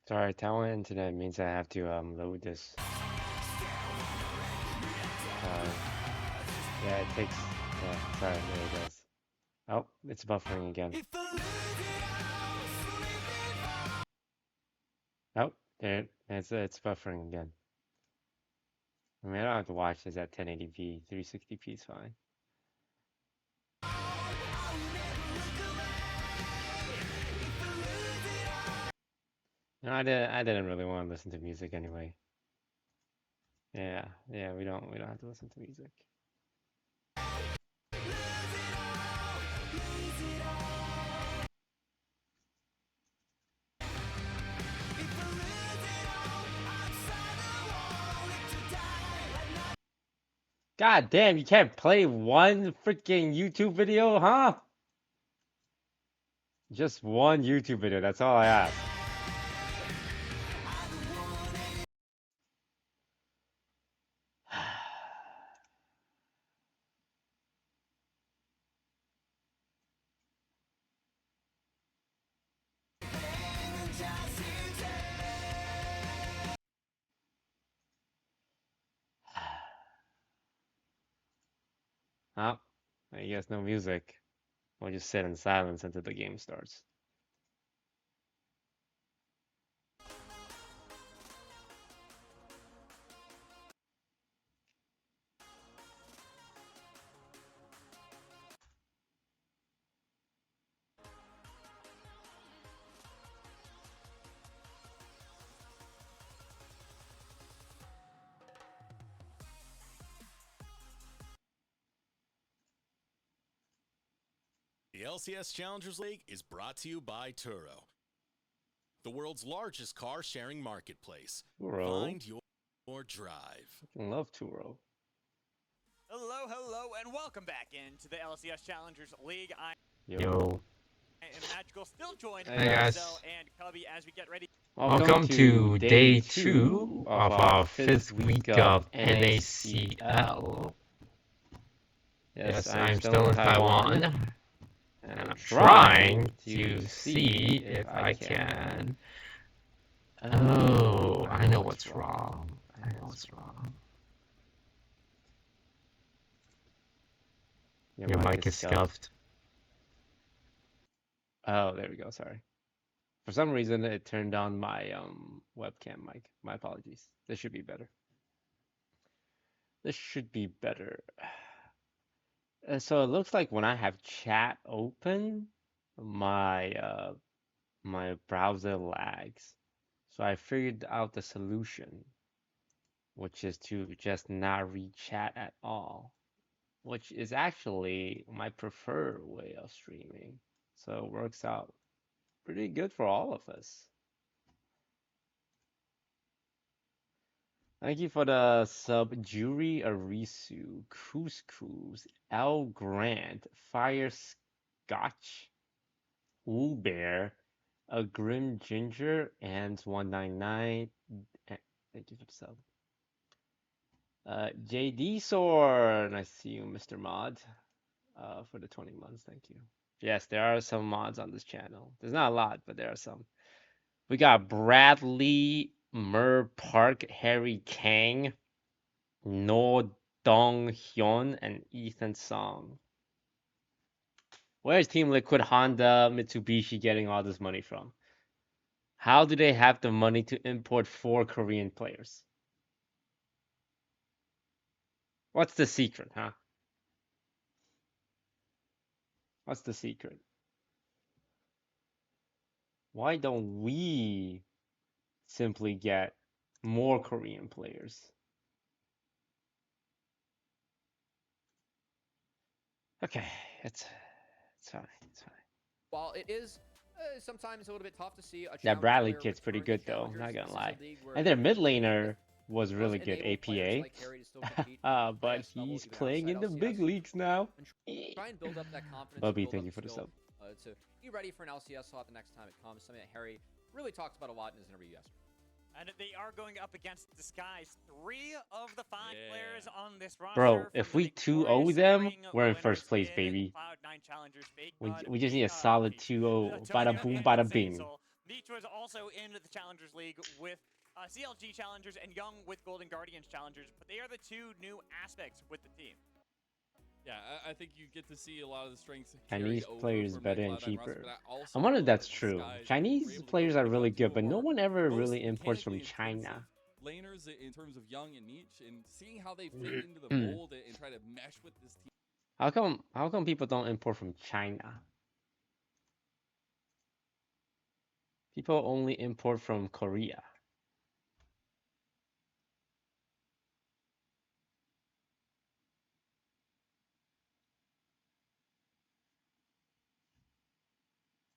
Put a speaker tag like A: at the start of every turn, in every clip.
A: Sorry, Taiwan internet means I have to load this. Yeah, it takes. Yeah, sorry, there it goes. Oh, it's buffering again. Oh, there, it's buffering again. I mean, I don't have to watch this at 1080p. 360p is fine. No, I didn't really want to listen to music anyway. Yeah, we don't have to listen to music. God damn, you can't play one freaking YouTube video, huh? Just one YouTube video, that's all I ask. Oh, I guess no music. We'll just sit in silence until the game starts.
B: The LCS Challengers League is brought to you by Turo, the world's largest car-sharing marketplace.
A: Turo.
B: Find your drive.
A: I love Turo.
C: Hello, and welcome back into the LCS Challengers League.
A: Yo.
C: I am Magical, still joined
A: Hey,
C: by
A: guys.
C: Marcel and Cubby as we get ready.
A: Welcome to day 2 of our 5th week of NACL. Yes, I'm still in Taiwan, and I'm trying to see if I can. Oh, I know what's wrong. Your mic is scuffed. Oh, there we go. Sorry. For some reason, it turned on my webcam mic. My apologies. This should be better. So it looks like when I have chat open, my my browser lags. So I figured out the solution, which is to just not read chat at all, which is actually my preferred way of streaming. So it works out pretty good for all of us. Thank you for the sub, Jury Arisu, Couscous, L Grant, Fire Scotch, Bear, a Grim Ginger, and 199. Thank you for the sub. JD Sword, nice to see you, Mr. Mod, for the 20 months. Thank you. Yes, there are some mods on this channel. There's not a lot, but there are some. We got Bradley, Mer Park, Harry Kang, No Dong Hyun, and Ethan Song. Where's TeamLiquid Honda Mitsubishi getting all this money from? How do they have the money to import 4 Korean players? What's the secret, huh? What's the secret? Why don't we simply get more Korean players? Okay, it's fine.
D: While it is sometimes a little bit tough to see a
A: That Bradley kid's pretty good though, not gonna lie. And their mid laner was really good, APA. But he's playing in the big leagues now.
D: Try and build up that confidence.
A: Bubby, thank you for the sub.
D: To be ready for an LCS slot the next time it comes. Something that Harry really talked about a lot in his interview yesterday.
C: And they are going up against Disguise. 3 of the 5 players on this roster.
A: Bro, if we 2-0 them, we're in first place, baby. We just need a solid 2-0. Bada boom, bada bing.
C: Nietzsche was also in the Challengers League with CLG Challengers and Young with Golden Guardians Challengers, but they are the two new aspects with the team.
E: Yeah, I think you get to see a lot of the strengths carry
A: Chinese
E: over
A: players
E: from the
A: better and
E: Cloud9 roster,
A: cheaper.
E: but I
A: I
E: also
A: wonder if
E: love
A: that's
E: that
A: true.
E: Disguise were
A: Chinese
E: able to go
A: players
E: with
A: are
E: the
A: really
E: guns who
A: good, but no
E: are
A: one ever
E: most
A: really imports from
E: mechanically intensive
A: China.
E: laners in terms of Young and Nietzsche, and seeing how they fit into the mold and try to mesh with this team.
A: How come people don't import from China? People only import from Korea.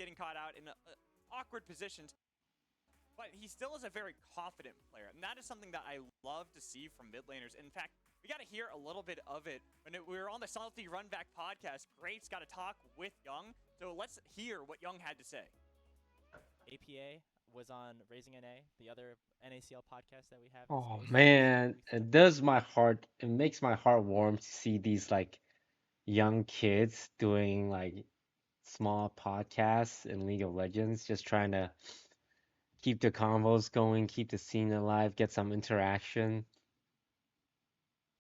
C: Getting caught out in awkward positions, but he still is a very confident player, and that is something that I love to see from mid laners. In fact, we got to hear a little bit of it when we were on the Salty Runback podcast. Great's got to talk with Young, so let's hear what Young had to say.
F: APA was on Raising NA, the other NACL podcast that we have.
A: Oh
F: Disguised
A: man,
F: Toast.
A: it makes my heart warm to see these like young kids doing like small podcasts in League of Legends, just trying to keep the convos going, keep the scene alive, get some interaction.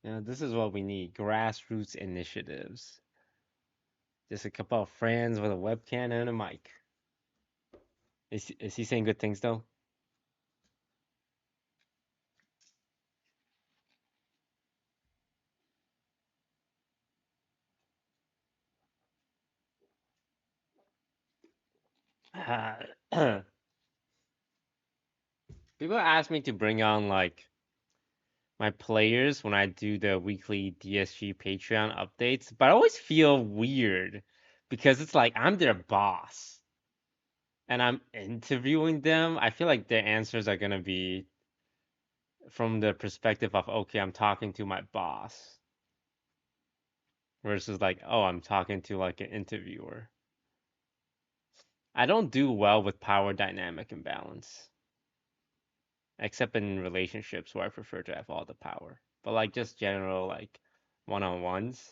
A: This is what we need, grassroots initiatives. Just a couple of friends with a webcam and a mic. Is he saying good things though? People ask me to bring on like my players when I do the weekly DSG Patreon updates, but I always feel weird because it's like I'm their boss and I'm interviewing them. I feel like their answers are gonna be from the perspective of, okay, I'm talking to my boss versus like, oh, I'm talking to like an interviewer. I don't do well with power dynamic imbalance, except in relationships where I prefer to have all the power. But like just general like one-on-ones.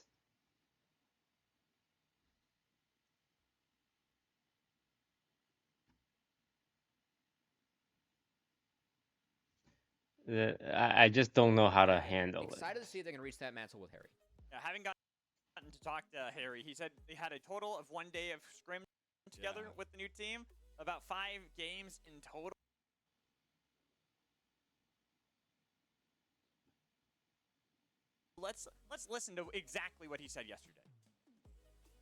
A: I just don't know how to handle it.
D: Excited to see if they can reach that mantle with Harry.
C: Having gotten to talk to Harry, he said they had a total of 1 day of scrim together with the new team, about 5 games in total. Let's listen to exactly what he said yesterday.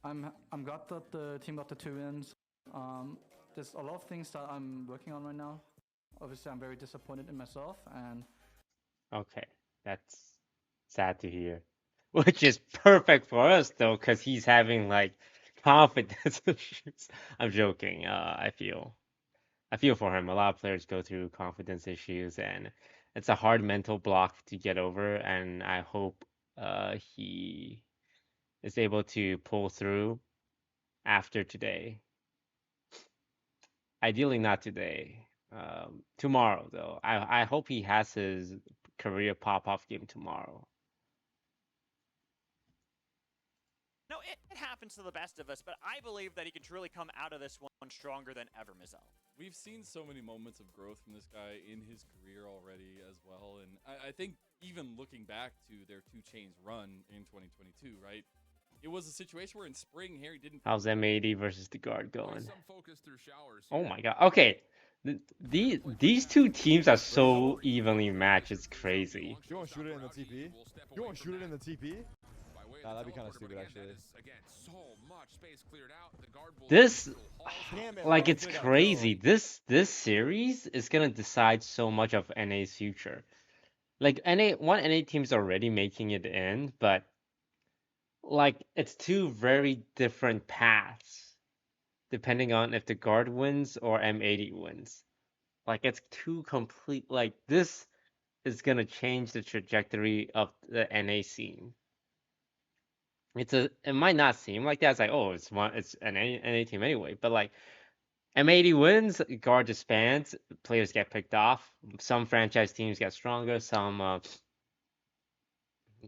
G: I'm glad that the team got the 2 wins. There's a lot of things that I'm working on right now. Obviously, I'm very disappointed in myself, and
A: Okay, that's sad to hear. Which is perfect for us though, because he's having like confidence issues. I'm joking. I feel for him. A lot of players go through confidence issues, and it's a hard mental block to get over. And I hope he is able to pull through after today. Ideally, not today. Tomorrow though. I hope he has his career pop-off game tomorrow.
C: No, it happens to the best of us, but I believe that he can truly come out of this one stronger than ever, Mizzell.
E: We've seen so many moments of growth from this guy in his career already as well, and I think even looking back to their 2 Chains run in 2022, right? It was a situation where in spring Harry didn't.
A: How's M80 versus the guard going?
H: Some focus through showers
A: Oh
H: here.
A: my god. Okay. These two teams are so evenly matched. It's crazy.
I: You want to shoot it in the TP? You want to shoot it in the TP? Nah, that'd be kind of stupid, actually.
A: This,
I: Damn it,
A: like,
I: bro,
A: it's
I: should've got
A: crazy.
I: killed.
A: This series is gonna decide so much of NA's future. Like one NA team's already making it in, but like it's two very different paths depending on if the guard wins or M80 wins. Like it's two complete, like this is gonna change the trajectory of the NA scene. It might not seem like that. It's like, oh, it's an NA team anyway. But like M80 wins, guard disbands, players get picked off. Some franchise teams get stronger, some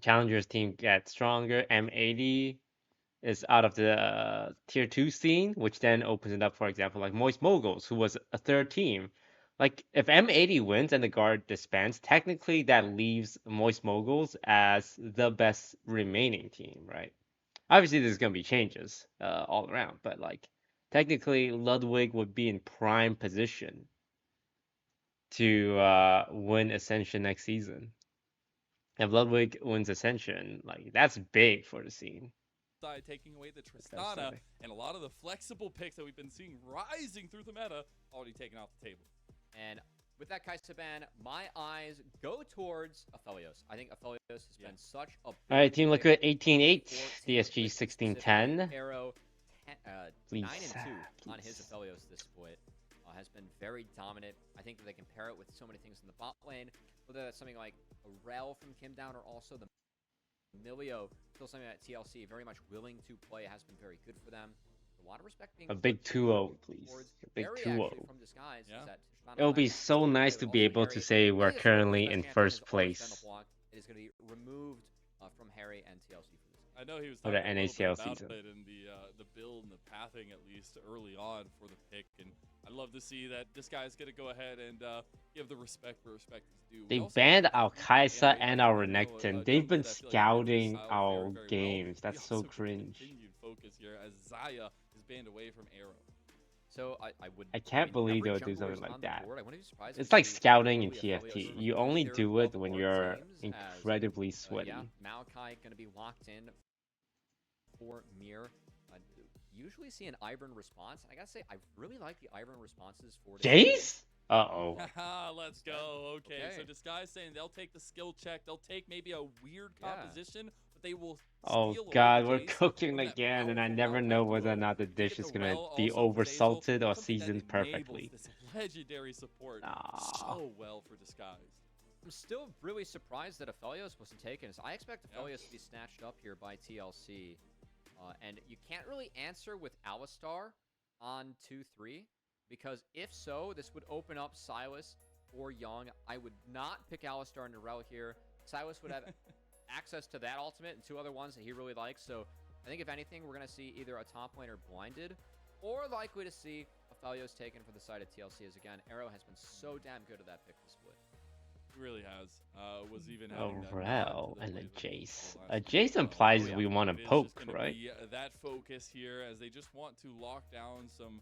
A: challengers team get stronger. M80 is out of the tier 2 scene, which then opens it up, for example, like Moist Moguls, who was a third team. Like if M80 wins and the guard disbands, technically that leaves Moist Moguls as the best remaining team, right? Obviously, there's gonna be changes all around, but like technically, Ludwig would be in prime position to win Ascension next season. If Ludwig wins Ascension, like that's big for the scene.
E: Taking away the Tristana and a lot of the flexible picks that we've been seeing rising through the meta already taken off the table.
D: And with that Kai'Sa ban, my eyes go towards Aphelios. I think Aphelios has been such a big
A: All right, Team
D: pick
A: Liquid 18-8,
D: for
A: DSG
D: Team Liquid
A: 16-10.
D: Arrow 9-2 on his
A: please.
D: Aphelios this split. Has been very dominant. I think that they can pair it with so many things in the bot lane, whether that's something like a Rel from Kim Down or also the Milio, still something that TLC very much willing to play, has been very good for them. A lot of respect being
A: A big 2-0, please. A big 2-0.
D: From Disguise.
A: It will be so nice to be able to say we're currently in first place.
D: It is going to be removed from Harry and TLC for this.
E: I know he was
A: for
E: talking
A: the
E: a little
A: NACL
E: bit about
A: season.
E: it in the build and the pathing, at least early on for the pick, and I'd love to see that this guy's going to go ahead and give the respect where respect is due.
A: They banned our Kai'Sa and our Renekton. They've been scouting our games. That's so cringe.
E: Continued focus here as Zaya is banned away from Arrow.
D: So
A: I can't believe they would do something like that.
D: Surprised
A: It's like scouting in TFT. You only do it when you're incredibly sweaty.
D: Yeah, Maokai going to be locked in for Mir. Usually see an Ivern response, and I gotta say, I really like the Ivern responses for
A: Jace? Uh-oh.
E: Let's go. Okay, so Disguise saying they'll take the skill check. They'll take maybe a weird composition, but they will.
A: Oh god, we're cooking again, and I never know whether or not the dish is gonna be over-salted or seasoned perfectly.
E: This legendary support so well for Disguise.
D: I'm still really surprised that Aphelios wasn't taken. So I expect Aphelios to be snatched up here by TLC. And you can't really answer with Alistar on 2-3, because if so, this would open up Silas or Young. I would not pick Alistar into Rel here. Silas would have access to that ultimate and two other ones that he really likes. So I think if anything, we're going to see either a top laner blinded or likely to see Aphelios taken for the side of TLC, as again, Arrow has been so damn good at that pick to split.
E: He really has. Was even
A: a Rel and a Jace. A Jace implies we want to poke, right?
E: That focus here, as they just want to lock down some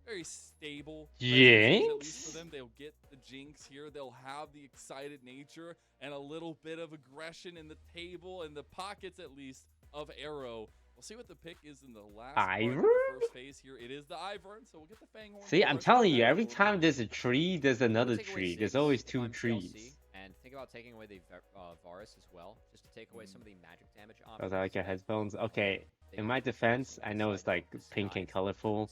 E: very stable
A: Jinx.
E: at least for them. They'll get the Jinx here. They'll have the excited nature and a little bit of aggression in the table and the pockets, at least, of Arrow. We'll see what the pick is in the last part of the first phase here. It is the Ivern, so we'll get the Fanghorn.
A: See, I'm telling you, every time there's a tree, there's another tree. There's always two trees.
D: And think about taking away the Varus as well, just to take away some of the magic damage options.
A: Was that like your headphones? Okay, in my defense, I know it's like pink and colorful.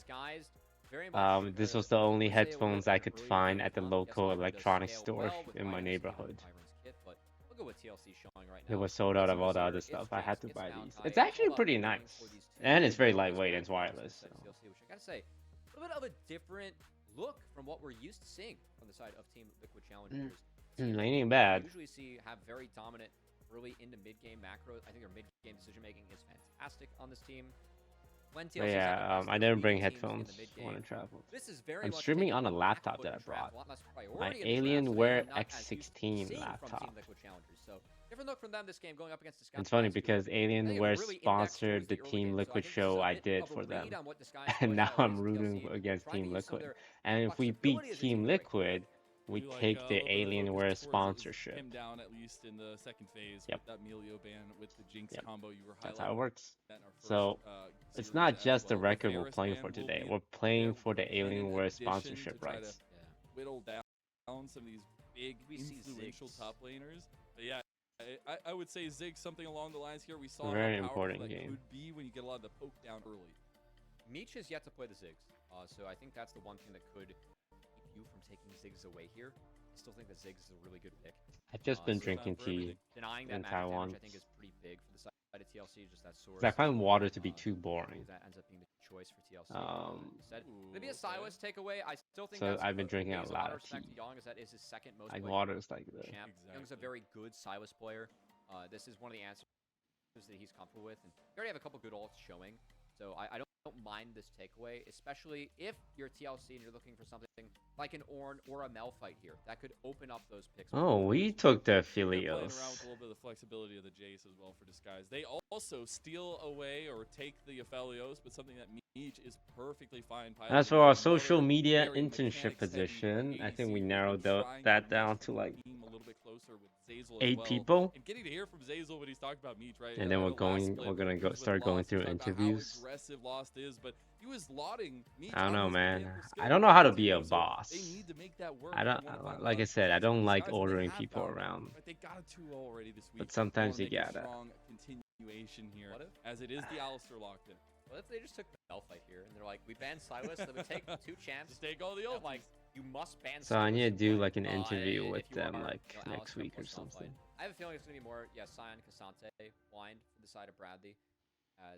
A: This was the only headphones I could find at the local electronics store in my neighborhood. It was sold out of all the other stuff. I had to buy these. It's actually pretty nice. And it's very lightweight and it's wireless. So.
D: Which I gotta say, a little bit of a different look from what we're used to seeing from the side of Team Liquid Challengers.
A: Ain't bad.
D: Usually have very dominant early into mid-game macros. I think their mid-game decision-making is fantastic on this team.
A: I didn't bring headphones when I traveled. I'm streaming on a laptop that I brought. My Alienware X16 laptop.
D: Different look from them this game going up against Disguise.
A: It's funny because Alienware sponsored the Team Liquid show I did for them. And now I'm rooting against Team Liquid. And if we beat Team Liquid, we take the Alienware sponsorship.
E: Him down at least in the second phase with that Melio ban with the Jinx combo you were highlighting.
A: That's how it works. So it's not just the record we're playing for today. We're playing for the Alienware sponsorship rights.
E: Whittle down some of these big influential top laners. But yeah, I would say Zig something along the lines here. We saw
A: very
E: how powerful
A: important
E: that
A: game.
E: could be when you get a lot of the poke down early.
D: Meech has yet to play the Ziggs, so I think that's the one thing that could keep you from taking Ziggs away here. I still think that Ziggs is a really good pick.
A: I've just been drinking tea
D: Denying that
A: in Taiwan.
D: Damage, I think is pretty big for the side of TLC. Just that source.
A: I find water to be too boring.
D: That ends up being the choice for TLC. Maybe a Silas takeaway. I still think.
A: So I've been drinking a lot of tea.
D: Young, as that is his second most.
A: Like water is like the
D: champ. Young's a very good Silas player. This is one of the answers that he's comfortable with, and you already have a couple good ults showing. So I don't mind this takeaway, especially if you're TLC and you're looking for something like an Ornn or a Malphite here. That could open up those picks.
A: Oh, we took the
E: They're playing around with
A: Aphelios.
E: a little bit of the flexibility of the Jace as well for Disguise. They also steal away or take the Aphelios, but something that Meech is perfectly fine piloting.
A: As for our
E: Another
A: social media
E: very
A: internship
E: mechanics-heavy
A: position, I think
E: ADC
A: we
E: who's
A: narrowed
E: been trying
A: that
E: to
A: down
E: mesh
A: to
E: the
A: like
E: team a little bit closer with Zeyzal as
A: 8
E: well.
A: people.
E: And getting to hear from Zeyzal when he's talking about Meech, right?
A: And then
E: in the last split,
A: we're gonna
E: he was with
A: start going
E: Lost, he
A: through
E: talked about
A: interviews.
E: how aggressive Lost is, but he was lauding Meech.
A: I don't know, man.
E: skill
A: I don't know how to be a
E: continue, so
A: boss.
E: they need to make that work
A: I
E: in
A: don't,
E: one of our
A: like I
E: last
A: said, I
E: games
A: don't
E: with
A: like
E: Disguise, and they
A: ordering
E: have
A: people
E: found it.
A: around.
E: But they got two already this week.
A: But sometimes
E: They
A: you
E: wanna make a
A: gotta.
E: strong continuation here,
D: What if?
E: as it is the Alistair locked in.
D: What if they just took Malphite here and they're like, we banned Silas, then we take 2 champs.
E: Just take all the
D: And,
E: ults.
D: like, you must ban
A: So I
D: Silas
A: need to
D: and
A: do
D: play,
A: like an interview
D: if
A: with
D: you
A: them
D: are,
A: like
D: you know,
A: next
D: Alistair
A: week or
D: plus
A: something.
D: Malphite. I have a feeling it's going to be more, Sion, Cassante, blind for the side of Bradley.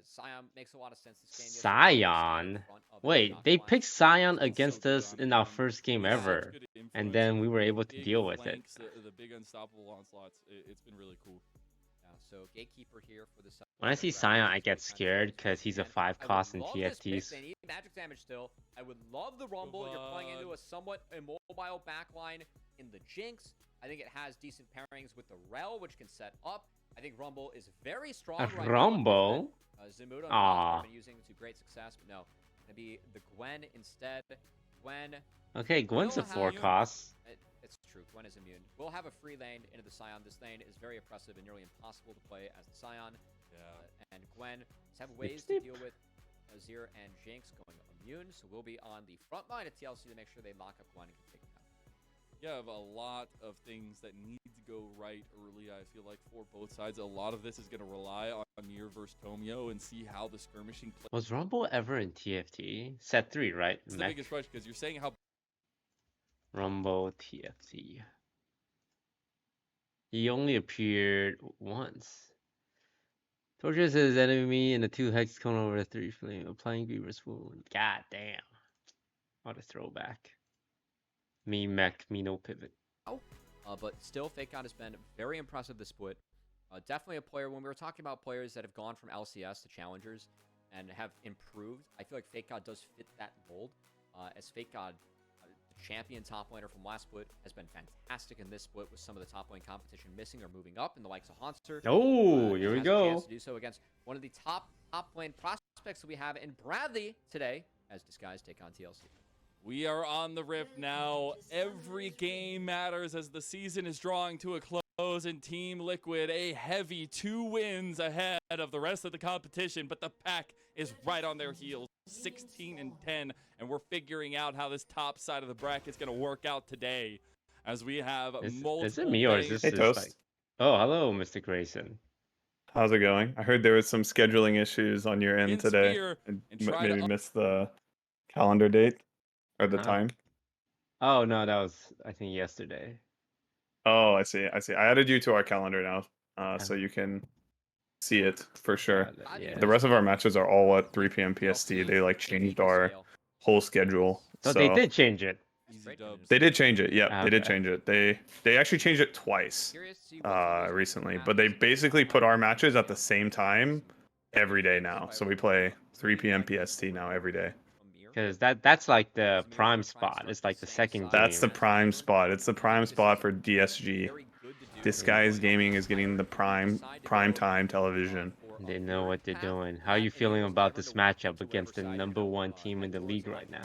D: Sion makes a lot of sense this game.
A: Sion? Wait, they picked Sion against us in our first game ever. And then we were able to deal with it.
E: The big unstoppable onslaughts. It's been really cool.
D: Yeah, so Gatekeeper here for the side.
A: When I see Sion, I get scared because he's a 5 cost in TFTs.
D: They need magic damage still. I would love the Rumble. You're playing into a somewhat immobile backline in the Jinx. I think it has decent pairings with the Rel, which can set up. I think Rumble is very strong right
A: Rumble?
D: now. Zamuda and Roth have been using to great success, but no. Gonna be the Gwen instead. Gwen.
A: Okay, Gwen's a 4 cost.
D: It's true. Gwen is immune. We'll have a free lane into the Sion. This lane is very oppressive and nearly impossible to play as the Sion.
E: Yeah.
D: And Gwen have ways to deal with Azir and Jinx going immune, so we'll be on the front line of TLC to make sure they lock up Gwen and can take it down.
E: You have a lot of things that need to go right early, I feel like, for both sides. A lot of this is going to rely on Mir versus Tomio and see how the skirmishing plays.
A: Was Rumble ever in TFT? Set 3, right?
E: It's the biggest question, because you're saying how...
A: Rumble TFT. He only appeared once. Torture says enemy in the 2 hex cone over the 3 flame, applying Griever's wound. God damn. What a throwback. Me mech, me no pivot.
D: But still, Fake God has been very impressive this split. Definitely a player, when we were talking about players that have gone from LCS to Challengers and have improved, I feel like Fake God does fit that mold. As Fake God, the champion top laner from last split, has been fantastic in this split with some of the top lane competition missing or moving up in the likes of Haunter.
A: Oh, here we go.
D: Chance to do so against one of the top lane prospects that we have in Bradley today, as Disguise take on TLC.
E: We are on the Rift now. Every game matters as the season is drawing to a close, and TeamLiquid a heavy 2 wins ahead of the rest of the competition, but the pack is right on their heels, 16-10, and we're figuring out how this top side of the bracket is going to work out today, as we have multiple...
A: Is it me or is this
H: Hey,
A: just
H: Toast.
A: like... Oh, hello, Mr. Grayson.
H: How's it going? I heard there was some scheduling issues on your end today.
E: Spear
H: And
E: and try to
H: maybe missed the calendar date or the
A: Huh?
H: time.
A: Oh, no, that was, I think, yesterday.
H: Oh, I see. I see. I added you to our calendar now, so you can see it for sure.
A: Yeah.
H: The rest of our matches are all at 3 p.m. PST. They like changed our whole schedule.
A: So they did change it.
E: Easy dubs.
H: They did change it. Yeah, they did
A: Okay.
H: change it. They actually changed it twice recently, but they basically put our matches at the same time every day now. So we play 3 p.m. PST now every day.
A: Because that's like the prime spot. It's like the second game.
H: That's the prime spot. It's the prime spot for DSG. Disguise Gaming is getting the prime time television.
A: They know what they're doing. How are you feeling about this matchup against the #1 team in the league right now?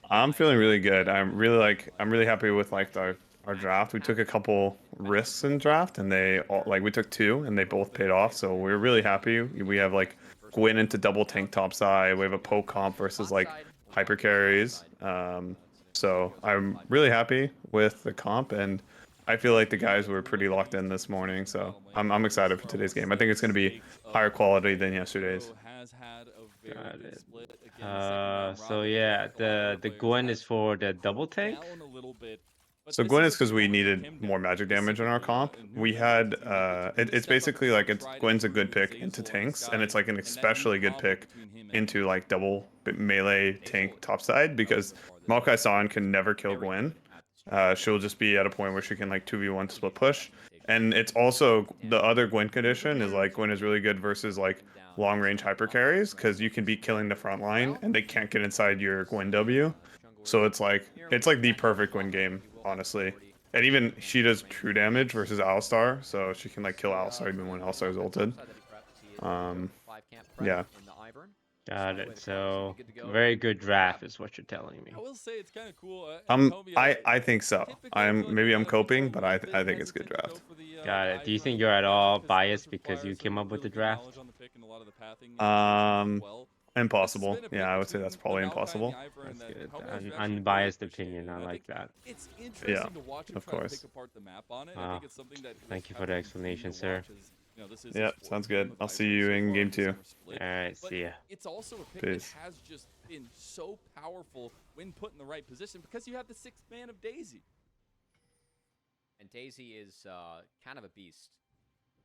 H: I'm feeling really good. I'm really happy with like our draft. We took a couple risks in draft, and we took 2, and they both paid off. So we're really happy. We have like Gwyn into double tank top side. We have a poke comp versus like hyper carries. So I'm really happy with the comp, and I feel like the guys were pretty locked in this morning. So I'm excited for today's game. I think it's going to be higher quality than yesterday's.
A: Got it. So yeah, the Gwen is for the double tank.
H: So Gwen is because we needed more magic damage in our comp. We had it's basically like Gwen's a good pick into tanks, and it's like an especially good pick into like double melee tank topside because Maokai San can never kill Gwen. she'll just be at a point where she can like 2v1 split push. And it's also the other Gwen condition is like Gwen is really good versus like long range hyper carries because you can be killing the front line and they can't get inside your Gwen W. So it's like the perfect Gwen game, honestly. And even she does true damage versus Alistar, so she can like kill Alistar even when Alistar's ulted. Yeah.
A: Got it. So very good draft is what you're telling me.
E: I will say it's kind of cool. Antonio,
H: I think so.
E: typically, I feel like
H: Maybe
E: a
H: I'm
E: lot of people
H: coping, but
E: are a
H: I
E: bit
H: think it's a good
E: hesitant to go
H: draft.
E: for the
A: Got it. Do you
E: Ivern
A: think you're at
E: Badger
A: all
E: because
A: biased
E: does
A: because
E: require
A: you
E: some
A: came up with
E: really
A: the
E: good
A: draft?
E: knowledge on the pick and a lot of the pathing as well. This has
H: Impossible.
E: been a
H: Yeah,
E: pick
H: I would say
E: between
H: that's
E: the
H: probably
E: Maokai and
H: impossible.
E: the Ivern
A: That's
E: that
A: good.
E: Tomio's
A: An
E: actually really
A: unbiased
E: appreciated,
A: opinion. I
E: and
A: like that.
E: it's interesting to watch him
H: of
E: try to
H: course.
E: pick apart the map on it. I
A: Wow.
E: think it's something that
A: Thank you
E: will
A: for the
E: have to continue
A: explanation,
E: to
A: sir.
E: watch as, you know, this is
H: Yep,
E: his
H: sounds
E: fourth game
H: good.
E: with
H: I'll see
E: Ivern
H: you
E: so
H: in
E: far
H: game
E: the
H: 2.
E: summer split.
A: All right.
E: But
A: See ya.
E: it's also a pick
H: Peace.
E: that has just been so powerful when put in the right position because you have the 6th man of Daisy.
D: And Daisy is kind of a beast.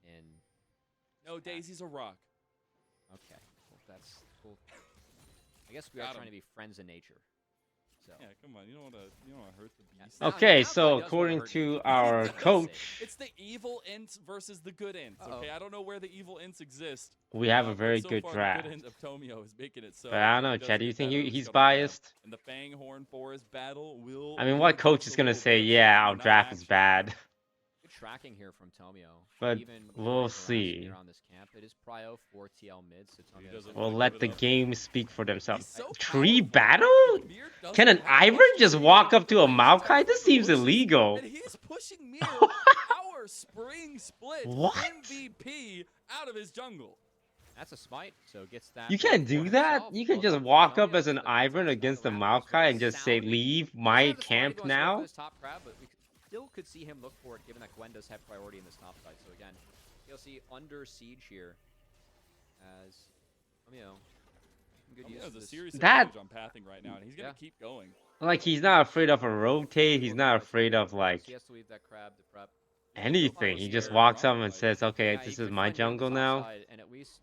D: In
E: No, Daisy's a rock.
D: okay, well, that's cool. I guess we are
E: Got
D: trying
E: him.
D: to be friends in nature. So
E: Yeah, come on. You don't want to hurt the beast.
D: Now-
A: Okay,
D: now
A: so
D: Ty does wanna
A: according
D: hurt
A: to
D: nature.
A: our
E: He does.
A: coach,
E: It's the evil ints versus the good ints. Okay, I don't know where the evil ints exist.
A: we have a
E: but
A: very
E: so
A: good
E: far,
A: draft.
E: The good int of Tomio is making it so.
A: But I don't know,
E: he does
A: Chad. Do you
E: get
A: think
E: that
A: he's
E: scuttle grab.
A: biased?
E: And the Fanghorn Forest battle will.
A: I mean,
E: be
A: what coach
E: just
A: is
E: a
A: gonna
E: little
A: say,
E: bit
A: yeah,
E: from
A: our
E: that
A: draft is
E: action.
A: bad?
D: good tracking here from Tomio.
A: But
D: Even
A: we'll
D: during the last
A: see.
D: year on this camp, it is prio for TL mid. So Tomio
E: doesn't
A: We'll
E: wanna
A: let
E: give
A: the
E: it up.
A: game speak for
E: He's
A: themselves.
E: so
A: Tree
E: powerful.
A: battle?
E: If Mir doesn't
A: Can an
E: have much
A: Ivern just
E: to
A: walk
E: do,
A: up to a
E: he's just
A: Maokai?
E: from
A: This
E: the
A: seems
E: bushes,
A: illegal.
E: And he's pushing Mir our spring split
A: What?
E: MVP out of his jungle.
D: that's a smite, so gets that.
A: You
D: one
A: can't
D: for
A: do that.
D: himself.
A: You can
D: Well
A: just
D: done for
A: walk up
D: Tomio.
A: as an
D: The Phantoms
A: Ivern
D: down
A: against
D: the
A: the
D: Raptors with
A: Maokai
D: a
A: and just say,
D: sound.
A: leave
D: Doesn't
A: my
D: have the Spine
A: camp
D: going straight for
A: now?
D: this top crab, but we still could see him look for it, given that Gwen does have priority in this top side. So again, you'll see under siege here, as Tomio good use
E: Tomio
D: of
E: has a
D: this.
E: serious
A: That-
E: advantage on pathing right now, and he's gonna keep going.
A: Like, he's not afraid of a rotate. He's not afraid of, like,
D: He has to leave that crab to prep.
A: anything. He just
E: Here,
A: walks up and
E: right.
A: says, okay,
D: Yeah, he
A: this is
D: could
A: my
D: find Mir on the
A: jungle
D: top
A: now.
D: side, and at least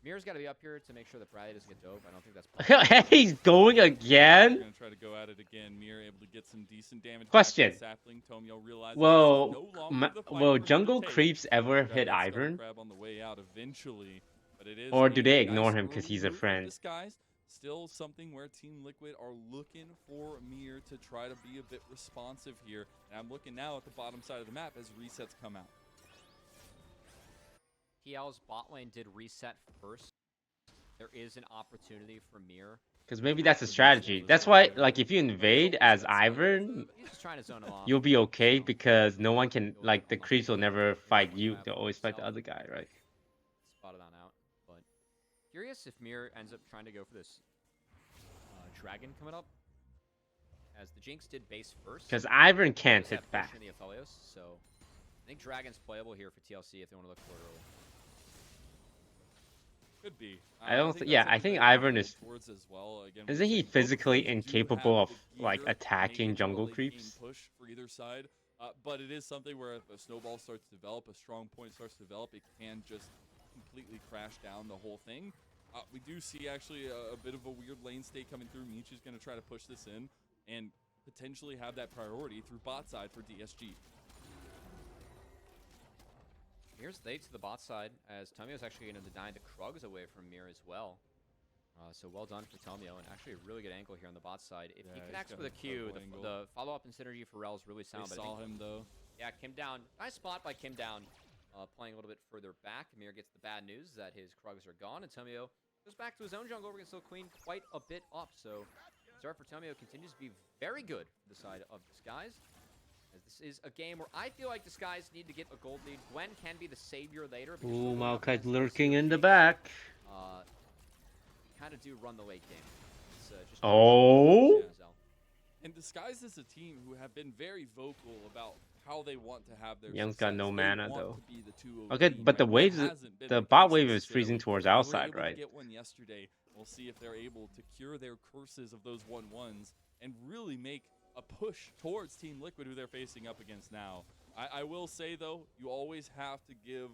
D: Mir's got to be up here to make sure that Bradley doesn't get dope. I don't think that's possible.
A: He's going
E: They're
A: again?
E: gonna try to go at it again. Mir able to get some decent damage.
A: Question.
E: Back to the sapling. Tomio realizes
A: Will,
E: this is no longer the fight
A: will
E: for him to
A: jungle
E: take.
A: creeps ever
E: Grab
A: hit
E: that scuttle
A: Ivern?
E: crab on the way out eventually, but it is
A: Or do
E: a
A: they
E: nice
A: ignore him 'cause
E: early
A: he's a
E: move from
A: friend?
E: Disguise. Still something where Team Liquid are looking for Mir to try to be a bit responsive here. And I'm looking now at the bottom side of the map as resets come out.
D: TL's bot lane did reset first. There is an opportunity for Mir.
A: Because maybe that's a strategy. That's why, like, if you invade as Ivern,
D: He's just trying to zone him off.
A: you'll be okay because no one can, like, the creeps will never fight you. They'll always fight the other guy, right?
D: Spotted on out, but curious if Mir ends up trying to go for this dragon coming up, as the Jinx did base first.
A: Because Ivern can't
D: Does
A: hit
D: have
A: back.
D: push in the Aphelios, so I think dragon's playable here for TLC if they want to look for it early.
E: Could be.
A: I don't
E: think
A: yeah,
E: that's
A: I
E: something
A: think
E: that
A: Ivern
E: they
A: is-
E: lean towards as well. Again,
A: Isn't he
E: both
A: physically
E: teams do
A: incapable
E: have
A: of,
E: the
A: like,
E: gear to
A: attacking
E: make it to a
A: jungle
E: late game
A: creeps?
E: Push for either side, but it is something where if a snowball starts to develop, a strong point starts to develop, it can just completely crash down the whole thing. We do see actually a bit of a weird lane state coming through. Michi's going to try to push this in and potentially have that priority through bot side for DSG.
D: Mir's late to the bot side, as Tomio's actually going to deny the Krugs away from Mir as well. So well done for Tomio, and actually a really good angle here on the bot side. If he
E: Yeah,
D: connects
E: he's
D: with a
E: got an
D: Q,
E: incredible
D: the follow-up and synergy for Rel is really sound.
E: They
D: But I
E: saw
D: think,
E: him though.
D: yeah, Kim down. Nice spot by Kim down, playing a little bit further back. Mir gets the bad news that his Krugs are gone, and Tomio goes back to his own jungle. We're going to still Queen quite a bit up, so start for Tomio continues to be very good for the side of Disguise. As this is a game where I feel like Disguise need to get a gold lead. Gwen can be the savior later. because
A: Ooh,
D: she's going up
A: Maokai's
D: against
A: lurking
D: Lucio
A: in the
D: Chief.
A: back.
D: Kind of do run the late game. It's, just
A: Oh?
D: Yeah.
E: And Disguise is a team who have been very vocal about how they want to have their
A: Young's got
E: success.
A: no
E: They
A: mana,
E: want
A: though.
E: to be the 2-0
A: Okay,
E: team,
A: but the
E: right? That
A: waves,
E: hasn't been
A: the
E: case
A: bot wave is
E: necessarily.
A: freezing towards
E: They were
A: outside,
E: able
A: right?
E: to get one yesterday. We'll see if they're able to cure their curses of those 1-1s and really make a push towards Team Liquid, who they're facing up against now. I will say, though, you always have to give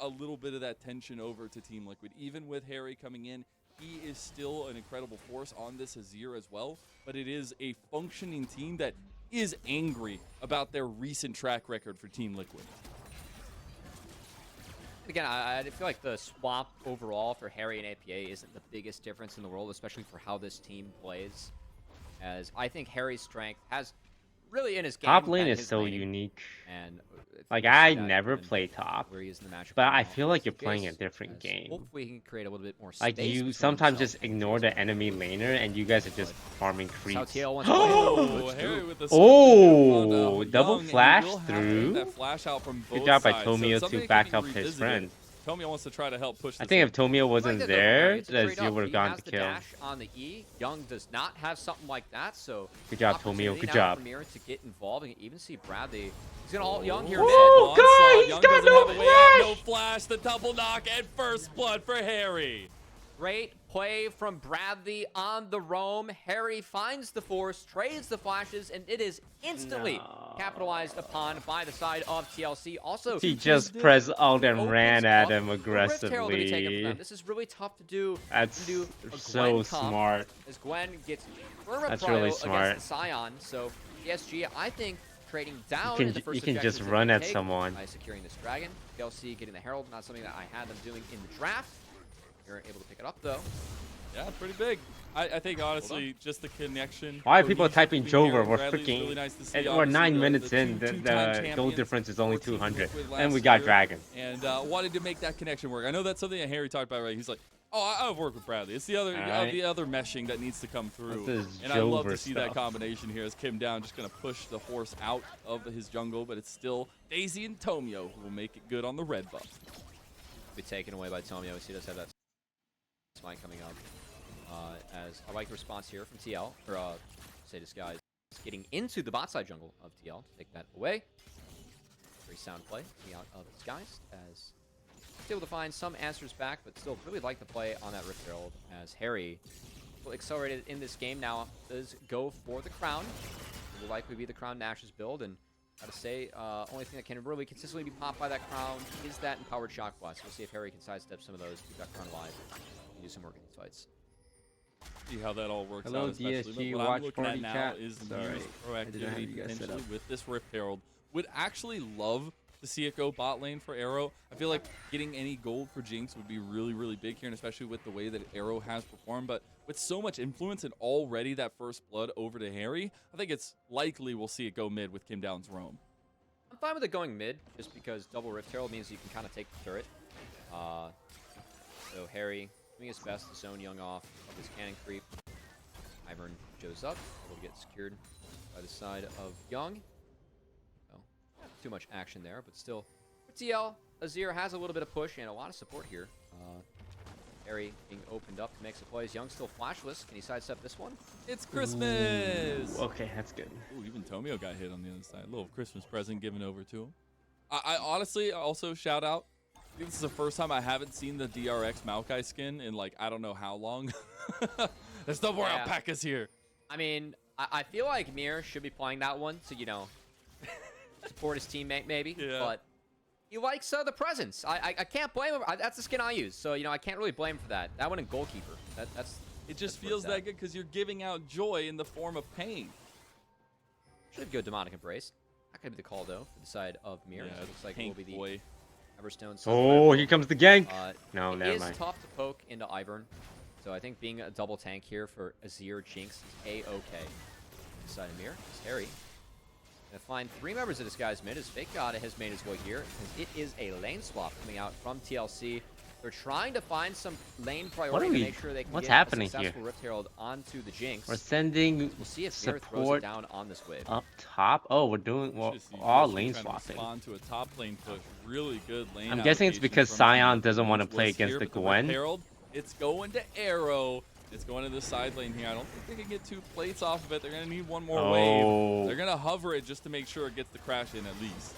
E: a little bit of that tension over to Team Liquid. Even with Harry coming in, he is still an incredible force on this Azir as well, but it is a functioning team that is angry about their recent track record for Team Liquid.
D: Again, I feel like the swap overall for Harry and APA isn't the biggest difference in the world, especially for how this team plays. As I think Harry's strength has really in his game.
A: Top lane
D: been
A: is
D: his
A: so
D: laning,
A: unique.
D: and
A: Like,
D: we'll see
A: I
D: that
A: never
D: even
A: play top,
D: where he is in the matchup
A: but
D: right
A: I
D: now
A: feel like
D: is
A: you're
D: the
A: playing a
D: case,
A: different
D: as
A: game.
D: Hopefully, he can create a little bit more space.
A: Like, you
D: between
A: sometimes
D: himself
A: just
D: and
A: ignore
D: Jason.
A: the enemy laner, and you guys are just farming
D: That's
A: creeps.
D: how TL wants to play.
E: Oh, Harry with the
A: Oh,
E: Young,
A: double
E: and he
A: flash
E: will have
A: through.
E: that flash out from both
A: Good job by
E: sides. So
A: Tomio
E: something
A: to
E: that can
A: back
E: be
A: up his
E: revisited.
A: friend.
E: Tomio wants to try to help push
A: I
E: this
A: think
E: in.
A: if Tomio
D: I like
A: wasn't
D: that though from Harry.
A: there,
D: It's a
A: the
D: trade
A: Azir
D: up.
A: would have
D: He
A: gone
D: has
A: to
D: the
A: kill.
D: dash on the E. Young does not have something like that, so
A: Good job, Tomio.
D: opportunity
A: Good
D: now
A: job.
D: for Mir to get involved. And even see Bradley. He's gonna ult Young here.
A: Oh,
D: mid.
A: guys,
E: Young
A: got
E: doesn't
A: no
E: have a way out, no
A: flash!
E: flash, the double knock, and first blood for Harry.
D: Great play from Bradley on the roam. Harry finds the force, trades the flashes, and it is instantly capitalized upon by the side of TLC. Also,
A: He just pressed alt and
D: opens
A: ran at
D: up
A: him
D: the Rift Herald to be taken from
A: aggressively.
D: them. This is really tough to do.
A: That's
D: do a
A: so
D: Gwen comp,
A: smart.
D: As Gwen gets firm
A: That's
D: reprio
A: really smart.
D: against the Scion. So DSG, I think, trading down
A: can
D: in the first
A: you can
D: objectives
A: just
D: that
A: run
D: they
A: at
D: take
A: someone.
D: by securing this dragon. TLC getting the Herald, not something that I had them doing in the draft. You're able to pick it up though.
E: Yeah, pretty big. I think honestly, just the connection.
A: Why are people
E: cohesion
A: typing
E: between Harry
A: Jover?
E: and
A: We're
E: Bradley is
A: freaking.
E: really nice to see.
A: We're
E: Obviously,
A: 9 minutes
E: the
A: in.
E: two-time
A: The goal
E: champions
A: difference is only
E: for Team
A: 200,
E: Liquid
A: and we
E: last
A: got
E: year,
A: Dragon.
E: And wanted to make that connection work. I know that's something that Harry talked about, right? He's like, "Oh, I've worked with Bradley. It's the other,
A: Alright.
E: the other meshing that needs to come through."
A: This is
E: And I love to
A: Jover
E: see that
A: stuff.
E: combination here as Kim Down just gonna push the horse out of his jungle, but it's still Daisy and Tomio who will make it good on the red buff.
D: Be taken away by Tomio. He does have that smite coming up. As I like the response here from TL, or say Disguise, getting into the bot side jungle of TL to take that away. Very sound play coming out of Disguise as he's able to find some answers back, but still really like the play on that Rift Herald as Harry will accelerated in this game now does go for the crown. It will likely be the crown Nash's build, and gotta say, only thing that can really consistently be popped by that crown is that empowered shock blast. We'll see if Harry can sidestep some of those, keep that crown alive, and do some work in these fights.
E: See how that all works
A: Hello,
E: out, especially.
A: DSG,
E: But what I'm
A: watch
E: looking at
A: party
E: now
A: chat.
E: is
A: Sorry,
E: Mir's
A: I didn't have
E: proactivity
A: you guys set
E: potentially
A: up.
E: with this Rift Herald. Would actually love to see it go bot lane for Arrow. I feel like getting any gold for Jinx would be really, really big here, and especially with the way that Arrow has performed. But with so much influence and already that first blood over to Harry, I think it's likely we'll see it go mid with Kim Down's roam.
D: I'm fine with it going mid, just because double Rift Herald means you can kind of take the turret. So Harry doing his best to zone Young off of his cannon creep. Ivern Joe's up, able to get secured by the side of Young. Oh, not too much action there, but still. For TL, Azir has a little bit of push and a lot of support here. Harry being opened up to make some plays. Young still flashless. Can he sidestep this one?
E: It's Christmas!
A: Okay, that's good.
E: Ooh, even Tomio got hit on the other side. A little Christmas present given over to him. I honestly also shout out. I think this is the first time I haven't seen the DRX Maokai skin in like I don't know how long. There's no more alpacas here.
D: I mean, I feel like Mir should be playing that one to, you know, support his teammate maybe.
E: Yeah.
D: But he likes the presence. I can't blame him. That's the skin I use. So, you know, I can't really blame him for that. That one in Goalkeeper. That's
E: It just
D: that's
E: feels
D: where
E: that
D: it's
E: good because you're giving out joy in the form of pain.
D: at. Should go Demonic Embrace. Not going to be the call, though, for the side of Mir.
E: Yeah,
D: Looks like it
E: Pink
D: will be the
E: boy.
D: Everstone.
A: Oh, here comes the gank. No,
D: It
A: never
D: is
A: mind.
D: tough to poke into Ivern. So I think being a double tank here for Azir Jinx is A-okay. Side of Mir is Harry. Gonna find 3 members of Disguise mid as Fake God has made his way here. As it is a lane swap coming out from TLC. They're trying to find some lane priority to make sure they can
A: what's
D: get
A: happening
D: a successful
A: here?
D: Rift Herald onto the Jinx.
A: We're sending
D: We'll see if Mir throws it
A: support
D: down on this wave.
A: up top. Oh, we're doing
E: Just see
A: all
E: Christian
A: lane
E: trying to
A: swapping.
E: respond to a top lane push. Really good lane.
A: I'm guessing it's
E: allocation
A: because
E: from
A: Scion
E: Team
A: doesn't want to
E: Liquid
A: play
E: was
A: against
E: here,
A: the
E: but Rift
A: Gwen.
E: Herald, it's going to Arrow. It's going to the side lane here. I don't think they can get 2 plates off of it. They're going to need one more wave. They're going to hover it just to make sure it gets the crash in at least.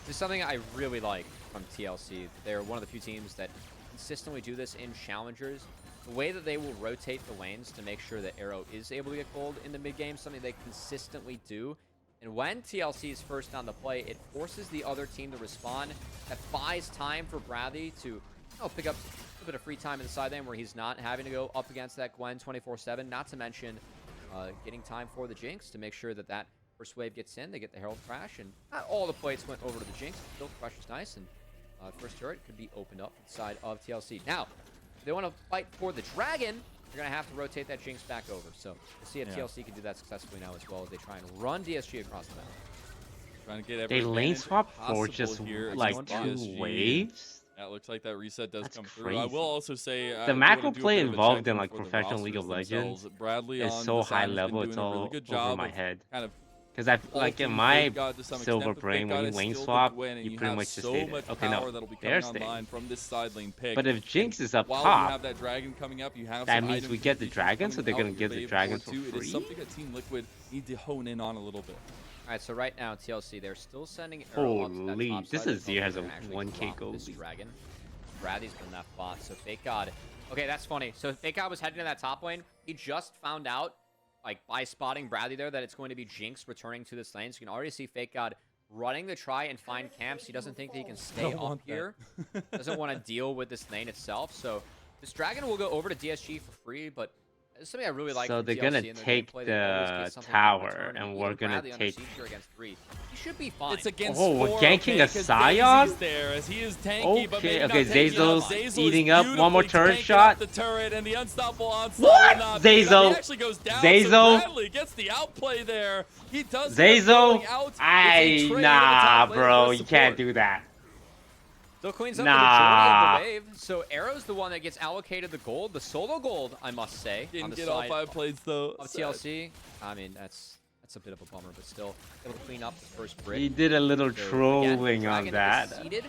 D: This is something I really like from TLC. They're one of the few teams that consistently do this in challengers. The way that they will rotate the lanes to make sure that Arrow is able to get gold in the mid game, something they consistently do. And when TLC is first on the play, it forces the other team to respond. That buys time for Bradley to pick up A bit of free time in the side lane where he's not having to go up against that Gwen 24/7. Not to mention getting time for the Jinx to make sure that that first wave gets in. They get the Herald Crash, and not all the plates went over to the Jinx. Still, Crush is nice, and first turret could be opened up to the side of TLC. Now, if they want to fight for the Dragon, they're going to have to rotate that Jinx back over. So we'll see if TLC can do that successfully now as well as they try and run DSG across the map.
E: Trying to get every
A: They lane
E: advantage
A: swap for
E: possible
A: just
E: here
A: like
E: against
A: 2
E: DSG.
A: waves.
E: Yeah, it looks like that reset does
A: That's
E: come through. I will
A: crazy.
E: also say
A: The
E: I do
A: macro
E: wanna do a
A: play
E: bit of a
A: involved in
E: check-in
A: like
E: for the
A: professional League of
E: rosters
A: Legends
E: themselves. Bradley
A: is
E: on
A: so
E: the
A: high
E: side has been
A: level,
E: doing
A: it's
E: a
A: all
E: really good
A: over
E: job
A: my
E: of
A: head.
E: kind of
A: Because I like in
E: altering
A: my
E: Fake God to some
A: silver
E: extent, but
A: brain,
E: Fake
A: when
E: God
A: you
E: is
A: lane
E: still the
A: swap,
E: Gwen, and
A: you
E: you
A: pretty
E: have
A: much just
E: so
A: stayed
E: much
A: it. Okay,
E: power
A: no,
E: that'll be
A: they're
E: coming
A: staying.
E: online from this side lane pick.
A: But if Jinx is up
E: While you
A: top,
E: have that dragon coming up, you have
A: that
E: some
A: means we
E: items
A: get the
E: and features
A: dragon, so
E: coming
A: they're
E: out
A: gonna
E: your
A: give the
E: favor
A: dragon for
E: too. It is
A: free?
E: something that Team Liquid need to hone in on a little bit.
D: All right, so right now TLC, they're still sending arrow up to that
A: Holy,
D: top
A: this
D: side.
A: is Zir has a
D: They're actually
A: 1k
D: drop
A: gold
D: this
A: lead.
D: Dragon. Bradley's been that bot, so Fake God. Okay, that's funny. So Fake God was heading to that top lane. He just found out, like by spotting Bradley there, that it's going to be Jinx returning to this lane. So you can already see Fake God running to try and find camps. He doesn't think that he can stay up here. Doesn't want to deal with this lane itself. So this Dragon will go over to DSG for free, but it's something I really like.
A: So
D: from
A: they're
D: TLC
A: gonna
D: in their
A: take
D: gameplay. They always get
A: the
D: something in
A: tower,
D: return,
A: and
D: even
A: we're gonna
D: Bradley under
A: take.
D: siege here against 3. He should be fine.
E: It's against
A: Oh, we're
E: 4,
A: ganking
E: okay,
A: a
E: 'cause
A: Sion?
E: Daisy's there as he is tanky, but maybe
A: Okay,
E: not
A: okay,
E: tanky enough.
A: Zayzo's
E: Zayzo is
A: eating up one more
E: beautifully
A: turret
E: tanking
A: shot.
E: up the turret, and the unstoppable onslaught
A: What?
E: will not be enough.
A: Zayzo.
E: He actually goes down,
A: Zayzo.
E: so Bradley gets the outplay there. He does end up
A: Zayzo,
E: going out. It's a trade to the
A: nah,
E: top lane
A: bro,
E: for
A: you can't
E: support.
A: do that.
D: Still cleans up
A: Nah.
D: the majority of the wave. So Arrow's the one that gets allocated the gold, the solo gold, I must say.
E: Didn't
D: on the
E: get all
D: side
E: 5 plates though.
D: of
E: Sad.
D: TLC. I mean, that's a bit of a bummer, but still able to clean up the first brick.
A: He did a little
D: So, again,
A: trolling on
D: Dragon
A: that.
D: is seeded,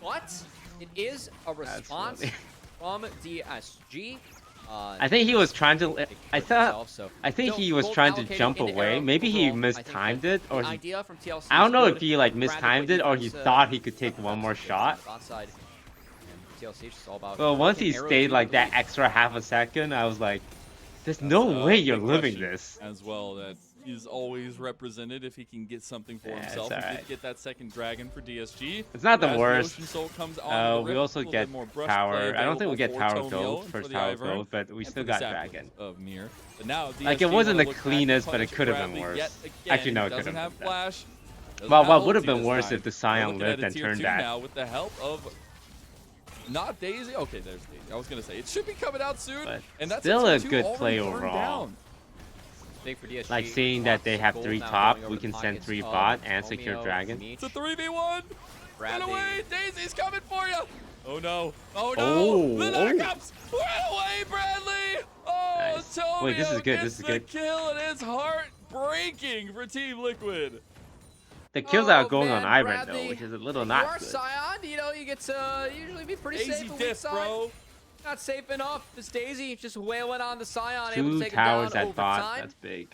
D: but it is a response
A: funny.
D: from DSG.
A: I think he was trying to. I thought.
D: himself, so
A: I think
D: still
A: he was
D: gold
A: trying to
D: allocated
A: jump
D: into
A: away.
D: Arrow.
A: Maybe he
D: Overall, I think
A: mistimed
D: that
A: it, or
D: the
A: he.
D: idea from TLC
A: I don't
D: is
A: know
D: good.
A: if he like
D: Bradley
A: mistimed
D: played
A: it or he
D: defense,
A: thought he could take
D: on
A: one more
D: that
A: shot.
D: bot side. And TLC is just all about
A: Well, once he
D: getting Arrow
A: stayed
D: to
A: like
D: the
A: that
D: lead.
A: extra half a second, I was like, "There's
E: That's
A: no
E: a
A: way you're
E: big
A: living
E: question
A: this."
E: as well. That is always represented if he can get something for
A: Yeah, it's
E: himself. He
A: alright.
E: did get that second dragon for DSG.
A: It's not the
E: As
A: worst.
E: Ocean Soul comes on the
A: We
E: rift,
A: also
E: a little
A: get
E: bit more brush
A: tower.
E: play
A: I don't think we get
E: available
A: tower
E: for
A: gold,
E: Tomio and
A: first
E: for the
A: tower
E: Ivern,
A: gold, but we
E: and
A: still
E: for the
A: got
E: Saplings
A: dragon.
E: of Mir. But now
A: Like, it
E: DSG
A: wasn't
E: wanna
A: the
E: look back
A: cleanest,
E: and
A: but it
E: punish
A: could have been
E: Bradley
A: worse.
E: yet again.
A: Actually, no, it
E: Doesn't
A: couldn't have
E: have
A: been.
E: flash. Doesn't
A: Well,
E: have
A: what would have
E: ulti
A: been
E: this
A: worse
E: time.
A: if the
E: We're
A: Scion
E: looking
A: lived
E: at a
A: and
E: tier
A: turned
E: 2
A: that.
E: now with the help of not Daisy. Okay, there's Daisy. I was gonna say it should be coming out soon,
A: But
E: and that's
A: still
E: tier
A: a
E: 2
A: good
E: already
A: play
E: burned
A: overall.
E: down.
D: Big for DSG.
A: Like seeing that they
D: Lots of
A: have
D: gold
A: 3
D: now
A: top,
D: going over
A: we
D: the
A: can send
D: pockets
A: 3
D: of
A: bot and secure
D: Romeo,
A: dragon.
D: Meech,
E: It's a 3v1. Run
D: Bradley.
E: away! Daisy's coming for you! Oh no! Oh no!
A: Oh,
E: The
A: oh.
E: knockups! Run away, Bradley! Oh,
A: Nice.
E: Tomio
A: Wait, this is good,
E: gets
A: this is
E: the
A: good.
E: kill, and it's heartbreaking for Team Liquid.
A: The kills are
D: Oh,
A: going on
D: man,
A: Ivern
D: Bradley,
A: though, which is a little
D: you
A: not
D: are
A: good.
D: Scion, you know, you get to usually be pretty safe
E: Daisy
D: on weak
E: diff,
D: side.
E: bro.
D: Not safe enough. This Daisy just wailing on the Scion, able to
A: 2
D: take
A: towers
D: him down
A: at
D: over
A: bot,
D: time.
A: that's big.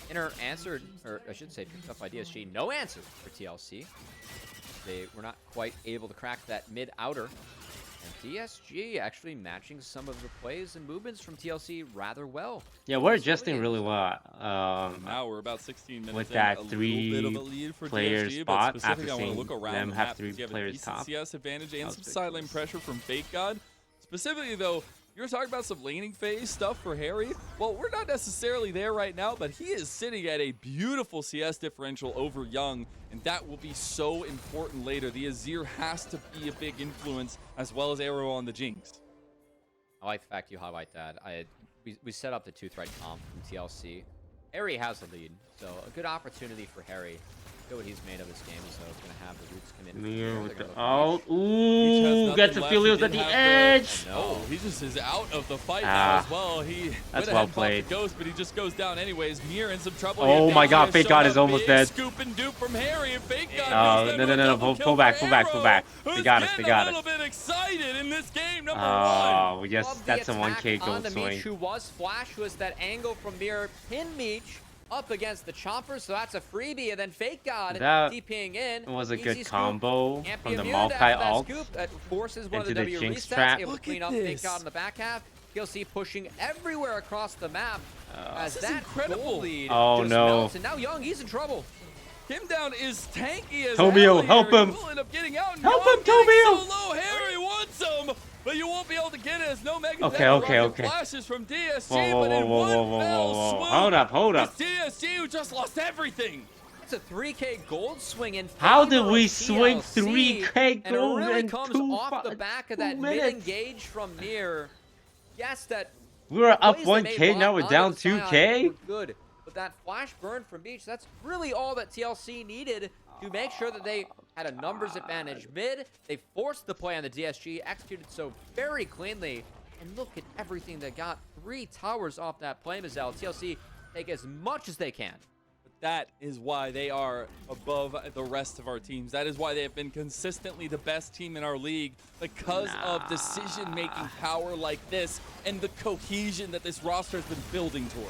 D: Inner answered, or I should say picked up by DSG. No answer for TLC. They were not quite able to crack that mid-outer. And DSG actually matching some of the plays and movements from TLC rather well.
A: Yeah, we're
D: This
A: adjusting
D: early
A: really
D: in.
A: well.
E: Now we're about 16 minutes
A: with
E: in,
A: that
E: a little
A: 3
E: bit of a lead for
A: player
E: DSG,
A: spot
E: but
A: after
E: specifically I want
A: seeing
E: to look around
A: them
E: the
A: have
E: map
A: 3
E: because you have a
A: players
E: decent
A: top.
E: CS advantage and
A: That
E: some
A: was
E: side lane
A: big.
E: pressure from Fake God. Specifically though, you were talking about some laning phase stuff for Harry. Well, we're not necessarily there right now, but he is sitting at a beautiful CS differential over Young, and that will be so important later. The Azir has to be a big influence, as well as Arrow on the Jinx.
D: I like the fact you highlight that. We set up the 2-threat comp from TLC. Harry has the lead, so a good opportunity for Harry. Look what he's made of this game, so it's going to have the roots come in.
A: Mir
D: They're
A: with
D: gonna
A: the
D: look
A: ult.
E: Each has
A: Ooh,
E: nothing
A: gets
E: left.
A: Aphelios
E: He
A: at the
E: didn't have
A: edge.
E: Oh, he just is out of the fight now
A: Ah,
E: as well. He
A: that's
E: went ahead
A: well
E: and popped
A: played.
E: the Ghost, but he just goes down anyways. Mir in some trouble.
A: Oh
E: here.
A: my
E: Daisy
A: God,
E: has
A: Fake
E: shown
A: God
E: up
A: is almost
E: big.
A: dead.
E: Scoop and dupe from Harry, and Fake God
A: Oh,
E: goes down
A: no,
E: to a
A: no,
E: double
A: pull
E: kill
A: back,
E: for
A: pull back, pull
E: Arrow,
A: back.
E: who's
A: They got us,
E: getting
A: they got
E: a
A: us.
E: little bit excited in this game, number
A: Oh, we
D: Love
A: just,
D: the
A: that's a
D: attack
A: 1k
D: on
A: gold
D: the
A: swing.
D: Meech, who was flash, was that angle from Mir, pin Meech up against the Chomper, so that's a freebie, and then Fake God
A: That
D: DPing in.
A: was a
D: Easy
A: good
D: scoop.
A: combo
D: Can't be
A: from the
D: immune after that
A: multi-ult.
D: scoop. That forces one of
A: into
D: the
A: the
D: W
A: Jinx
D: resets,
A: trap.
D: able to
E: Look
D: clean
E: at
D: up Fake
E: this.
D: God in the back half. TLC pushing everywhere across the map as
E: This is
D: that
E: incredible.
D: goal lead
A: Oh,
D: just
A: no.
D: melts, and now Young, he's in trouble.
E: Him down is tanky as
A: Tomio,
E: hell
A: help
E: here.
A: him.
E: He will end up getting out. and
A: Help
E: Young
A: him,
E: getting
A: Tomio.
E: so low. Harry wants him. But you won't be able to get it as no Mega
A: Okay,
E: Death
A: okay,
E: rocket
A: okay.
E: flashes from DSG,
A: Whoa, whoa,
E: but
A: whoa,
E: in
A: whoa,
E: one
A: whoa, whoa,
E: fell
A: whoa, whoa.
E: swoop,
A: Hold up, hold up.
E: it's DSG who just lost everything.
D: It's a 3K gold swing in
A: How did
D: favor
A: we
D: of
A: swing
D: TLC,
A: 3K
D: and it
A: gold
D: really
A: in
D: comes
A: two
D: off the back of that
A: minutes?
D: mid-engage from Mir. Yes, that
A: We were up
D: plays they made
A: 1K, now we're
D: onto
A: down
D: the side
A: 2K?
D: were good. But that flash burn from Beach, that's really all that TLC needed to make sure that they had a numbers advantage mid. They forced the play on the DSG, executed so very cleanly. And look at everything they got. 3 towers off that play, Mazel. TLC take as much as they can.
E: That is why they are above the rest of our teams. That is why they have been consistently the best team in our league, because of decision-making power like this and the cohesion that this roster has been building toward.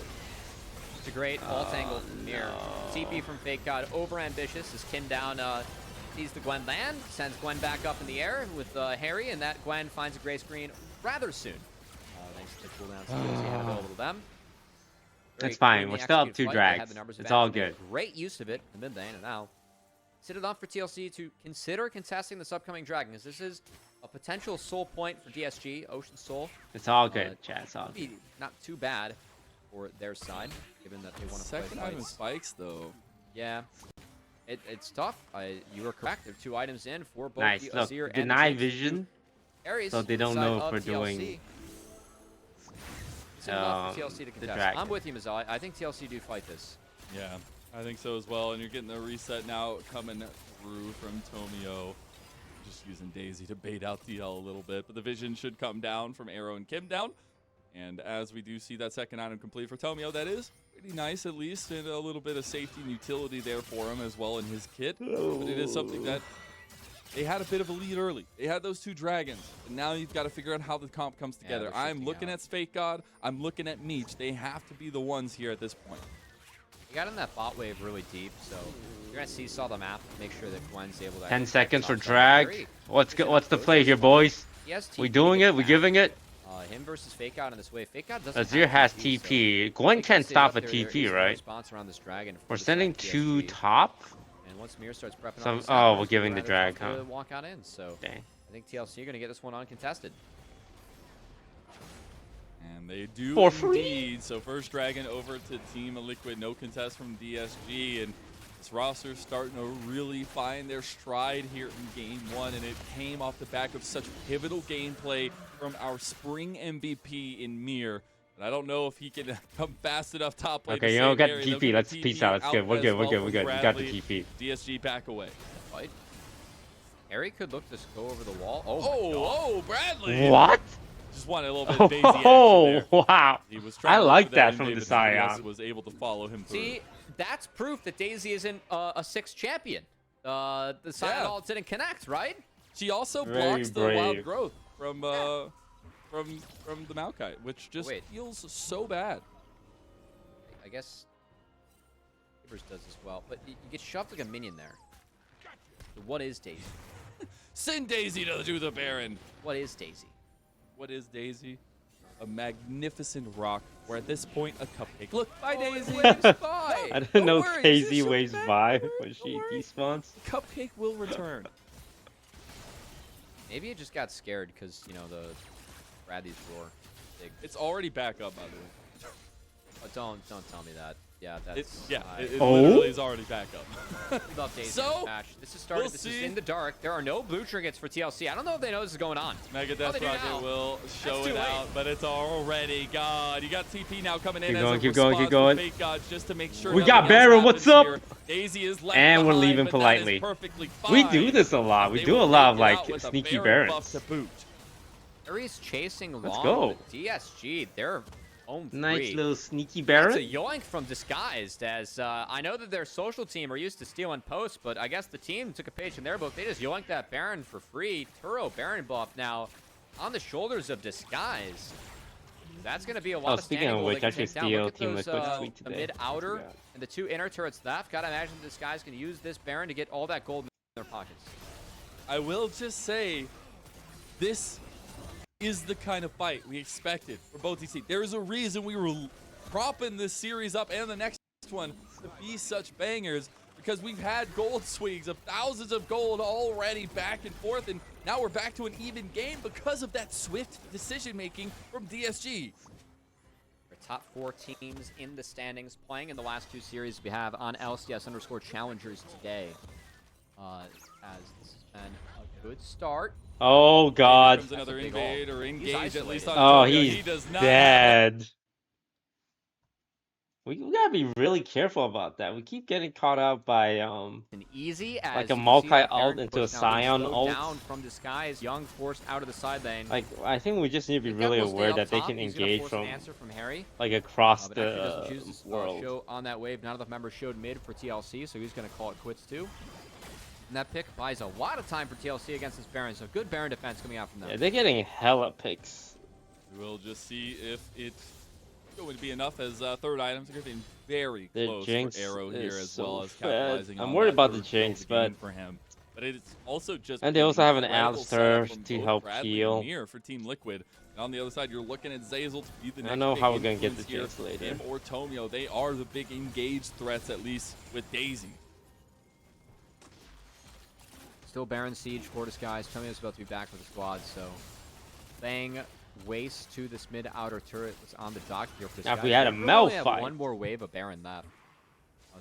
D: It's a great alt angle from Mir. TP from Fake God, over-ambitious as Kim down sees the Gwen land, sends Gwen back up in the air with Harry, and that Gwen finds a gray screen rather soon. Thanks to the cooldowns TLC had available to them.
A: That's fine. We're still up 2 drags. It's all good.
D: Great use of it in the mid lane, and now is it enough for TLC to consider contesting this upcoming dragon? Because this is a potential soul point for DSG, Ocean Soul.
A: It's all good, chat. It's all good.
D: Not too bad for their side, given that they want to play
E: Second item spikes, though.
D: Yeah. It's tough. You were correct. There are 2 items in for both
A: Nice.
D: the
A: Look,
D: Azir and
A: deny
D: the
A: vision,
D: Ares,
A: so they don't
D: side
A: know if
D: of
A: we're
D: TLC.
A: doing
D: It's enough for TLC to contest.
A: dragon.
D: I'm with you, Mazal. I think TLC do fight this.
E: Yeah, I think so as well. And you're getting the reset now coming through from Tomio. Just using Daisy to bait out DL a little bit. But the vision should come down from Arrow and Kim down. And as we do see that second item complete for Tomio, that is pretty nice at least. And a little bit of safety and utility there for him as well in his kit. But it is something that they had a bit of a lead early. They had those 2 dragons. And now you've got to figure out how the comp comes together. I'm looking at Fake God. I'm looking at Meech. They have to be the ones here at this point.
D: You got in that bot wave really deep, so you're going to seesaw the map, make sure that Gwen's able to...
A: 10 seconds for drag. What's the play here, boys? We doing it? We giving it?
D: Him versus Fake God in this wave. Fake God doesn't
A: Azir has
D: so
A: TP. Gwen can't stop a TP, right?
D: Response around this dragon
A: We're sending 2 top?
D: And once Mir starts prepping
A: oh, we're giving the drag, huh?
D: Walk on in, so
A: dang.
D: I think TLC are going to get this one uncontested.
E: And they do
A: for free.
E: Indeed. So first dragon over to TeamLiquid. No contest from DSG. And this roster's starting to really find their stride here in game 1. And it came off the back of such pivotal gameplay from our spring MVP in Mir. But I don't know if he can come fast enough top lane.
A: Okay, you know, got the TP. Let's peace out. It's good. We're good. We're good. We're good. We got the TP.
E: DSG back away.
D: Fight. Harry could look to go over the wall.
E: Oh, Bradley.
A: What?
E: Just wanted a little bit of Daisy action there.
A: Wow.
E: He was
A: I like that
E: from
A: the Scion.
E: Was able to follow him through.
D: See, that's proof that Daisy isn't a 6 champion. The Scion all didn't connect, right?
E: She also blocks the wild growth from the Maokai, which just feels so bad.
D: I guess Givers does as well, but you get shoved like a minion there. So what is Daisy?
E: Send Daisy to do the Baron.
D: What is Daisy?
E: What is Daisy? A magnificent rock, where at this point a cupcake. Look, bye Daisy. Bye.
A: I didn't know Daisy waves by when she despawns.
E: Cupcake will return.
D: Maybe it just got scared because, you know, the Bradley's roar.
E: It's already back up, by the way.
D: Oh, don't tell me that. Yeah, that's...
E: It literally is already back up.
D: Love Daisy in this match. This is started. This is in the dark. There are no blue trinkets for TLC. I don't know if they know this is going on.
E: Mega Death Rocket will show it out, but it's already gone. You got TP now coming in.
A: Keep going.
E: Fake gods just to make sure
A: we got Baron. What's up?
E: Daisy is left
A: and we're
E: behind,
A: leaving politely. We do this a lot. We do a lot of like sneaky Barons.
D: Ares chasing long.
A: Let's go.
D: With DSG. They're home free.
A: Nice little sneaky Baron.
D: It's a yoink from Disguised, as I know that their social team are used to stealing posts, but I guess the team took a page from their book. They just yoinked that Baron for free. Turo Baron buff now on the shoulders of Disguise. That's going to be a lot of
A: speaking of which, I should steal TeamLiquid's tweet
D: the
A: today.
D: mid-outer and the 2 inner turrets left. Gotta imagine this guy's going to use this Baron to get all that gold in their pockets.
E: I will just say, this is the kind of fight we expected for both these teams. There's a reason we were propping this series up and the next one to be such bangers, because we've had gold swings of thousands of gold already back and forth, and now we're back to an even game because of that swift decision-making from DSG.
D: The top 4 teams in the standings playing in the last 2 series we have on LCS_Challengers today. As this has been a good start.
A: Oh
E: Here
A: God.
E: comes another
D: That's a big
E: invade
D: ult.
E: or
D: He's
E: engage, at least on
A: Oh,
E: Antonio.
A: he's
E: He does not have
A: dead. We gotta be really careful about that. We keep getting caught out by
D: And easy as
A: like a
D: you can see
A: multi
D: that
A: ult
D: Baron
A: into a
D: push now being
A: Scion
D: slowed
A: ult.
D: down from Disguise. Young forced out of the side lane.
A: Like I think we just need to be
D: Big
A: really
D: Dev will stay
A: aware
D: up
A: that they
D: top.
A: can
D: He's gonna
A: engage
D: force
A: from
D: an answer from Harry.
A: like across
D: But actually doesn't
A: the
D: choose to
A: world.
D: show on that wave. None of the members showed mid for TLC, so he's going to call it quits too. And that pick buys a lot of time for TLC against this Baron, so good Baron defense coming out from them.
A: Yeah, they're getting hella picks.
E: We'll just see if it's going to be enough, as third items are getting very
A: The
E: close
A: Jinx
E: for Arrow
A: is
E: here, as
A: so
E: well as
A: fed.
E: capitalizing
A: I'm
E: on
A: worried
E: that
A: about the
E: third kill of
A: Jinx,
E: the game
A: but
E: for him. But it's also just
A: and they
E: an
A: also have an
E: incredible
A: Alistair
E: setup from
A: to
E: both
A: help
E: Bradley
A: heal.
E: and Mir for TeamLiquid. And on the other side, you're looking at Zazel to be the next
A: I know
E: big
A: how we're gonna get
E: influence
A: the
E: here.
A: Jinx later.
E: Him or Tomio, they are the big engaged threats, at least with Daisy.
D: Still Baron Siege for Disguise. Tomio's about to be back with the squad, so Bang waste to this mid outer turret was on the dock here for
A: Now, if
D: Disguise.
A: we had a
D: They
A: Mel
D: only have
A: fight,
D: one more wave of Baron left.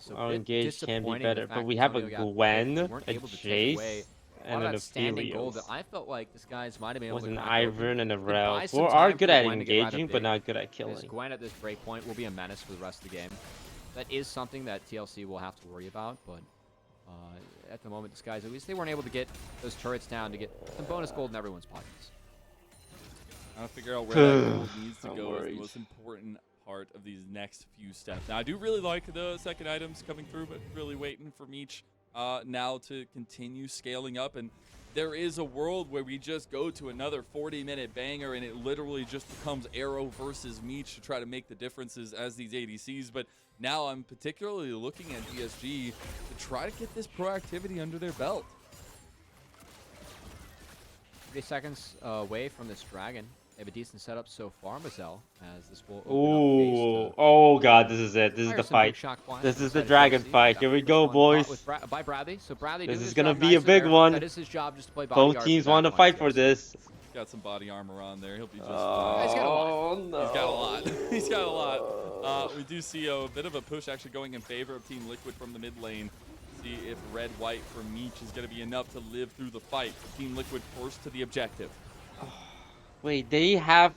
D: So
A: our
D: bit
A: engage can be
D: disappointing
A: better,
D: the
A: but
D: fact
A: we
D: that
A: have a
D: Tomio got picked.
A: Gwen,
D: They
A: a
D: weren't able to take away
A: Jace,
D: a lot
A: and
D: of
A: an
D: that standing gold
A: Aphelios.
D: that I felt like this guys might have been able
A: Was
D: to
A: an
D: crack open.
A: Ivern and a
D: Could
A: Rel.
D: buy
A: Who
D: some
A: are
D: time
A: good
D: for
A: at
D: Gwen to get rather
A: engaging, but
D: big.
A: not good at
D: This
A: killing.
D: Gwen at this break point will be a menace for the rest of the game. That is something that TLC will have to worry about, but at the moment, Disguise, at least they weren't able to get those turrets down to get some bonus gold in everyone's pockets.
E: Trying to figure out where that gold needs to
A: I'm
E: go is
A: worried.
E: the most important part of these next few steps. Now, I do really like the second items coming through, but really waiting for Meech now to continue scaling up. And there is a world where we just go to another 40-minute banger, and it literally just becomes Arrow versus Meech to try to make the differences as these ADCs. But now I'm particularly looking at DSG to try to get this proactivity under their belt.
D: 30 seconds away from this dragon. They have a decent setup so far, Mazel, as this will open up
A: Ooh, oh God, this is it. This is
D: fire
A: the
D: some
A: fight.
D: big shock blasts
A: This is the
D: outside of
A: dragon
D: TLC.
A: fight.
D: That
A: Here we
D: first
A: go,
D: one bought
A: boys.
D: by Bradley. So Bradley
A: This
D: doing
A: is
D: his
A: gonna
D: job
A: be a
D: nicely
A: big
D: there.
A: one.
D: That is his job, just to play
A: Both
D: bodyguard
A: teams
D: for
A: want to
D: that
A: fight
D: one,
A: for this.
E: He's got some body armor on there. He'll be just fine.
D: He's got a lot.
A: Oh no.
E: He's got a lot. He's got a lot. We do see a bit of a push actually going in favor of TeamLiquid from the mid lane. See if red-white for Meech is going to be enough to live through the fight. TeamLiquid forced to the objective.
A: Wait, they have.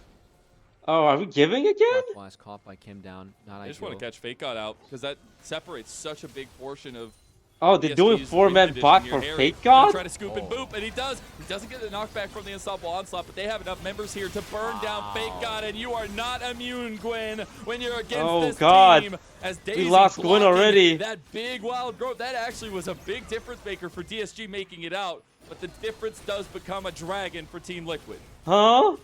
A: Oh, are we giving again?
D: Shock blast caught by Kim down. Not
E: I just want to catch Fake God out because that separates such a big portion of.
A: Oh, they're doing
E: DSG's
A: 4-man
E: win
A: bot
E: condition
A: for
E: here.
A: Fake
E: Harry gonna
A: God?
E: try to scoop and boop, and he does. He doesn't get the knockback from the unstoppable onslaught, but they have enough members here to burn down Fake God, and you are not immune, Gwen, when you're against this
A: God.
E: team. As Daisy
A: We lost Gwen
E: blocking
A: already.
E: That big wild growth, that actually was a big difference maker for DSG making it out, but the difference does become a dragon for TeamLiquid.
A: Huh?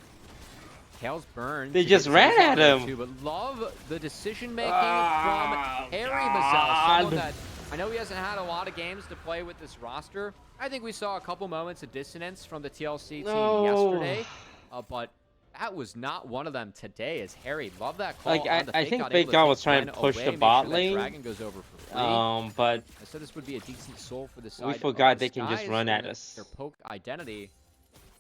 D: Tails burned.
A: They
D: to
A: just
D: get
A: ran
D: Zazel
A: at
D: there
A: him.
D: too, but love the decision making
A: Oh,
D: from Harry Mazel.
A: God.
D: Someone that I know he hasn't had a lot of games to play with this roster. I think we saw a couple moments of dissonance from the TLC team yesterday, but that was not one of them today. As Harry, love that call.
A: Like,
D: on the
A: I
D: Fake
A: think
D: God,
A: Fake
D: able to
A: God
D: take
A: was trying to
D: Gwen
A: push
D: away,
A: the
D: make
A: bot
D: sure that
A: lane.
D: Dragon goes over for free.
A: But
D: I said this would be a decent soul for the side.
A: we
D: of
A: forgot they can just
D: Disguise
A: run at
D: and
A: us.
D: Their poke identity.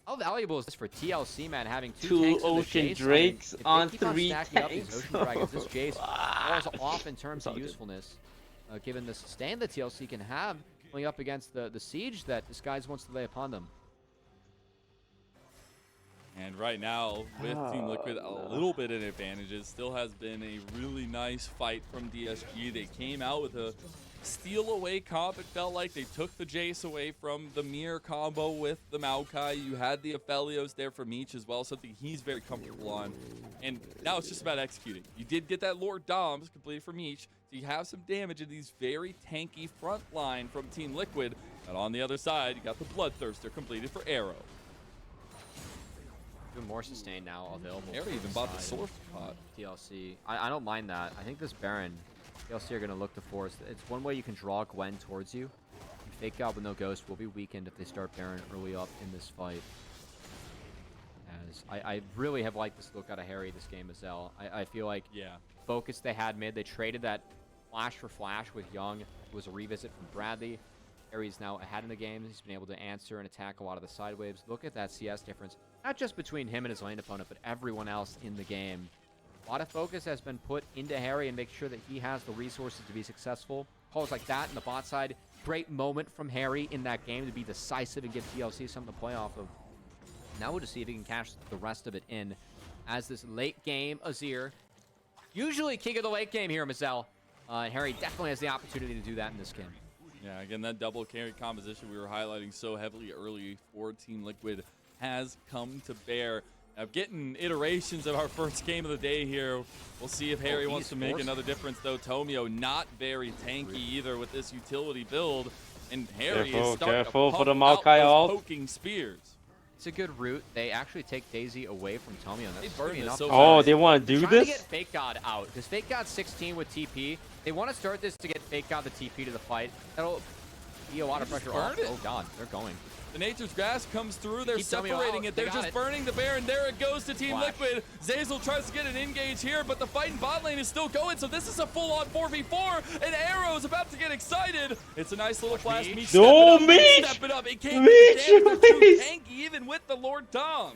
D: How valuable is this for TLC, man, having two
A: Two
D: tanks in the
A: Ocean
D: Jace? I mean,
A: Drakes
D: if they
A: on
D: keep on
A: 3
D: stacking up these
A: tanks.
D: Ocean Dragons, this Jace falls off in terms of
A: all good.
D: usefulness, given the sustain that TLC can have going up against the siege that Disguise wants to lay upon them.
E: And right now, with TeamLiquid a little bit in advantages, still has been a really nice fight from DSG. They came out with a steal away comp. It felt like they took the Jace away from the Mir combo with the Maokai. You had the Aphelios there for Meech as well, something he's very comfortable on. And now it's just about executing. You did get that Lord Doms completed for Meech, so you have some damage in these very tanky front line from TeamLiquid. And on the other side, you got the Bloodthirster completed for Arrow.
D: Even more sustain now available.
E: Harry
D: from
E: even
D: the
E: bought the
D: side
E: Source
D: of
E: Pot.
D: TLC. I don't mind that. I think this Baron, TLC are going to look to force. It's one way you can draw Gwen towards you. Fake God with no Ghost will be weakened if they start Baron early up in this fight. As I really have liked this look out of Harry this game as well. I feel like focus they had mid. They traded that flash for flash with Young. It was a revisit from Bradley. Harry's now ahead in the game. He's been able to answer and attack a lot of the side waves. Look at that CS difference. Not just between him and his lane opponent, but everyone else in the game. A lot of focus has been put into Harry and make sure that he has the resources to be successful. Calls like that in the bot side. Great moment from Harry in that game to be decisive and give TLC something to play off of. Now we'll just see if he can cash the rest of it in as this late game Azir. Usually king of the late game here, Mazel. Harry definitely has the opportunity to do that in this game.
E: Yeah, again, that double carry composition we were highlighting so heavily early for Team Liquid has come to bear. Now, getting iterations of our first game of the day here. We'll see if Harry wants to make another difference, though. Tomio not very tanky either with this utility build. And Harry is starting to pump
A: for the
E: out
A: Maokai
E: those
A: ult.
E: poking spears.
D: It's a good route. They actually take Daisy away from Tomio. That's
E: burned it
D: enough.
E: so
A: Oh,
E: fast.
A: they want to do
D: Trying
A: this?
D: to get Fake God out, because Fake God's 16 with TP. They want to start this to get Fake God the TP to the fight. That'll be a lot of pressure off. Oh god, they're going.
E: The Nature's Grasp comes through. They're
D: Keep Tomio
E: separating
D: out.
E: it.
D: They
E: They're
D: got
E: just
D: it.
E: burning the Baron. There it goes to Team
D: Flash.
E: Liquid. Zazel tries to get an engage here, but the fight in bot lane is still going, so this is a full-on 4v4, and Arrow's about to get excited. It's a nice little flash.
D: Meech.
E: Meech,
A: No,
E: step it up,
A: Meech!
E: step it up. It can't
A: Meech,
E: get the damage. They're too
A: please!
E: tanky, even with the Lord Toms.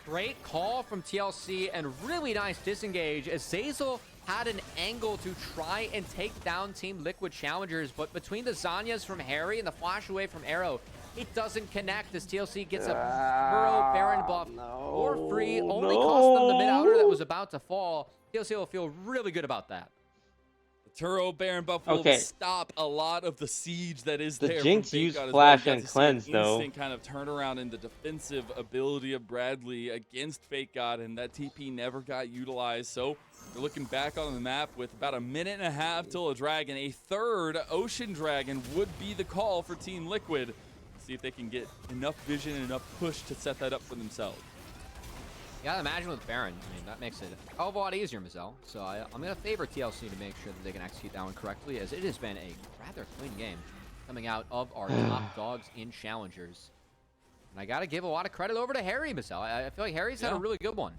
D: Great call from TLC and really nice disengage as Zazel had an angle to try and take down Team Liquid challengers, but between the Zanyas from Harry and the flash away from Arrow, it doesn't connect as TLC gets a thorough Baron buff for free. Only cost them the mid outer that was about to fall. TLC will feel really good about that.
E: Turo Baron buff will stop a lot of the siege that is
A: The
E: there.
A: Jinx
E: from
A: used
E: Fake God as
A: Flash
E: well.
A: and
E: You got to see
A: Cleanse,
E: an
A: though.
E: instant kind of turnaround in the defensive ability of Bradley against Fake God, and that TP never got utilized. So we're looking back on the map with about a minute and a half till a dragon. A third Ocean Dragon would be the call for Team Liquid. See if they can get enough vision and enough push to set that up for themselves.
D: You gotta imagine with Baron, I mean, that makes it a hell of a lot easier, Mazel. So I'm gonna favor TLC to make sure that they can execute that one correctly, as it has been a rather clean game coming out of our top dogs in challengers. And I gotta give a lot of credit over to Harry, Mazel. I feel like Harry's had a really good one.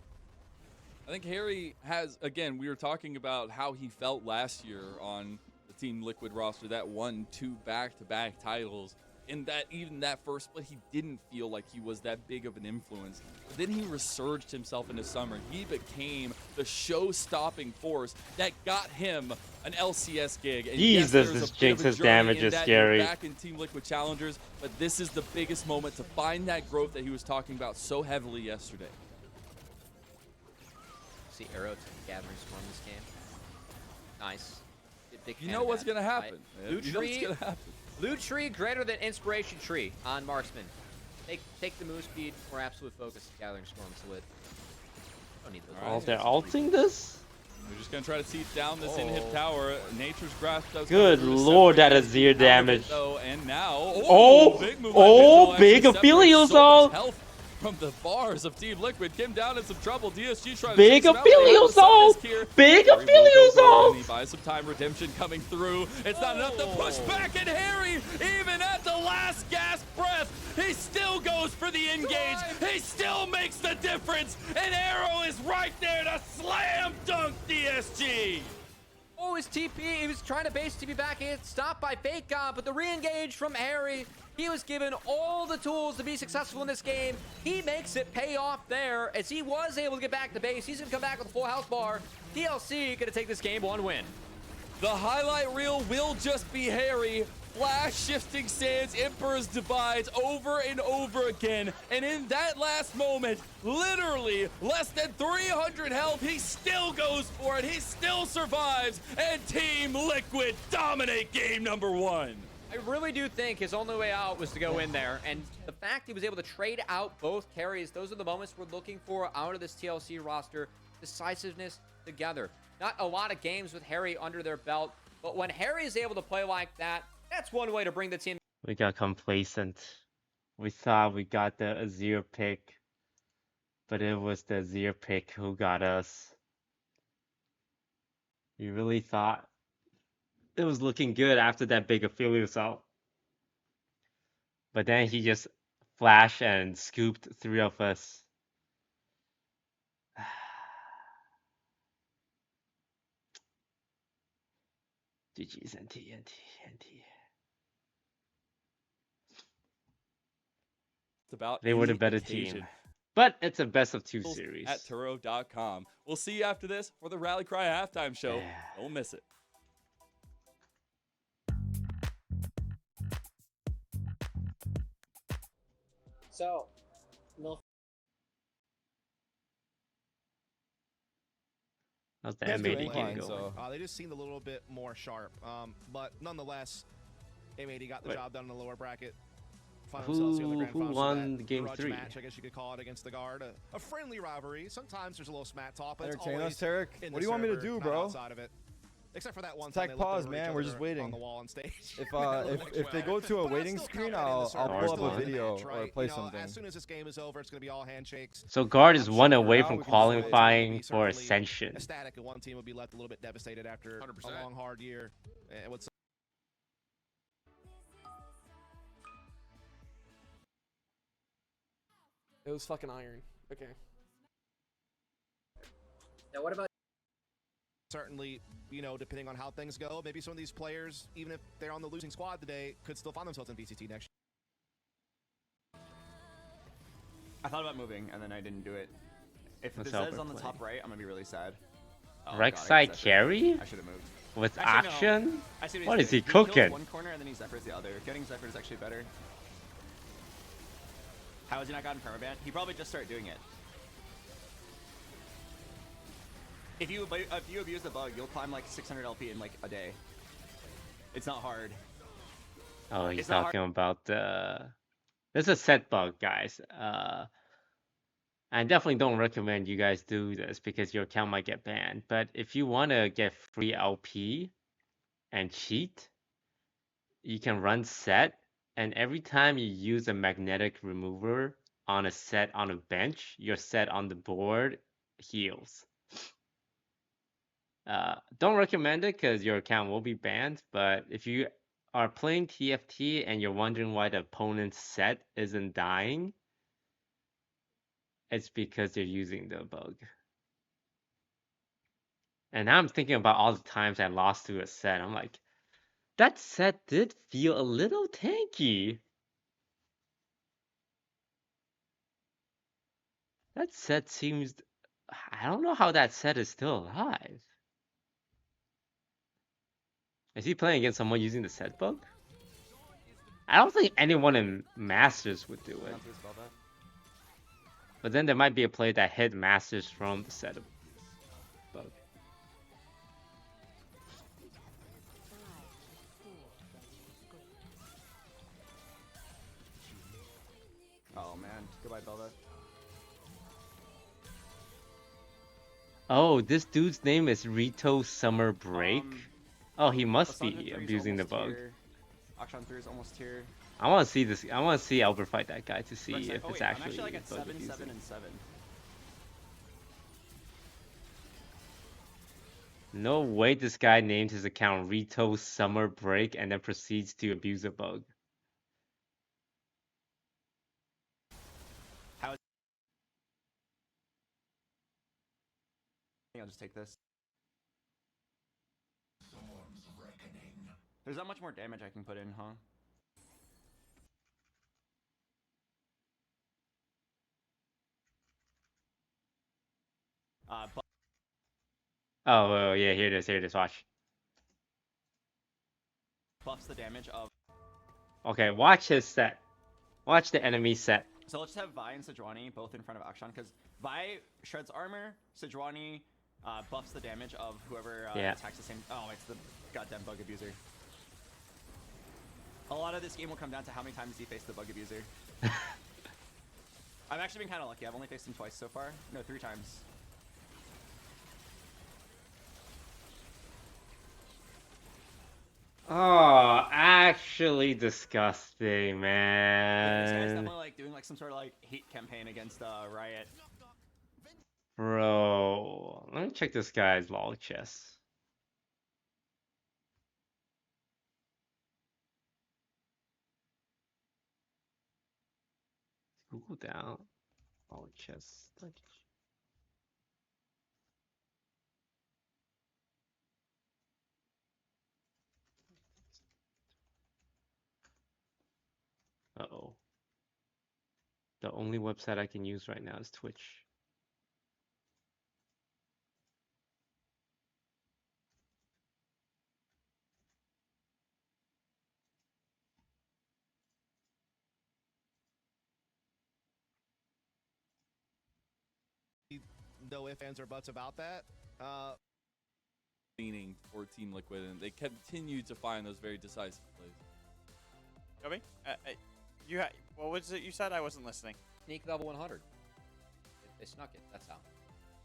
E: I think Harry has, again, we were talking about how he felt last year on the Team Liquid roster, that won 2 back-to-back titles. And that even that first split, he didn't feel like he was that big of an influence. But then he resurged himself into summer. He became the show-stopping force that got him an LCS gig. And
A: Jesus,
E: yes,
A: this
E: there's a bit
A: Jinx's
E: of a journey
A: damage
E: in
A: is
E: that.
A: scary.
E: You're back in Team Liquid Challengers, but this is the biggest moment to find that growth that he was talking about so heavily yesterday.
D: See Arrow to the Gathering Storm this game. Nice. Big
E: You
D: fan
E: know
D: of
E: what's
D: that.
E: going to happen.
D: Loot
E: You know what's
D: tree,
E: going to happen.
D: Loot tree greater than Inspiration tree on Marksman. Take the move speed or absolute focus. Gathering Storm is lit. Don't need those.
A: Oh, they're ulting this?
E: They're just going to try to teeth down this in-hip tower. Nature's Grasp does
A: Good
E: come through to
A: lord, that
E: separate
A: Azir
E: this out of it,
A: damage.
E: though, and now, big move by
A: oh,
E: Vigil,
A: big
E: actually
A: Aphelios
E: separates so much
A: ult.
E: health from the bars of Team Liquid. Kim down in some trouble. DSG trying
A: Big
E: to chase him out. They have
A: Aphelios
E: to set
A: ult.
E: this here.
A: Big
E: Harry will go
A: Aphelios
E: for it,
A: ult.
E: and he buys some time. Redemption coming through. It's not enough to push back, and Harry, even at the last gasp breath, he still goes for the engage. He still makes the difference, and Arrow is right there to slam dunk DSG.
D: Oh, his TP, he was trying to base TP back in, stopped by Fake God, but the re-engage from Harry, he was given all the tools to be successful in this game. He makes it pay off there as he was able to get back to base. He's gonna come back with a full health bar. DLC gonna take this game 1 win.
E: The highlight reel will just be Harry. Flash, shifting sands, Emperor's divides over and over again. And in that last moment, literally less than 300 health, he still goes for it. He still survives. And Team Liquid dominate game number 1.
D: I really do think his only way out was to go in there. And the fact he was able to trade out both carries, those are the moments we're looking for out of this TLC roster. Decisiveness together. Not a lot of games with Harry under their belt, but when Harry is able to play like that, that's one way to bring the team.
A: We got complacent. We thought we got the Azir pick, but it was the Azir pick who got us. We really thought it was looking good after that big Aphelios ult. But then he just flashed and scooped 3 of us. GG's NT, NT, NT.
E: It's about
A: They were the
E: any
A: better
E: occasion.
A: team. But it's a best of 2 series.
E: At Turo.com. We'll see you after this for the Rally Cry halftime show.
A: Yeah.
E: Don't miss it.
J: So, no.
A: How's the
I: Guys do
A: M80 game
I: incline,
A: going?
I: so
K: They just seemed a little bit more sharp. But nonetheless, M80 got the job done in the lower bracket. Find themselves here in the grand
A: Who
K: finals for
A: won
K: that
A: game
K: grudge
A: 3?
K: match, I guess you could call it, against the guard. A friendly rivalry. Sometimes there's a little smat talk, but it's
I: entertain
K: always
I: us, Tarek.
K: in
I: What
K: the
I: do you want me to
K: server,
I: do,
K: not
I: bro?
K: outside of it. Except for that one
I: Tech
K: time they looked
I: pause,
K: over each
I: man. We're
K: other
I: just waiting.
K: on the wall on stage.
I: If they go to a waiting screen, I'll pull up a video or play something.
K: As soon as this game is over, it's going to be all handshakes.
A: So Guard is
K: I'm
A: one
K: sure
A: away
K: now
A: from
K: we can just wait.
A: qualifying for
K: Certainly
A: Ascension.
K: Ecstatic, and one team would be left a little bit devastated after
B: 100%.
K: a long, hard year. And with
L: It was fucking iron. Okay.
J: Now, what about
K: certainly, depending on how things go, maybe some of these players, even if they're on the losing squad today, could still find themselves in VCT next year.
M: I thought about moving, and then I didn't do it. If
A: Let's
M: the
A: help
M: Zed's
A: her
M: on the
A: play.
M: top right, I'm gonna be really sad. Oh,
A: Rek'Sai
M: God, I guess
A: carry?
M: I should have moved.
A: With
M: Actually, no.
A: action?
M: I see
A: What
M: he's
A: is he
M: doing. Kills
A: cooking?
M: one corner, and then he Zephyrs the other. Getting Zephyr is actually better. How has he not gotten permaban? He probably just started doing it. If you abuse the bug, you'll climb like 600 LP in like a day. It's not hard.
A: Oh, he's
M: It's not
A: talking about the... There's a set bug, guys. I definitely don't recommend you guys do this because your account might get banned. But if you want to get free LP and cheat, you can run set, and every time you use a magnetic remover on a set on a bench, your set on the board heals. Don't recommend it because your account will be banned, but if you are playing TFT and you're wondering why the opponent's set isn't dying, it's because they're using the bug. And now I'm thinking about all the times I lost to a set. I'm like, that set did feel a little tanky. That set seems... I don't know how that set is still alive. Is he playing against someone using the set bug? I don't think anyone in Masters would do it. But then there might be a play that hit Masters from the set bug.
M: Oh man, goodbye Belva.
A: Oh, this dude's name is Rito Summer Break. Oh, he must be abusing the bug.
M: Akshan 3 is almost here.
A: I want to see this. I want to see Albert fight that guy to see
M: Rek'Sai-
A: if
M: oh,
A: it's
M: wait, I'm
A: actually
M: like at
A: bug
M: 7,
A: abusing.
M: 7, and 7.
A: No way this guy named his account Rito Summer Break and then proceeds to abuse a bug.
M: How is... I think I'll just take this. There's not much more damage I can put in, huh? But
A: Oh, yeah, here it is, watch.
M: buffs the damage of...
A: Okay, watch his set. Watch the enemy set.
M: So let's have Vi and Sejuani both in front of Akshan, because Vi shreds armor, Sejuani buffs the damage of whoever attacks the same... Oh, it's the goddamn bug abuser. A lot of this game will come down to how many times he faced the bug abuser. I've actually been kind of lucky. I've only faced him twice so far. No, 3 times.
A: Oh, actually disgusting,
M: This guy's
A: man.
M: definitely like doing like some sort of like hate campaign against Riot.
A: Bro, let me check this guy's log chest. Google down. Log chest. Uh-oh. The only website I can use right now is Twitch.
K: No ifs, ands, or buts about that.
E: Leaning for Team Liquid, and they continue to find those very decisive plays.
C: Kobe, what was it you said? I wasn't listening.
D: Sneak level 100. They snuck it. That's how.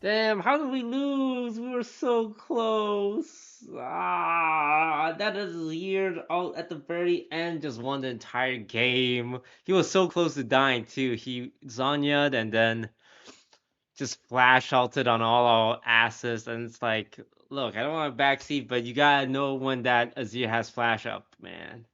A: Damn, how did we lose? We were so close. That is here all at the very end just won the entire game. He was so close to dying too. He Zonya'd and then just flash ulted on all our asses, and it's like, look, I don't want a backseat, but you gotta know when that Azir has flash up, man.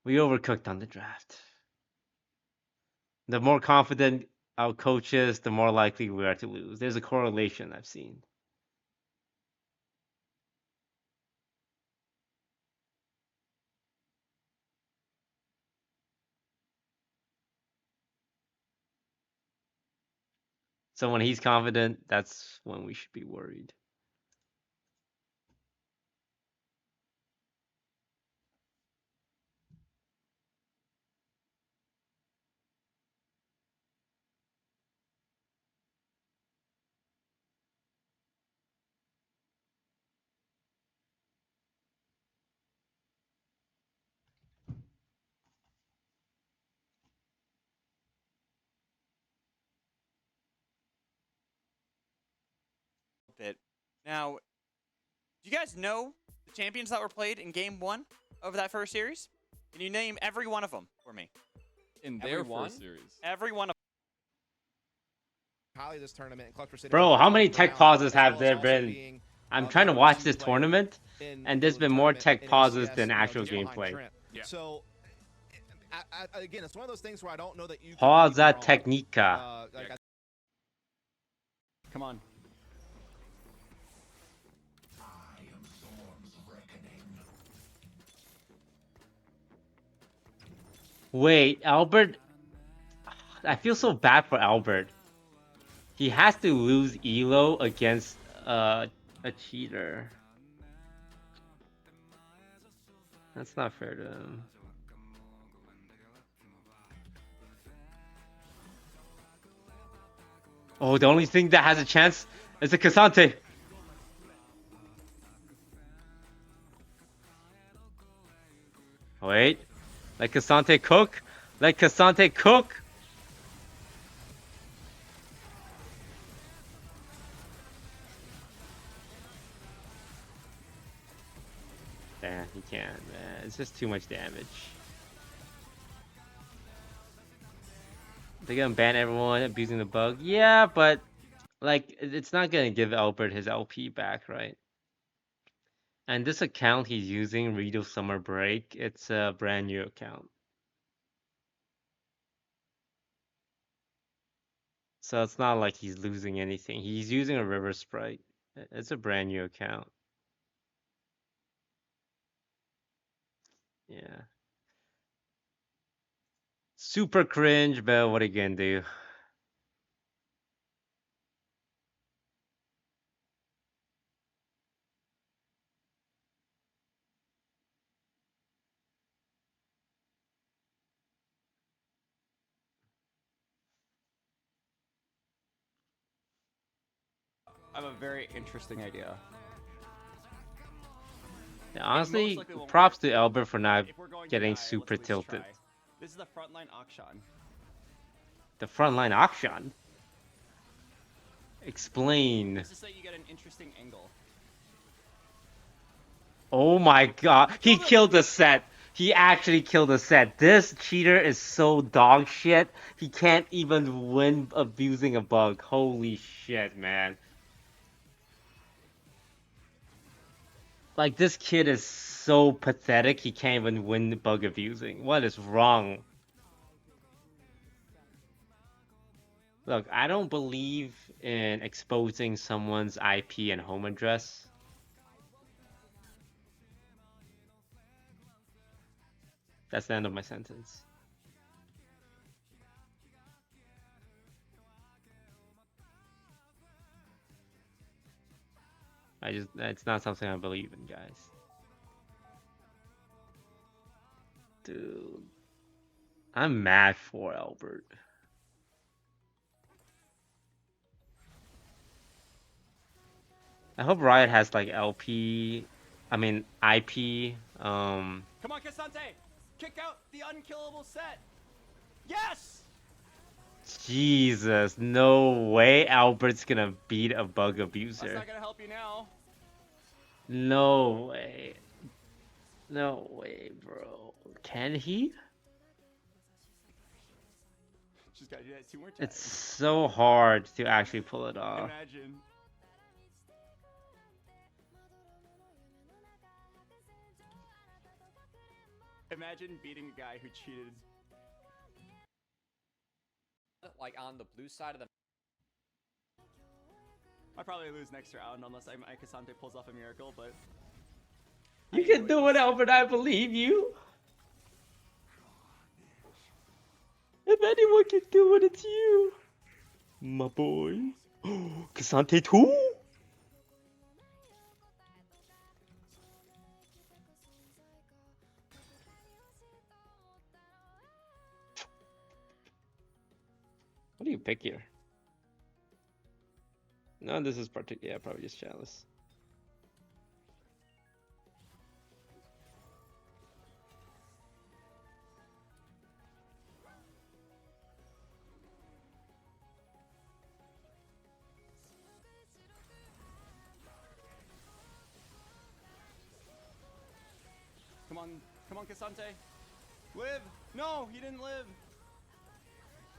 A: We overcooked on the draft. The more confident our coach is, the more likely we are to lose. There's a correlation I've seen. So when he's confident, that's when we should be worried.
C: Bit. Now, do you guys know the champions that were played in Game 1 of that first series? Can you name every one of them for me?
E: In their first series.
C: Every one of
K: This tournament,
A: Bro, how many tech pauses have there been? I'm trying to watch this tournament, and there's been more tech pauses than actual gameplay.
K: So, again, it's one of those things where I don't know that you.
A: Pausa Technica.
M: Come on.
A: Wait, Albert? I feel so bad for Albert. He has to lose Elo against a cheater. That's not fair to him. Oh, the only thing that has a chance is a Cassante. Wait. Let Cassante cook. Let Cassante cook. Damn, he can't, man. It's just too much damage. They're gonna ban everyone abusing the bug. Yeah, but like it's not gonna give Albert his LP back, right? And this account he's using, Redo Summer Break, it's a brand new account. So it's not like he's losing anything. He's using a River Sprite. It's a brand new account. Yeah. Super cringe, but what are you gonna do?
M: I have a very interesting idea.
A: Yeah, honestly, props to Albert for not getting super tilted.
M: This is the frontline Akshan.
A: The frontline Akshan? Explain.
M: This is so you get an interesting angle.
A: Oh my god, he killed the set. He actually killed the set. This cheater is so dog shit. He can't even win abusing a bug. Holy shit, man. Like, this kid is so pathetic, he can't even win bug abusing. What is wrong? Look, I don't believe in exposing someone's IP and home address. That's the end of my sentence. It's not something I believe in, guys. Dude. I'm mad for Albert. I hope Riot has like LP, I mean IP.
M: Come on, Cassante! Kick out the unkillable set! Yes!
A: Jesus, no way Albert's gonna beat a bug abuser.
M: That's not gonna help you now.
A: No way. No way, bro. Can he?
M: Just gotta do that 2 more times.
A: It's so hard to actually pull it off.
M: Imagine. Imagine beating a guy who cheated.
D: Like on the blue side of the.
M: I'll probably lose next round unless Cassante pulls off a miracle, but.
A: You can do it, Albert. I believe you. If anyone can do it, it's you. My boy. Cassante too? What do you pick here? No, this is particular. Yeah, probably just Chalice.
M: Come on, Cassante. Live! No, he didn't live.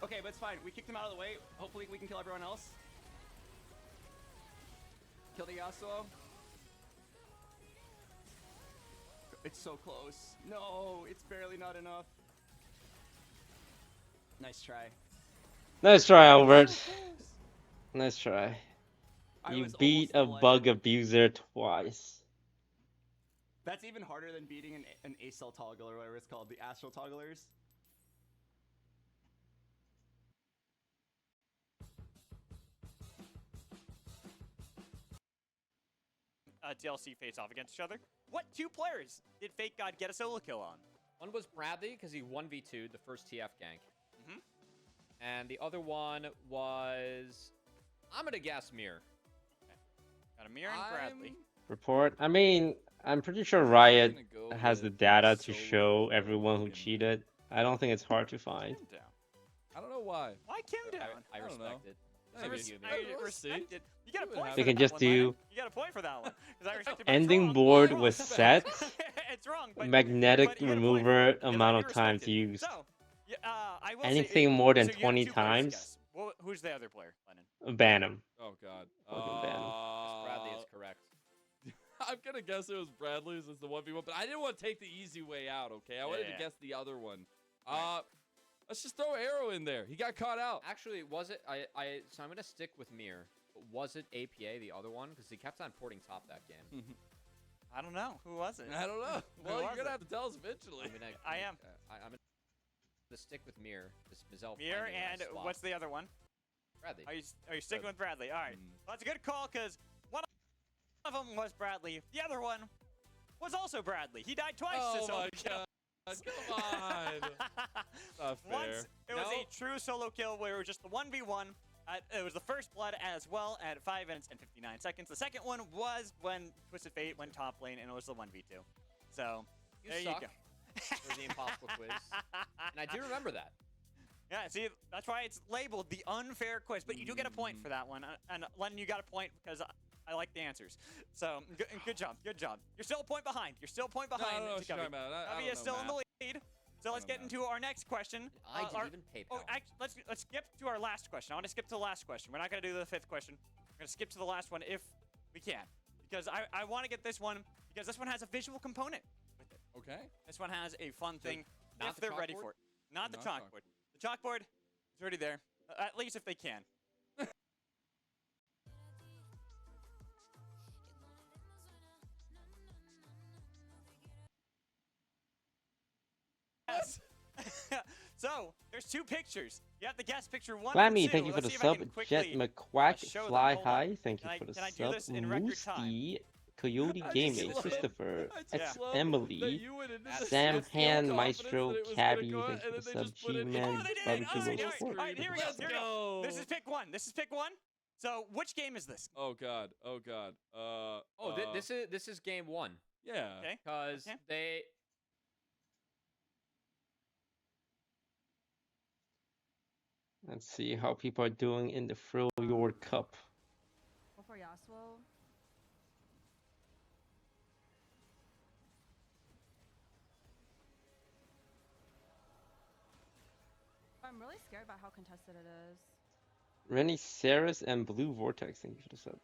M: Okay, but it's fine. We kicked him out of the way. Hopefully we can kill everyone else. Kill the Yasuo. It's so close. No, it's barely not enough. Nice try.
A: Nice try, Albert. Nice try. You beat a bug abuser twice.
M: That's even harder than beating an A-cell toggle or whatever it's called, the astral togglers.
C: DLC face off against each other. What 2 players did Fake God get a solo kill on?
D: One was Bradley because he 1v2'd the first TF gank.
C: Mm-hmm.
D: And the other one was, I'm gonna guess Mir.
C: Okay. Got a Mir and Bradley.
A: Report. I mean, I'm pretty sure Riot has the data to show everyone who cheated. I don't think it's hard to find.
E: I don't know why.
C: Why Kim down?
D: I respect it.
C: I respect it. You got a point.
A: They can just do.
C: You got a point for that one. I respect it,
A: Ending board was set.
C: It's wrong. But,
A: magnetic remover amount of time to use.
C: So, I will
A: anything more than 20 times.
C: Well, who's the other player, Lennon?
A: Ban him.
E: Oh God.
D: Bradley is correct.
E: I'm gonna guess it was Bradley's as the 1v1, but I didn't want to take the easy way out. Okay, I wanted to guess the other one. Let's just throw Arrow in there. He got caught out.
D: Actually, was it? So I'm gonna stick with Mir. But was it APA the other one? Because he kept on porting top that game.
C: I don't know. Who was it?
E: I don't know. Well, you're gonna have to tell us eventually.
D: I mean,
C: I am.
D: I'm gonna stick with Mir. This
C: Mir, and what's the other one?
D: Bradley.
C: Are you sticking with Bradley? All right. Well, that's a good call because one of them was Bradley. The other one was also Bradley. He died twice.
E: Oh my God. Come on. Not fair.
C: Once it was a true solo kill where it was just the 1v1. It was the first blood as well at 5 minutes and 59 seconds. The second one was when Twisted Fate went top lane and it was the 1v2. So there you go.
D: For the impossible quiz. And I do remember that.
C: Yeah, see, that's why it's labeled the unfair quiz. But you do get a point for that one. And Lennon, you got a point because I like the answers. So good job. Good job. You're still a point behind. You're still a point behind.
E: No,
C: Cubby is still in the lead. So let's get into our next question.
D: I didn't even pay power.
C: Let's skip to our last question. I want to skip to the last question. We're not going to do the 5th question. We're going to skip to the last one if we can. Because I want to get this one because this one has a visual component with it.
E: Okay.
C: This one has a fun thing
D: Not
C: if
D: the
C: they're ready
D: chalkboard?
C: for it. Not the chalkboard. The chalkboard is already there. At least if they can. Yes. So, there's 2 pictures. You have to guess picture 1 and 2.
A: Flammy, thank you for the
C: Let's see if I
A: sub.
C: can
A: Jet
C: quickly
A: McQuack,
C: show them.
A: Fly
C: Hold up.
A: High, thank you
C: Can
A: for the
C: I do
A: sub.
C: this in record time?
A: Mooski, Coyote
E: I
A: Gaming,
E: just love-
A: Christopher,
E: I just
A: X
E: love
A: Emily,
E: that you went into this
A: Sam
E: with full
A: Han,
E: confidence
A: Maestro,
E: that it was
A: Cabby,
E: gonna go,
A: thank you
E: and
A: for the
E: then they
A: sub.
E: just put it
A: G-Man,
C: Oh, they did it!
A: Barbecue
C: All right,
A: Roast
C: all right.
A: Sport.
C: All right, here we go.
E: Let's
C: Here we go.
E: go.
C: This is pick 1. This is pick 1. So, which game is this?
E: Oh god. Oh god.
D: This is game 1.
E: Yeah.
C: Okay.
D: Because
C: Okay.
D: they.
A: Let's see how people are doing in the Frill Your Cup.
N: Before Yasuo. I'm really scared about how contested it is.
A: Rennie Saris and Blue Vortex, thank you for the sub.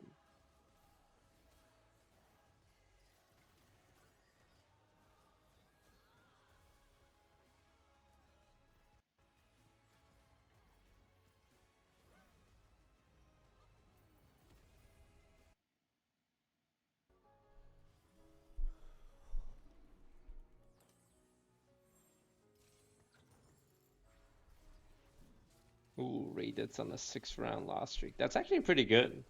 A: Ooh, Raided's on a 6-round loss streak. That's actually pretty good.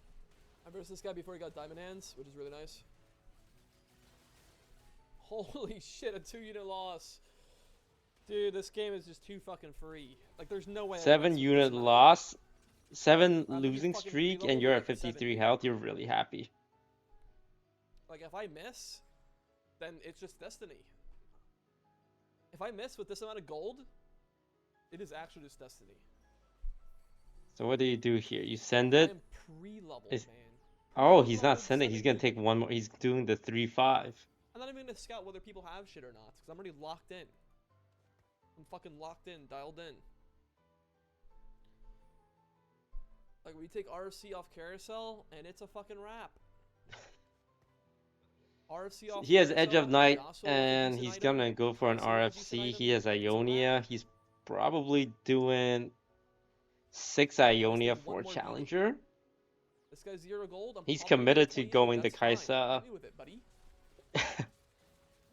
L: I versed this guy before he got Diamond Hands, which is really nice. Holy shit, a 2-unit loss. Dude, this game is just too fucking free. Like, there's no way.
A: 7-unit loss, 7
L: I'm
A: losing
L: fucking
A: streak,
L: free-level
A: and you're
L: like
A: at 53
L: 70.
A: health. You're really happy.
L: Like, if I miss, then it's just destiny. If I miss with this amount of gold, it is actually just destiny.
A: So what do you do here? You send
L: I
A: it.
L: am pre-level,
A: Is-
L: man.
A: Oh, he's not
L: Pre-level
A: sending. He's gonna take one more. He's doing the 3-5.
L: I'm not even gonna scout whether people have shit or not, because I'm already locked in. I'm fucking locked in, dialed in. Like, we take RFC off carousel, and it's a fucking wrap. RFC off
A: He has Edge
L: carousel,
A: of Night,
L: Yasuo with a
A: and
L: decent
A: he's
L: item,
A: gonna go for an
L: Kai'Sa with a decent
A: RFC.
L: item,
A: He has
L: it's a
A: Ionia.
L: wrap.
A: He's probably doing 6 Ionia
L: need
A: for
L: one
A: a
L: more
A: challenger.
L: This guy's 0 gold. I'm
A: He's
L: probably
A: committed to
L: 28,
A: going the
L: that's fine.
A: Kai'Sa.
L: Hit me with it, buddy.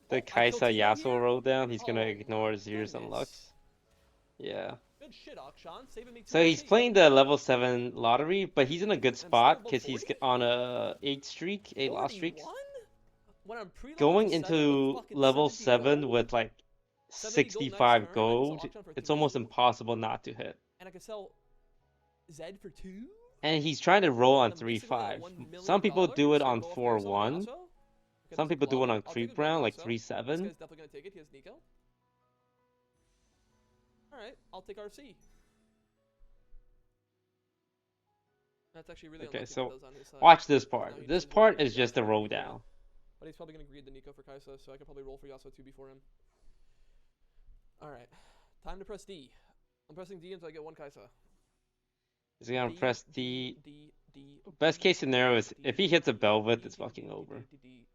A: The
L: I
A: Kai'Sa
L: killed Timo
A: Yasuo
L: here?
A: roll down. He's gonna
L: Oh
A: ignore
L: my
A: Zeers and
L: goodness.
A: Lux. Yeah.
L: Good shit, Akshan. Saving me 2
A: So he's
L: HP.
A: playing the level 7 lottery, but he's in a good
L: still
A: spot
L: above
A: because he's
L: 40?
A: on a 8 streak, 8 loss streaks.
L: 41? When I'm pre-level
A: Going
L: to 7
A: into
L: with fucking
A: level
L: 70
A: 7
L: gold,
A: with like
L: 70 gold next
A: 65
L: turn, I can sell
A: gold,
L: Akshan for
A: it's
L: 3,
A: almost impossible not to hit.
L: and I can sell Zed for 2?
A: And he's trying to roll on
L: I'm basically at
A: 3-5.
L: $1 million,
A: Some people do it
L: so
A: on
L: go off
A: 4-1.
L: Carousel for Yasuo. Okay,
A: Some
L: that's a
A: people do it
L: blow.
A: on
L: I'll take
A: creep
L: a gold
A: round, like
L: Yasuo. This
A: 3-7.
L: guy's definitely gonna take it. He has Nico. Alright, I'll take RC. That's actually really
A: Okay,
L: unlucky
A: so
L: what it does on his side.
A: watch this
L: Now
A: part.
L: he
A: This
L: changes
A: part
L: it
A: is
L: to
A: just a
L: Yasuo
A: roll
L: before him.
A: down.
L: But he's probably gonna greed the Nico for Kai'Sa, so I can probably roll for Yasuo 2 before him. Alright. Time to press D. I'm pressing D until I get 1 Kai'Sa.
A: He's gonna
L: D,
A: press
L: D,
A: D.
L: D, D,
A: Best
L: D,
A: case scenario is
L: D,
A: if he hits a Belveth,
L: D,
A: it's
L: D,
A: fucking
L: D,
A: over.
L: D, D.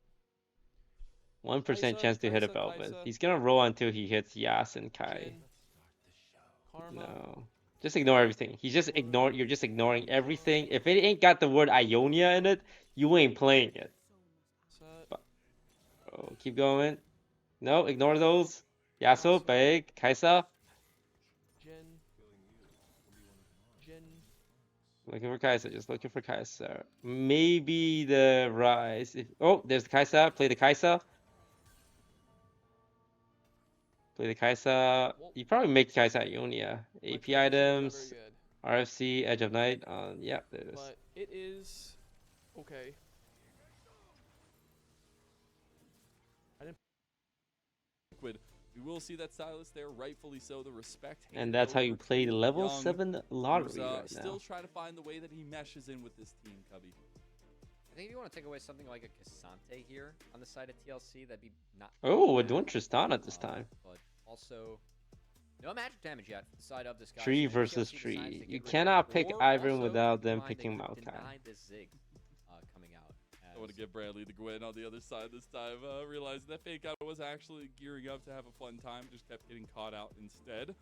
A: 1%
L: Kai'Sa,
A: chance to hit a
L: Kai'Sa,
A: Belveth.
L: Kai'Sa,
A: He's gonna roll until he hits Yas and Kai.
L: Jhin, Karma.
A: No. Just ignore everything. He's just you're just ignoring everything. If it ain't got the word Ionia in it, you ain't playing it.
L: Set.
A: Oh, keep going. No, ignore those. Yasuo, Bae, Kai'Sa.
L: Jhin. Jhin.
A: Looking for Kai'Sa, just looking for Kai'Sa. Maybe the Rise. Oh, there's the Kai'Sa. Play the Kai'Sa. Play the Kai'Sa. You probably make Kai'Sa Ionia. AP items,
L: Very good.
A: RFC, Edge of Night. Yeah, there it is.
L: But it is okay.
E: Liquid. We will see that Silas there, rightfully so. The respect.
A: And
E: handed
A: that's how
E: over
A: you play
E: to
A: the level
E: Young,
A: 7
E: who's,
A: lottery right
E: still
A: now.
E: trying to find the way that he meshes in with this team, Cubby.
D: I think if you want to take away something like a Cassante here on the side of TLC, that'd be not.
A: Oh, we're
D: bad.
A: doing Tristana this time.
D: But also, no magic damage yet for the side of this guy.
A: Tree
D: So
A: versus
D: TLC decides
A: tree.
D: to
A: You
D: get rid of
A: cannot
D: it.
A: pick
D: Or
A: Ivern
D: also,
A: without
D: keep
A: them
D: in mind
A: picking
D: they could
A: Maokai.
D: deny the Zig coming out.
E: I want to get Bradley the Gwen on the other side this time. Realizing that Fake Out was actually gearing up to have a fun time, just kept getting caught out instead.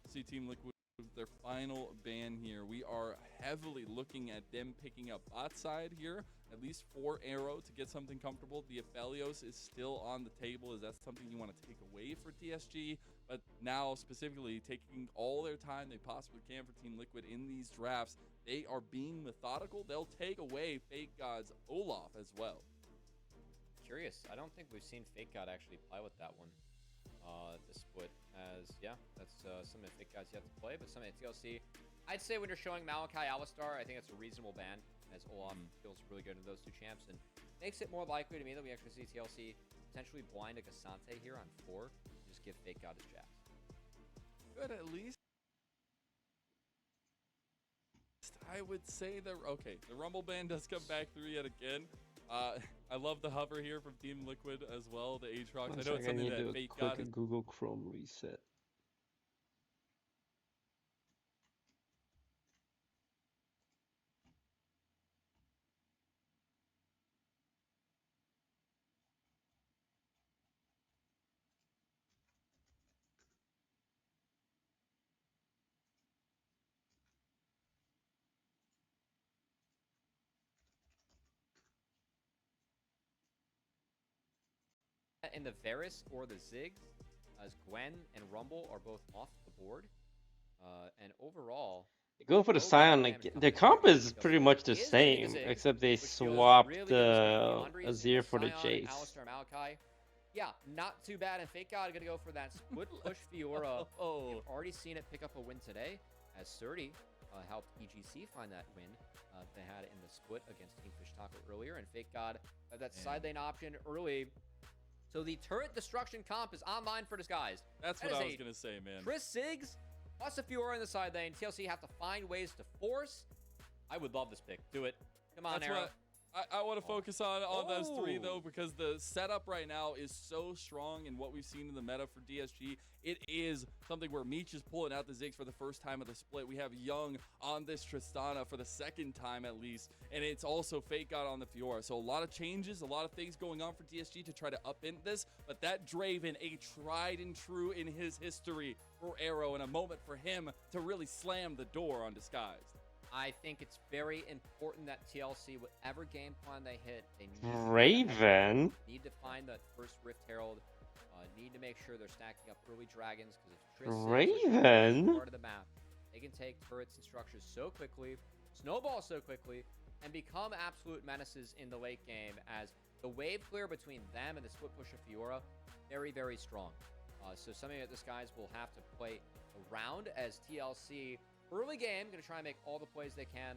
E: See Team Liquid their final ban here. We are heavily looking at them picking up bot side here, at least for Arrow to get something comfortable. The Aphelios is still on the table. Is that something you want to take away for DSG? But now specifically taking all their time they possibly can for Team Liquid in these drafts, they are being methodical. They'll take away Fake God's Olaf as well.
D: Curious. I don't think we've seen Fake God actually play with that one. The split as, yeah, that's something that Fake God's yet to play, but something at TLC. I'd say when you're showing Malachi Alistar, I think it's a reasonable ban, as Olaf feels really good in those two champs, and makes it more likely to me that we actually see TLC potentially blind a Cassante here on 4, and just give Fake God his jabs.
E: Good, at least. I would say that, okay, the Rumble ban does come back through yet again. I love the hover here from Team Liquid as well, the Aatrox. I know it's something that Fake God has...
A: Google Chrome reset.
D: In the Varus or the Ziggs, as Gwen and Rumble are both off the board. And overall,
A: Go for the Scion. Like, the comp is pretty much the same, except they swapped Azir for the Chase.
D: Alistar, Malachi. Yeah, not too bad. And Fake God gonna go for that split push Fiora. You've already seen it pick up a win today, as 30 helped EGC find that win they had in the split against Team Fish Taco earlier. And Fake God had that side lane option early. So the turret destruction comp is online for Disguised.
E: That's what I was going to say, man.
D: Triss Ziggs plus a Fiora in the side lane. TLC have to find ways to force. I would love this pick. Do it. Come on, Arrow.
E: I want to focus on those three, though, because the setup right now is so strong in what we've seen in the meta for DSG. It is something where Meech is pulling out the Ziggs for the first time of the split. We have Young on this Tristana for the second time at least, and it's also Fake God on the Fiora. So a lot of changes, a lot of things going on for DSG to try to upend this, but that Draven, a tried and true in his history for Arrow, and a moment for him to really slam the door on Disguised.
D: I think it's very important that TLC, whatever game plan they hit, they need to find that first Rift Herald. Need to make sure they're stacking up early dragons, because if Triss is part of the map, they can take turrets and structures so quickly, snowball so quickly, and become absolute menaces in the late game, as the wave clear between them and the split push of Fiora, very, very strong. So something that this guys will have to play around, as TLC early game, going to try and make all the plays they can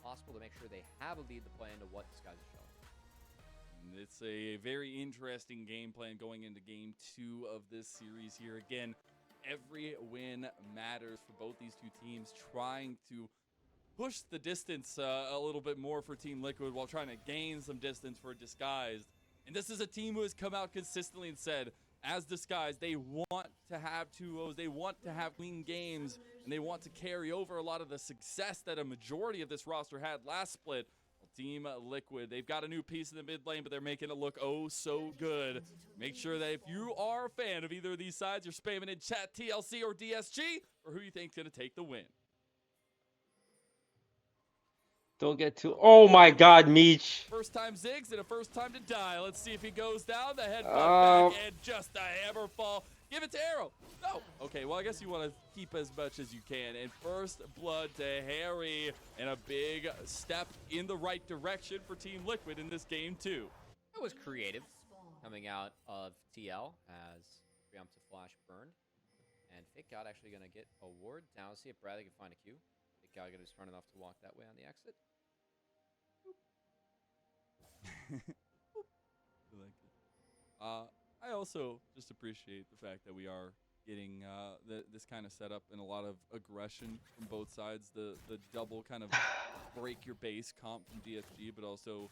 D: possible to make sure they have a lead to play into what this guy's showing.
E: It's a very interesting game plan going into game 2 of this series here. Again, every win matters for both these two teams, trying to push the distance a little bit more for Team Liquid while trying to gain some distance for Disguised. And this is a team who has come out consistently and said, as Disguised, they want to have 2-0s, they want to have clean games, and they want to carry over a lot of the success that a majority of this roster had last split. Well, Team Liquid, they've got a new piece in the mid lane, but they're making it look oh so good. Make sure that if you are a fan of either of these sides, you're spamming in chat TLC or DSG, or who you think's going to take the win.
A: Don't get too... Oh my god, Meech!
E: First time Ziggs and a first time to die. Let's see if he goes down. The headbutt back and just a hammer fall. Give it to Arrow. No. Okay, well, I guess you want to keep as much as you can. And first blood to Harry. And a big step in the right direction for Team Liquid in this game, too.
D: That was creative coming out of TL as preemptive flash burned. And Fake God actually going to get a ward. Now let's see if Bradley can find a Q. Fake God going to be smart enough to walk that way on the exit.
E: I like it. I also just appreciate the fact that we are getting this kind of setup and a lot of aggression from both sides. The double kind of break your base comp from DSG, but also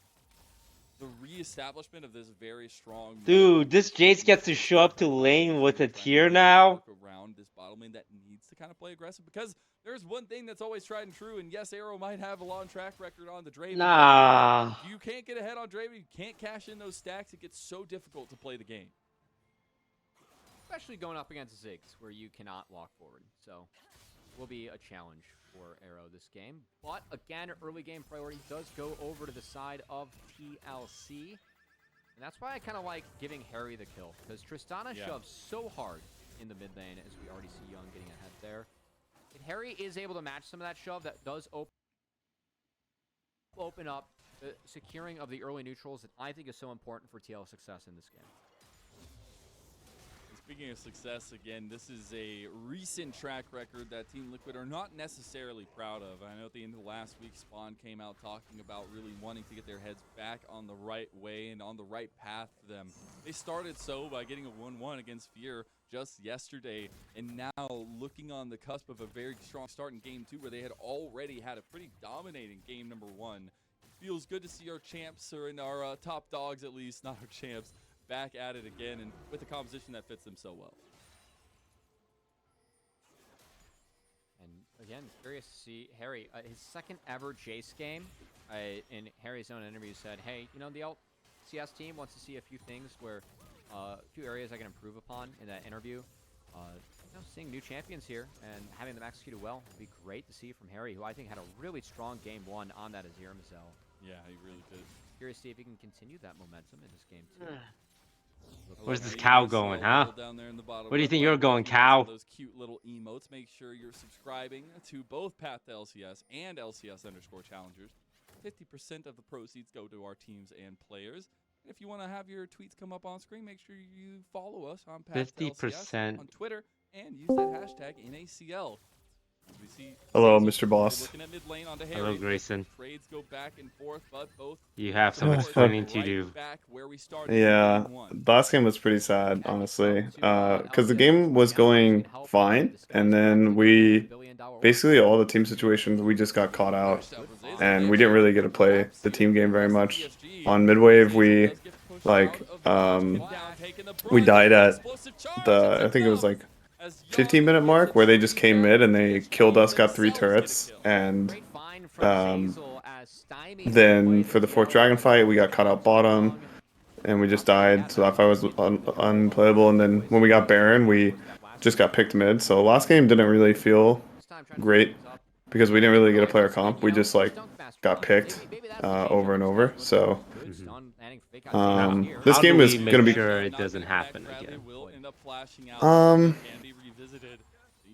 E: the reestablishment of this very strong...
A: Dude, this Jace gets to show up to lane with a tier now?
E: ...around this bottom lane that needs to kind of play aggressive, because there's one thing that's always tried and true, and yes, Arrow might have a long track record on the Draven.
A: Nah.
E: If you can't get ahead on Draven, you can't cash in those stacks, it gets so difficult to play the game.
D: Especially going up against Ziggs, where you cannot walk forward. So will be a challenge for Arrow this game. But again, early game priority does go over to the side of TLC. And that's why I kind of like giving Harry the kill, because Tristana shoves so hard in the mid lane, as we already see Young getting ahead there. If Harry is able to match some of that shove, that does open up the securing of the early neutrals that I think is so important for TL success in this game.
E: Speaking of success, again, this is a recent track record that Team Liquid are not necessarily proud of. I know at the end of last week, Spawn came out talking about really wanting to get their heads back on the right way and on the right path for them. They started so by getting a 1-1 against Fear just yesterday, and now looking on the cusp of a very strong start in Game 2, where they had already had a pretty dominating Game number 1. Feels good to see our champs, or in our top dogs at least, not our champs, back at it again, and with a composition that fits them so well.
D: And again, curious to see Harry, his second ever Jace game. In Harry's own interview said, hey, you know, the LCS team wants to see a few things where, a few areas I can improve upon in that interview. You know, seeing new champions here and having them executed well would be great to see from Harry, who I think had a really strong game 1 on that Azir Mazel.
E: Yeah, he really did.
D: Curious to see if he can continue that momentum in this game too.
A: Where's this cow going, huh? Where do you think you're going, cow?
E: Those cute little emotes. Make sure you're subscribing to both Path to LCS and LCS_challengers. 50% of the proceeds go to our teams and players. If you want to have your tweets come up on screen, make sure you follow us on Path to LCS on Twitter and use that hashtag NACL.
H: Hello, Mr. Boss.
A: Hello, Grayson.
E: Trades go back and forth, but both
A: you have some explaining to do.
H: Yeah, the last game was pretty sad, honestly, because the game was going fine, and then basically all the team situations, we just got caught out, and we didn't really get to play the team game very much. On mid-wave, we died at I think it was like 15-minute mark, where they just came mid and they killed us, got 3 turrets, and then for the 4th dragon fight, we got caught out bottom, and we just died, so that fight was unplayable. And then when we got Baron, we just got picked mid, so last game didn't really feel great, because we didn't really get to play our comp. We just like got picked over and over, so this game is gonna be
A: sure it doesn't happen again.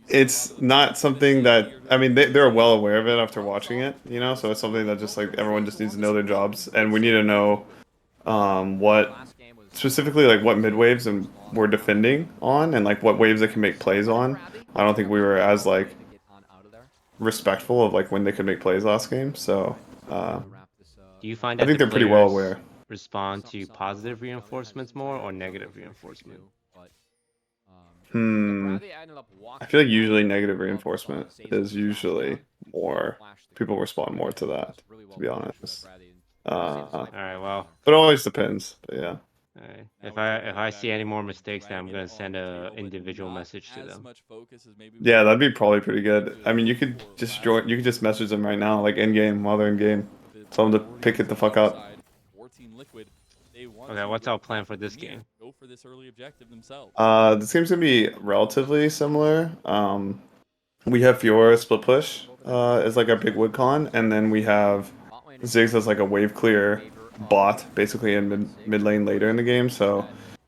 H: It's not something that, I mean, they're well aware of it after watching it, you know, so it's something that just like everyone just needs to know their jobs, and we need to know what specifically, like, what mid waves and we're defending on, and like what waves they can make plays on. I don't think we were as like respectful of like when they could make plays last game, so
A: do you find
H: I think they're pretty well aware.
A: Respond to positive reinforcements more or negative reinforcement?
H: I feel like usually negative reinforcement is usually more, people respond more to that, to be honest.
A: Alright, well.
H: But it always depends, but yeah.
A: Alright. If I see any more mistakes, then I'm gonna send a individual message to them.
H: Yeah, that'd be probably pretty good. I mean, you could just message them right now, like in game, while they're in game. Tell them to pick it the fuck up.
A: Okay, what's our plan for this game?
H: This game's gonna be relatively similar. We have Fiora split push as like our big wood con, and then we have Ziggs as like a wave clear bot, basically in mid lane later in the game. So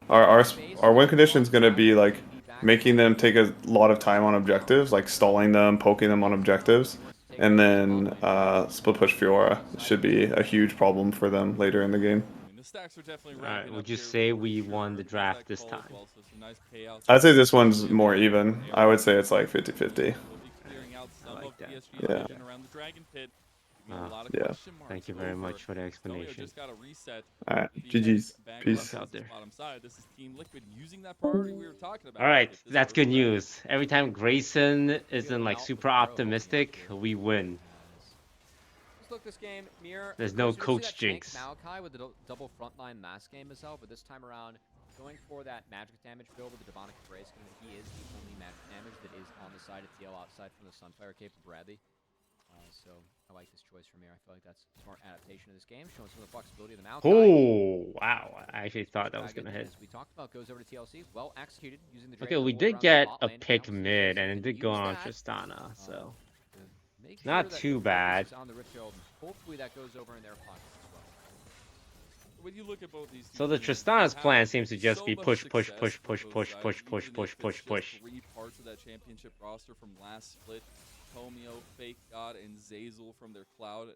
H: our win condition is gonna be like making them take a lot of time on objectives, like stalling them, poking them on objectives, and then split push Fiora should be a huge problem for them later in the game.
A: Alright, would you say we won the draft this time?
H: I'd say this one's more even. I would say it's like 50-50.
A: I like that.
H: Yeah. Yeah.
A: Thank you very much for the explanation.
H: Alright, GG's. Peace.
A: Out there. Alright, that's good news. Every time Grayson isn't like super optimistic, we win.
D: Look, this game, Mir,
A: there's no coach jinx.
D: Maokai with the double frontline mass game as well, but this time around going for that magic damage build with the demonic embrace. He is the only magic damage that is on the side of TL outside from the Sunfire cape of Bradley. So I like this choice from here. I feel like that's a smart adaptation of this game, showing some of the flexibility of the mount.
A: Oh, wow. I actually thought that was going to hit.
D: As we talked about, goes over to TLC. Well executed using the
A: Okay,
D: Draven
A: we
D: Ward
A: did
D: around the
A: get
D: bot
A: a
D: lane.
A: pick
D: Now
A: mid,
D: TLC
A: and it
D: can
A: did go
D: use
A: on
D: that,
A: Tristana, so
D: make
A: not
D: sure that
A: too
D: the
A: bad.
D: focus is on the Rift Herald. Hopefully that goes over in their pockets as well.
E: When you look at both these
A: So the
E: teams,
A: Tristana's
E: they
A: plan
E: have
A: seems to just
E: so
A: be
E: much
A: push, push,
E: success
A: push,
E: with
A: push,
E: both
A: push,
E: sides,
A: push, push,
E: even
A: push,
E: if
A: push,
E: it's
A: push.
E: just 3 parts of that championship roster from last split. Tomio, Fake God, and Zazel from their Cloud9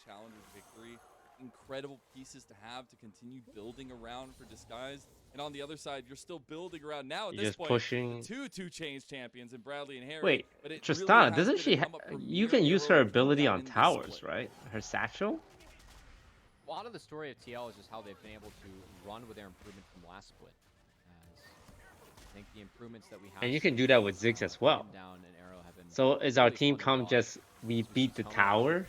E: Challenger victory. Incredible pieces to have to continue building around for Disguised. And on the other side, you're still building around now at
A: You're
E: this
A: just
E: point.
A: pushing.
E: Two Chains champions in Bradley and Harry.
A: Wait,
E: But it really
A: Tristana,
E: has
A: doesn't
E: been
A: she?
E: a come up from
A: You
E: mere
A: can use her
E: Arrow and
A: ability
E: Come
A: on
E: Down in this
A: towers,
E: split.
A: right? Her satchel.
D: A lot of the story of TL is just how they've been able to run with their improvement from last split. As I think the improvements that we have.
A: And you can do that with Ziggs as well. So is our team come just we beat the tower?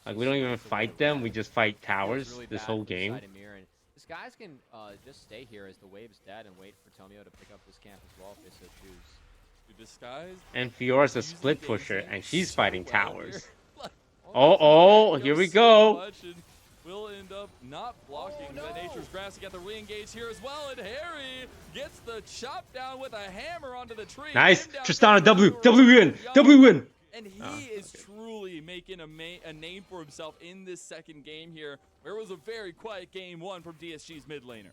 A: Like we don't even fight them, we just fight towers
D: Really
A: this
D: bad
A: whole
D: for the
A: game.
D: side of Mir, and this guys can just stay here as the wave's dead and wait for Tomio to pick up this camp as well if they so choose.
E: Disguised.
A: And Fiora's a split pusher, and she's fighting towers. Oh, here we go.
E: Will end up not blocking the Nature's Grass to get the re-engage here as well, and Harry gets the chop down with a hammer onto the tree.
A: Nice, Tristana W win.
E: And he is truly making a name for himself in this second game here, where it was a very quiet game one from DSG's mid laner.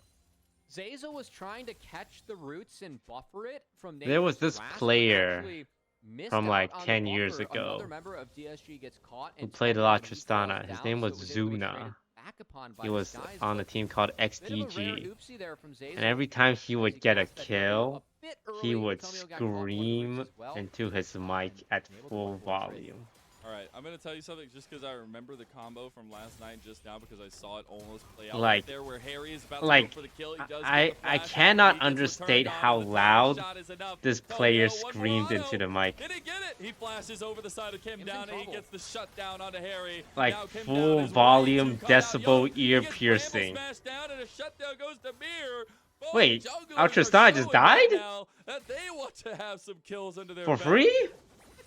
D: Zazel was trying to catch the roots and buffer it from
A: There was this
D: Grasp,
A: player
D: missed
A: from
D: out
A: like
D: on the
A: 10 years
D: buffer.
A: ago
D: Another member of DSG gets caught
A: who
D: and
A: played a
D: Tomio,
A: lot
D: and he
A: Tristana.
D: falls
A: His
D: down,
A: name
D: so
A: was
D: it was able to be traded
A: Zuna.
D: back upon by
A: He was
D: Disguised,
A: on
D: but
A: a team called
D: bit of a rare
A: XDG.
D: oopsie there from Zazel,
A: And every time he
D: as
A: would
D: he
A: get a
D: crossed that barrier
A: kill,
D: a bit
A: he
D: early.
A: would
D: Tomio got caught one of the
A: scream
D: roots as well,
A: into his mic at
D: able to
A: full
D: avoid trade.
A: volume.
E: All right, I'm gonna tell you something just because I remember the combo from last night just now because I saw it almost play out
A: Like-
E: right there where Harry is about to
A: like,
E: go for the kill. He does
A: I
E: get the flash,
A: cannot
E: he gets
A: understate
E: returned on,
A: how
E: and the
A: loud
E: shot is enough.
A: this
E: Tomio,
A: player
E: one more
A: screamed
E: auto.
A: into the mic.
E: Did he get it? He flashes over the side of Kim
D: Kim's in
E: down and he
D: trouble.
E: gets the shutdown onto Harry.
A: Like
E: Now Kim
A: full
E: down is way
A: volume,
E: too caught out.
A: decibel,
E: He
A: ear
E: gets Bramble
A: piercing.
E: smashed down and a shutdown goes to Mir. Both
A: Wait,
E: junglers
A: our
E: are
A: Tristana just
E: showing right
A: died?
E: now that they want to have some kills under their
A: For
E: belt.
A: free?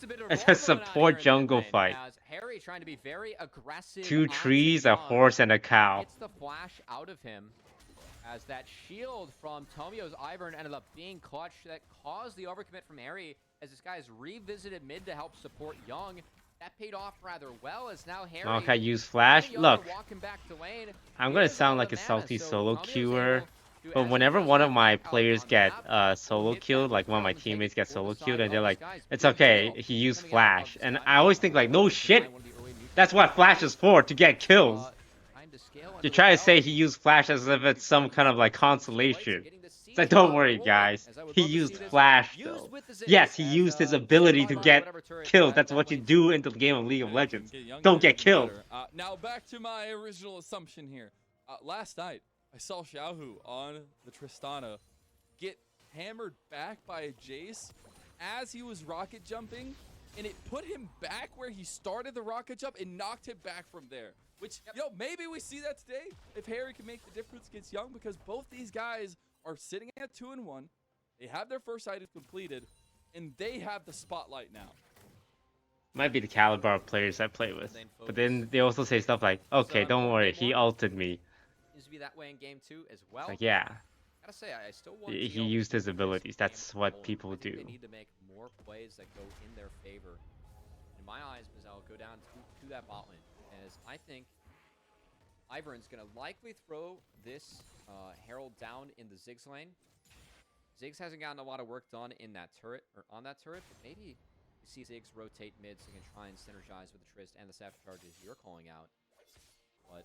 D: It's a bit of
A: It's a
D: war going on
A: support
D: here in
A: jungle
D: mid lane,
A: fight.
D: as Harry trying to be very aggressive.
A: 2
D: onto
A: trees, a
D: Young.
A: horse, and a cow.
D: Gets the flash out of him as that shield from Tomio's Ivern ended up being clutch that caused the overcommit from Harry as this guy has revisited mid to help support Young. That paid off rather well as now Harry
A: Maokai used flash.
D: Young
A: Look,
D: walking back to lane.
A: I'm
D: He
A: gonna
D: is
A: sound
D: out
A: like a
D: of mana,
A: salty
D: so
A: solo
D: Tomio's
A: queuer,
D: able to
A: but
D: actually
A: whenever
D: first
A: one of
D: get
A: my
D: out
A: players
D: on
A: get
D: map,
A: solo
D: hit
A: killed,
D: that
A: like one of my
D: confirm, take
A: teammates
D: it
A: get
D: for
A: solo
D: the
A: killed,
D: side
A: and they're
D: of
A: like,
D: Disguised.
A: it's
D: Big
A: okay,
D: kill
A: he used
D: coming out of
A: flash. And
D: Disguised.
A: I always think like, no
D: One
A: shit,
D: of the early neutral
A: that's what flash is for, to get kills.
D: trying to scale
A: To
D: under
A: try
D: the
A: to say
D: belt.
A: he used flash as if it's some kind of like consolation. It's like, don't worry guys, he used flash though. Yes, he used his ability to get kills. That's what you do in the game of League of Legends. Don't get killed.
E: Now back to my original assumption here. Last night, I saw Xiaohu on the Tristana get hammered back by a Jace as he was rocket jumping, and it put him back where he started the rocket jump and knocked him back from there. Which, maybe we see that today if Harry can make the difference against Young, because both these guys are sitting at 2-1. They have their first item completed, and they have the spotlight now.
A: Might be the caliber of players I play with. But then they also say stuff like, okay, don't worry, he ulted me.
D: Used to be that way in game 2 as well.
A: It's like, yeah,
D: Gotta say, I still want
A: he
D: TL
A: used his
D: to win this
A: abilities.
D: game
A: That's what
D: alone.
A: people
D: I think
A: do.
D: They need to make more plays that go in their favor. In my eyes, I'll go down to that bot lane, as I think Ivern's gonna likely throw this Herald down in the Ziggs lane. Ziggs hasn't gotten a lot of work done in that turret, or on that turret, but maybe you see Ziggs rotate mid so he can try and synergize with the Trist and the Savage charges you're calling out. But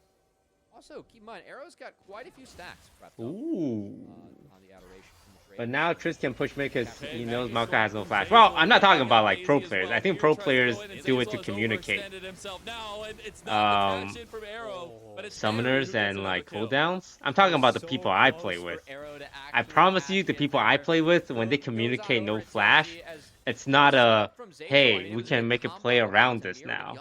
D: also, keep in mind, Arrow's got quite a few stacks prepped up on the Adoration from the trade.
A: But now Triss can push mid because he knows Maokai has no flash. Well, I'm not talking about like pro players. I think pro players do it to communicate. Summoners and like cooldowns. I'm talking about the people I play with. I promise you, the people I play with, when they communicate no flash, it's not a, hey, we can make a play around this now.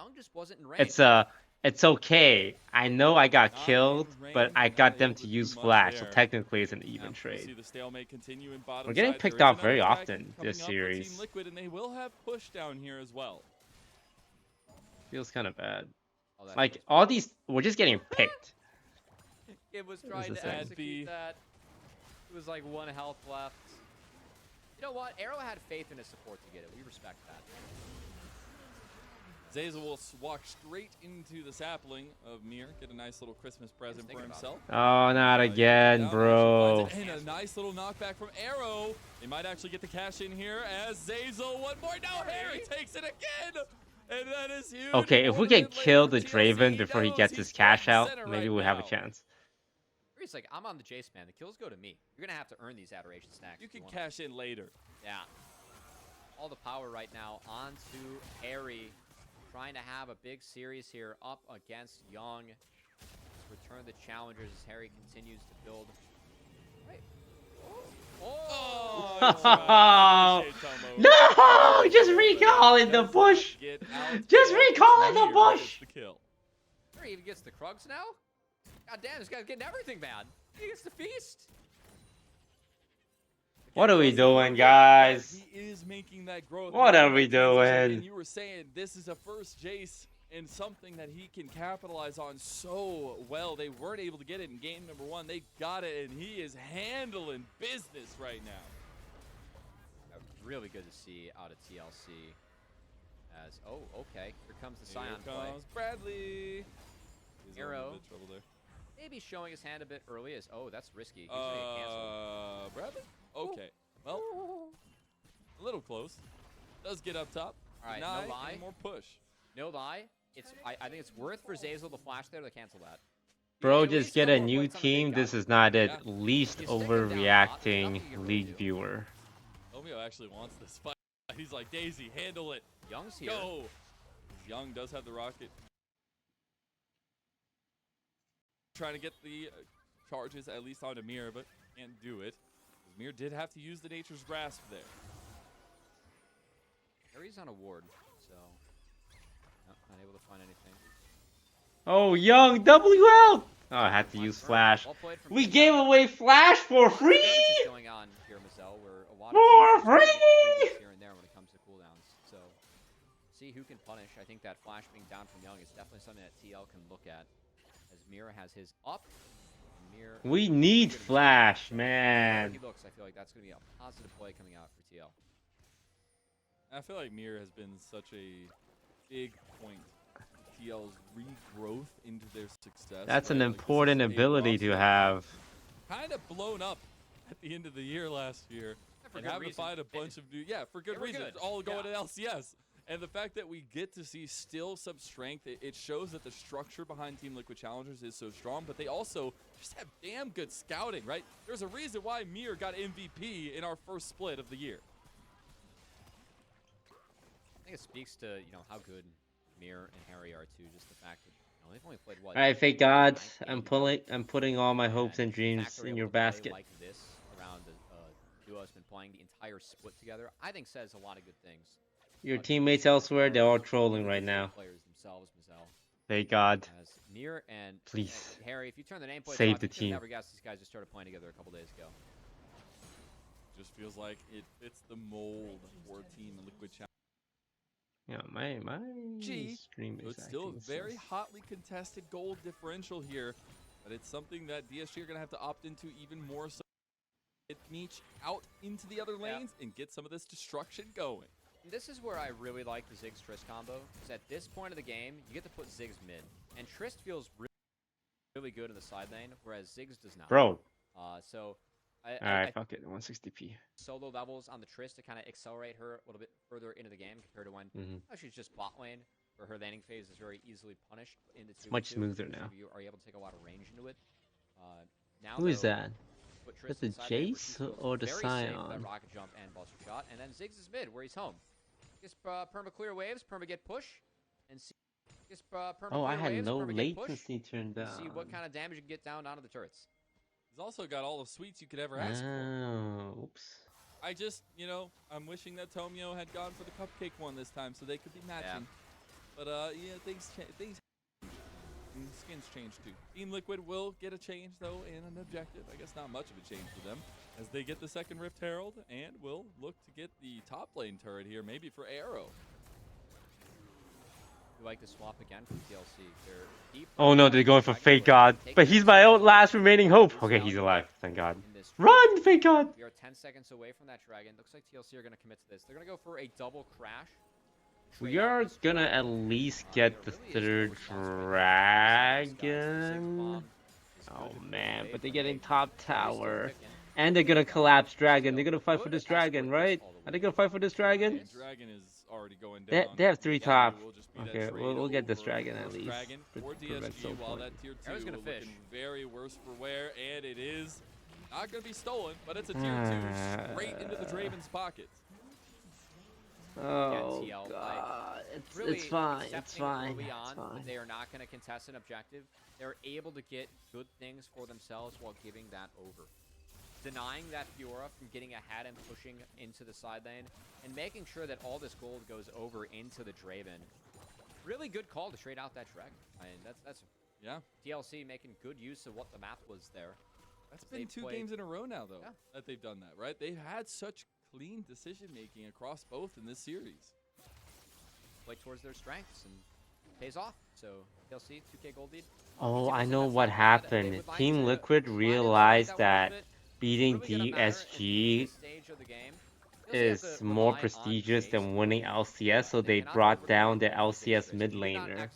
A: It's okay. I know I got killed, but I got them to use flash, so technically it's an even trade. We're getting picked off very often this series.
E: TeamLiquid, and they will have push down here as well.
A: Feels kind of bad.
D: Oh, that
A: Like
D: feels
A: all these, we're just getting picked.
D: It was
A: What
D: trying
A: is
D: to
A: this
D: execute that. It was like 1 health left. You know what? Arrow had faith in his support to get it. We respect that.
E: Zazel will walk straight into the sapling of Mir, get a nice little Christmas present for himself.
A: Oh, not again, bro.
E: And a nice little knockback from Arrow. They might actually get the cash in here as Zazel one more. No, Harry takes it again. And that is huge.
A: Okay, if we can kill the Draven before he gets his cash out, maybe we have a chance.
D: He's like, I'm on the Jace, man. The kills go to me. You're going to have to earn these adoration stacks.
E: You can cash in later.
D: Yeah. All the power right now onto Harry. Trying to have a big series here up against Young. Let's return the challengers as Harry continues to build. Right.
A: Oh, no! Just recall in the bush! Just recall in the bush!
D: Harry even gets the Krugs now? God damn, this guy's getting everything, man. He gets the feast.
A: What are we doing, guys?
E: He is making that growth.
A: What are we doing?
E: And you were saying this is a first Jace and something that he can capitalize on so well. They weren't able to get it in game number 1. They got it, and he is handling business right now.
D: Really good to see out of TLC. As okay, here comes the Scion
E: Here
D: play.
E: comes Bradley. He's
D: Arrow.
E: in a bit of trouble there.
D: Maybe showing his hand a bit early as that's risky. He's gonna get canceled.
E: Bradley? Okay. Well, a little close. Does get up top.
D: All right,
E: Deny,
D: no lie.
E: and more push.
D: No lie. I think it's worth for Zazel to flash there to cancel that.
A: Bro, just get a new team. This is not it. Least overreacting league viewer.
E: Romeo actually wants this fight. He's like, Daisy, handle it.
D: Young's here.
E: Go. Young does have the rocket. Trying to get the charges at least onto Mir, but can't do it. Mir did have to use the Nature's Grasp there.
D: Harry's on a ward, so not able to find anything.
A: Oh, Young, W out! Oh, I had to use Flash. We gave away Flash for free!
D: Going on here, Mazel, where a lot
A: For free!
D: Here and there when it comes to cooldowns. So, see who can punish. I think that Flash being down from Young is definitely something that TL can look at. As Mira has his up.
A: We need Flash, man.
D: He looks, I feel like that's going to be a positive play coming out for TL.
E: I feel like Mir has been such a big point in TL's regrowth into their success.
A: That's an important ability to have.
E: Kind of blown up at the end of the year last year. And having to find a bunch of new, for good reason. All going to LCS. And the fact that we get to see still some strength, it shows that the structure behind TeamLiquid Challengers is so strong, but they also just have damn good scouting, right? There's a reason why Mir got MVP in our first split of the year.
D: I think it speaks to, how good Mir and Harry are too, just the fact that they've only played what?
A: Alright, thank God. I'm putting all my hopes and dreams in your basket.
D: Like this around the duo has been playing the entire split together, I think says a lot of good things.
A: Your teammates elsewhere, they're all trolling right now.
D: Players themselves, Mazel.
A: Thank God.
D: As Mir and
A: Please.
D: Harry, if you turn the nameplate
A: save
D: off,
A: the
D: you could
A: team.
D: never guess these guys just started playing together a couple days ago.
E: Just feels like it fits the mold for TeamLiquid Challengers.
A: Yeah, my stream is
E: It's still a
A: acting
E: very
A: sus.
E: hotly contested gold differential here, but it's something that DSG are going to have to opt into even more so. Get Meech out into the other lanes and get some of this destruction going.
D: This is where I really like the Ziggs Trist combo, is at this point of the game, you get to put Ziggs mid. And Trist feels really good in the side lane, whereas Ziggs does not.
A: Bro.
D: Alright,
A: fuck it, 160p.
D: Solo levels on the Trist to kind of accelerate her a little bit further into the game compared to when she's just bot lane, where her laning phase is very easily punished into
A: It's much smoother now.
D: You are able to take a lot of range into it. Now
A: Who is that?
D: put
A: Is
D: Trist
A: that the
D: inside lane, where she
A: Jace
D: feels
A: or the
D: very safe with
A: Scion?
D: that rocket jump and buster shot, and then Ziggs is mid, where he's home. Just perma clear waves, perma get push, and see. Just perma
A: Oh, I
D: clear
A: had
D: waves,
A: no
D: perma get push,
A: latency turned
D: and
A: down.
D: see what kind of damage you can get down onto the turrets.
E: He's also got all the sweets you could ever ask for.
A: Oh, oops.
E: I just, I'm wishing that Tomio had gone for the cupcake one this time so they could be matching. But, things skins change too. TeamLiquid will get a change, though, and an objective. I guess not much of a change for them, as they get the second Rift Herald and will look to get the top lane turret here, maybe for Arrow.
D: who like to swap again from TLC. They're deep.
A: Oh no, they're going for Fake God. But he's my last remaining hope. Okay, he's alive. Thank God. Run, Fake God!
D: We are 10 seconds away from that dragon. Looks like TLC are going to commit to this. They're going to go for a double crash.
A: We are gonna at least get the third dragon. Oh man, but they're getting top tower. And they're gonna collapse dragon. They're gonna fight for this dragon, right? Are they gonna fight for this dragon?
E: Dragon is already going down.
A: They have 3 top.
E: Will just be that
A: Okay,
E: trade
A: we'll get this
E: over
A: dragon at least.
E: Dragon for DSG, while that tier 2
D: Arrow's gonna
E: looking
D: fish.
E: very worse for wear, and it is not gonna be stolen, but it's a tier 2 straight into the Draven's pockets.
A: Oh God, it's fine, it's fine,
D: Early
A: it's
D: on,
A: fine.
D: they are not going to contest an objective. They're able to get good things for themselves while giving that over. Denying that Fiora from getting ahead and pushing into the side lane, and making sure that all this gold goes over into the Draven. Really good call to trade out that dragon. I mean, that's
E: yeah.
D: TLC making good use of what the map was there.
E: That's been 2 games in a row now, though, that they've done that, right? They've had such clean decision-making across both in this series.
D: Play towards their strengths and pays off. So TLC, 2K gold lead.
A: Oh, I know what happened. Team Liquid realized that beating DSG is more prestigious than winning LCS, so they brought down the LCS mid laner.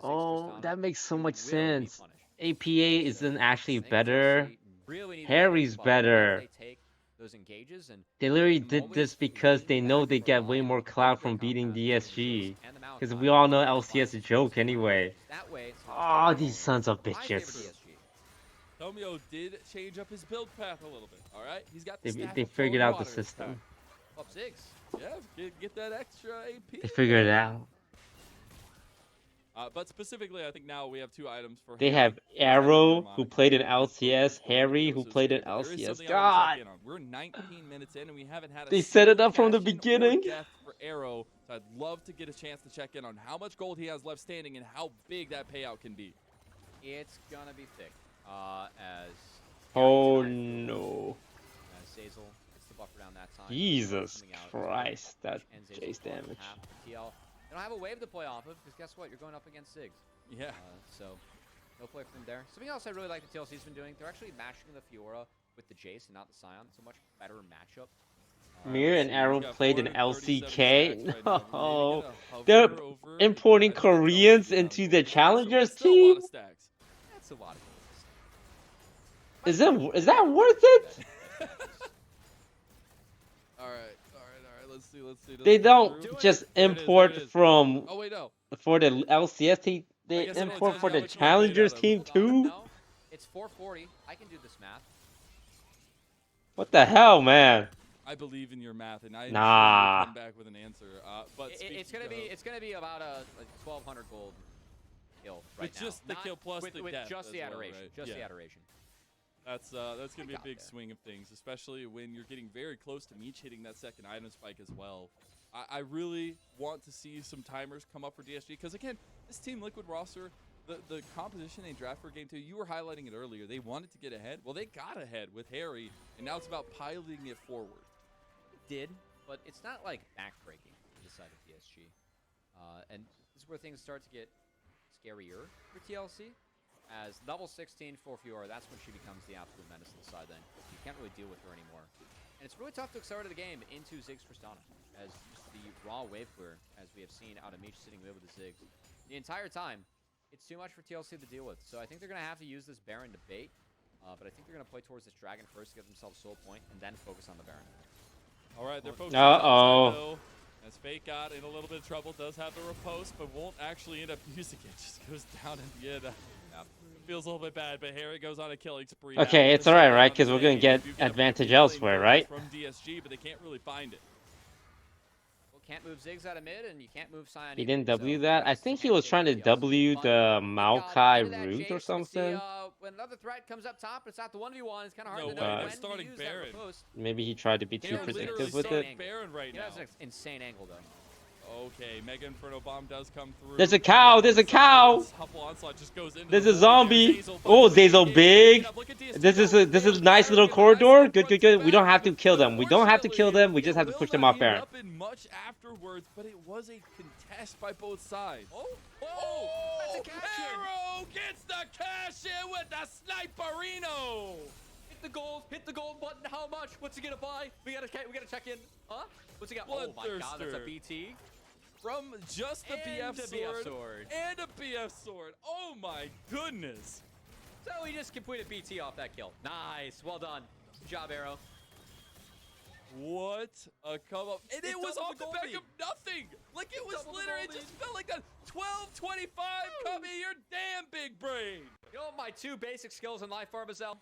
A: Oh, that makes so much sense. APA isn't actually better. Harry's better. They literally did this because they know they get way more clout from beating DSG. Because we all know LCS is a joke anyway. Oh, these sons of bitches.
E: Tomio did change up his build path a little bit, all right? He's got the
A: They figured out the system.
D: Up Ziggs.
E: Yeah, get that extra AP.
A: They figured it out.
E: But specifically, I think now we have 2 items for
A: They have Arrow, who played in LCS, Harry, who played in LCS. God!
E: We're 19 minutes in, and we haven't had a
A: They set it up from the
E: cash in or
A: beginning.
E: death for Arrow, so I'd love to get a chance to check in on how much gold he has left standing and how big that payout can be.
D: It's gonna be thick. As
A: Oh no.
D: Zazel gets the buffer down that time.
A: Jesus Christ, that chase damage.
D: TL. They don't have a wave to play off of, because guess what? You're going up against Ziggs.
E: Yeah.
D: So, no play from there. Something else I really like the TLC's been doing, they're actually matching the Fiora with the Jace and not the Sion. It's a much better matchup.
A: Mir and Arrow played in LCK? No. They're importing Koreans into the Challengers team?
D: That's a lot of
A: Is that worth it?
E: Alright, let's see.
A: They don't just import from
E: Oh, wait, no.
A: for the LCS team, they import for the Challengers team too?
D: No, it's 440. I can do this math.
A: What the hell, man?
E: I believe in your math, and I
A: Nah.
E: come back with an answer. But
D: It's gonna be about a 1,200 gold kill right
E: with just the kill plus
D: with,
E: the
D: with
E: death
D: just
E: as
D: the
E: well,
D: adoration,
E: right?
D: just
E: Yeah.
D: the adoration.
E: That's gonna be a big swing of things, especially when you're getting very close to Meech hitting that second item spike as well. I really want to see some timers come up for DSG, because again, this Team Liquid roster, the composition they draft for Game 2, you were highlighting it earlier. They wanted to get ahead. Well, they got ahead with Harry, and now it's about piloting it forward.
D: It did, but it's not like backbreaking for the side of DSG. And this is where things start to get scarier for TLC. As level 16 for Fiora, that's when she becomes the absolute menace on the side then. You can't really deal with her anymore. And it's really tough to accelerate the game into Ziggs Tristana, as just the raw wave clear, as we have seen out of Meech sitting mid with the Ziggs. The entire time, it's too much for TLC to deal with. So I think they're going to have to use this Baron to bait, but I think they're going to play towards this Dragon first to get themselves soul point, and then focus on the Baron.
E: All right, they're focusing on
A: Uh-oh.
E: though. As Fake got in a little bit of trouble, does have the riposte, but won't actually end up using it. Just goes down in the end. Feels a little bit bad, but Harry goes on a killing spree.
A: Okay, it's alright, right? Because we're gonna get advantage elsewhere, right?
E: From DSG, but they can't really find it.
D: Well, can't move Ziggs out of mid, and you can't move Sion.
A: He didn't W that? I think he was trying to W the Maokai root or something.
D: When another threat comes up top, it's not the 1v1. It's kind of hard
E: No
D: to
E: way,
D: know
E: they're
D: when
E: starting
D: to use
E: Baron.
D: that riposte.
A: Maybe he tried to be too
E: They're
A: predictive
E: literally
A: with it.
E: starting Baron right now.
D: That's an insane angle, though.
E: Okay, Mega Inferno Bomb does come through.
A: There's a cow! There's a cow!
E: Hupple Onslaught just goes into
A: There's
E: the
A: a
E: wall.
A: zombie!
E: Zazel
A: Oh,
E: bumping
A: Zazel
E: the
A: big!
E: game. Look at DSG.
A: This is a nice little corridor. Good, good, good. We don't have to kill them. We don't have to kill them. We just have to push them off Baron.
E: Up in much afterwards, but it was a cash by both sides.
D: Oh, that's a cash in.
E: Arrow gets the cash in with the sniperino.
D: Hit the gold button. How much? What's he gonna buy? We gotta check in. Huh? What's he got? Oh my god, that's a BT.
E: From just the
D: And
E: BF
D: a
E: sword,
D: BF sword.
E: and a BF sword. Oh my goodness.
D: So he just completed BT off that kill. Nice. Well done. Good job, Arrow.
E: What a come up. And it was
D: doubled
E: off
D: the
E: the back
D: gold
E: of nothing. Like it was
D: doubled the
E: literally, it
D: gold
E: just felt like that 12-25 Cubby, your damn big brain.
D: You know what my 2 basic skills in life are, Mazel?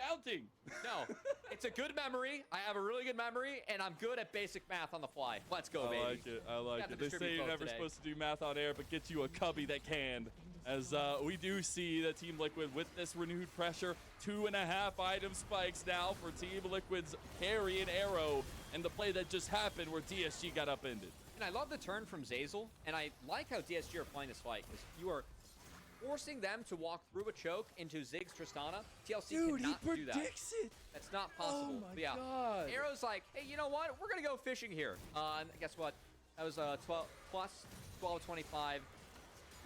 E: Counting.
D: No. It's a good memory. I have a really good memory, and I'm good at basic math on the fly. Let's go, baby.
E: I like it. I like it. They say you're never supposed to do math on air, but get you a Cubby that can. As we do see that Team Liquid with this renewed pressure, 2.5 item spikes now for Team Liquid's carry and Arrow, and the play that just happened where DSG got upended.
D: And I love the turn from Zazel, and I like how DSG are playing this fight, because you are forcing them to walk through a choke into Ziggs Tristana. TLC cannot do that.
E: It.
D: That's not possible.
E: Oh my
D: But yeah,
E: God.
D: Arrow's like, hey, you know what? We're going to go fishing here. And guess what? That was 12 plus 12-25.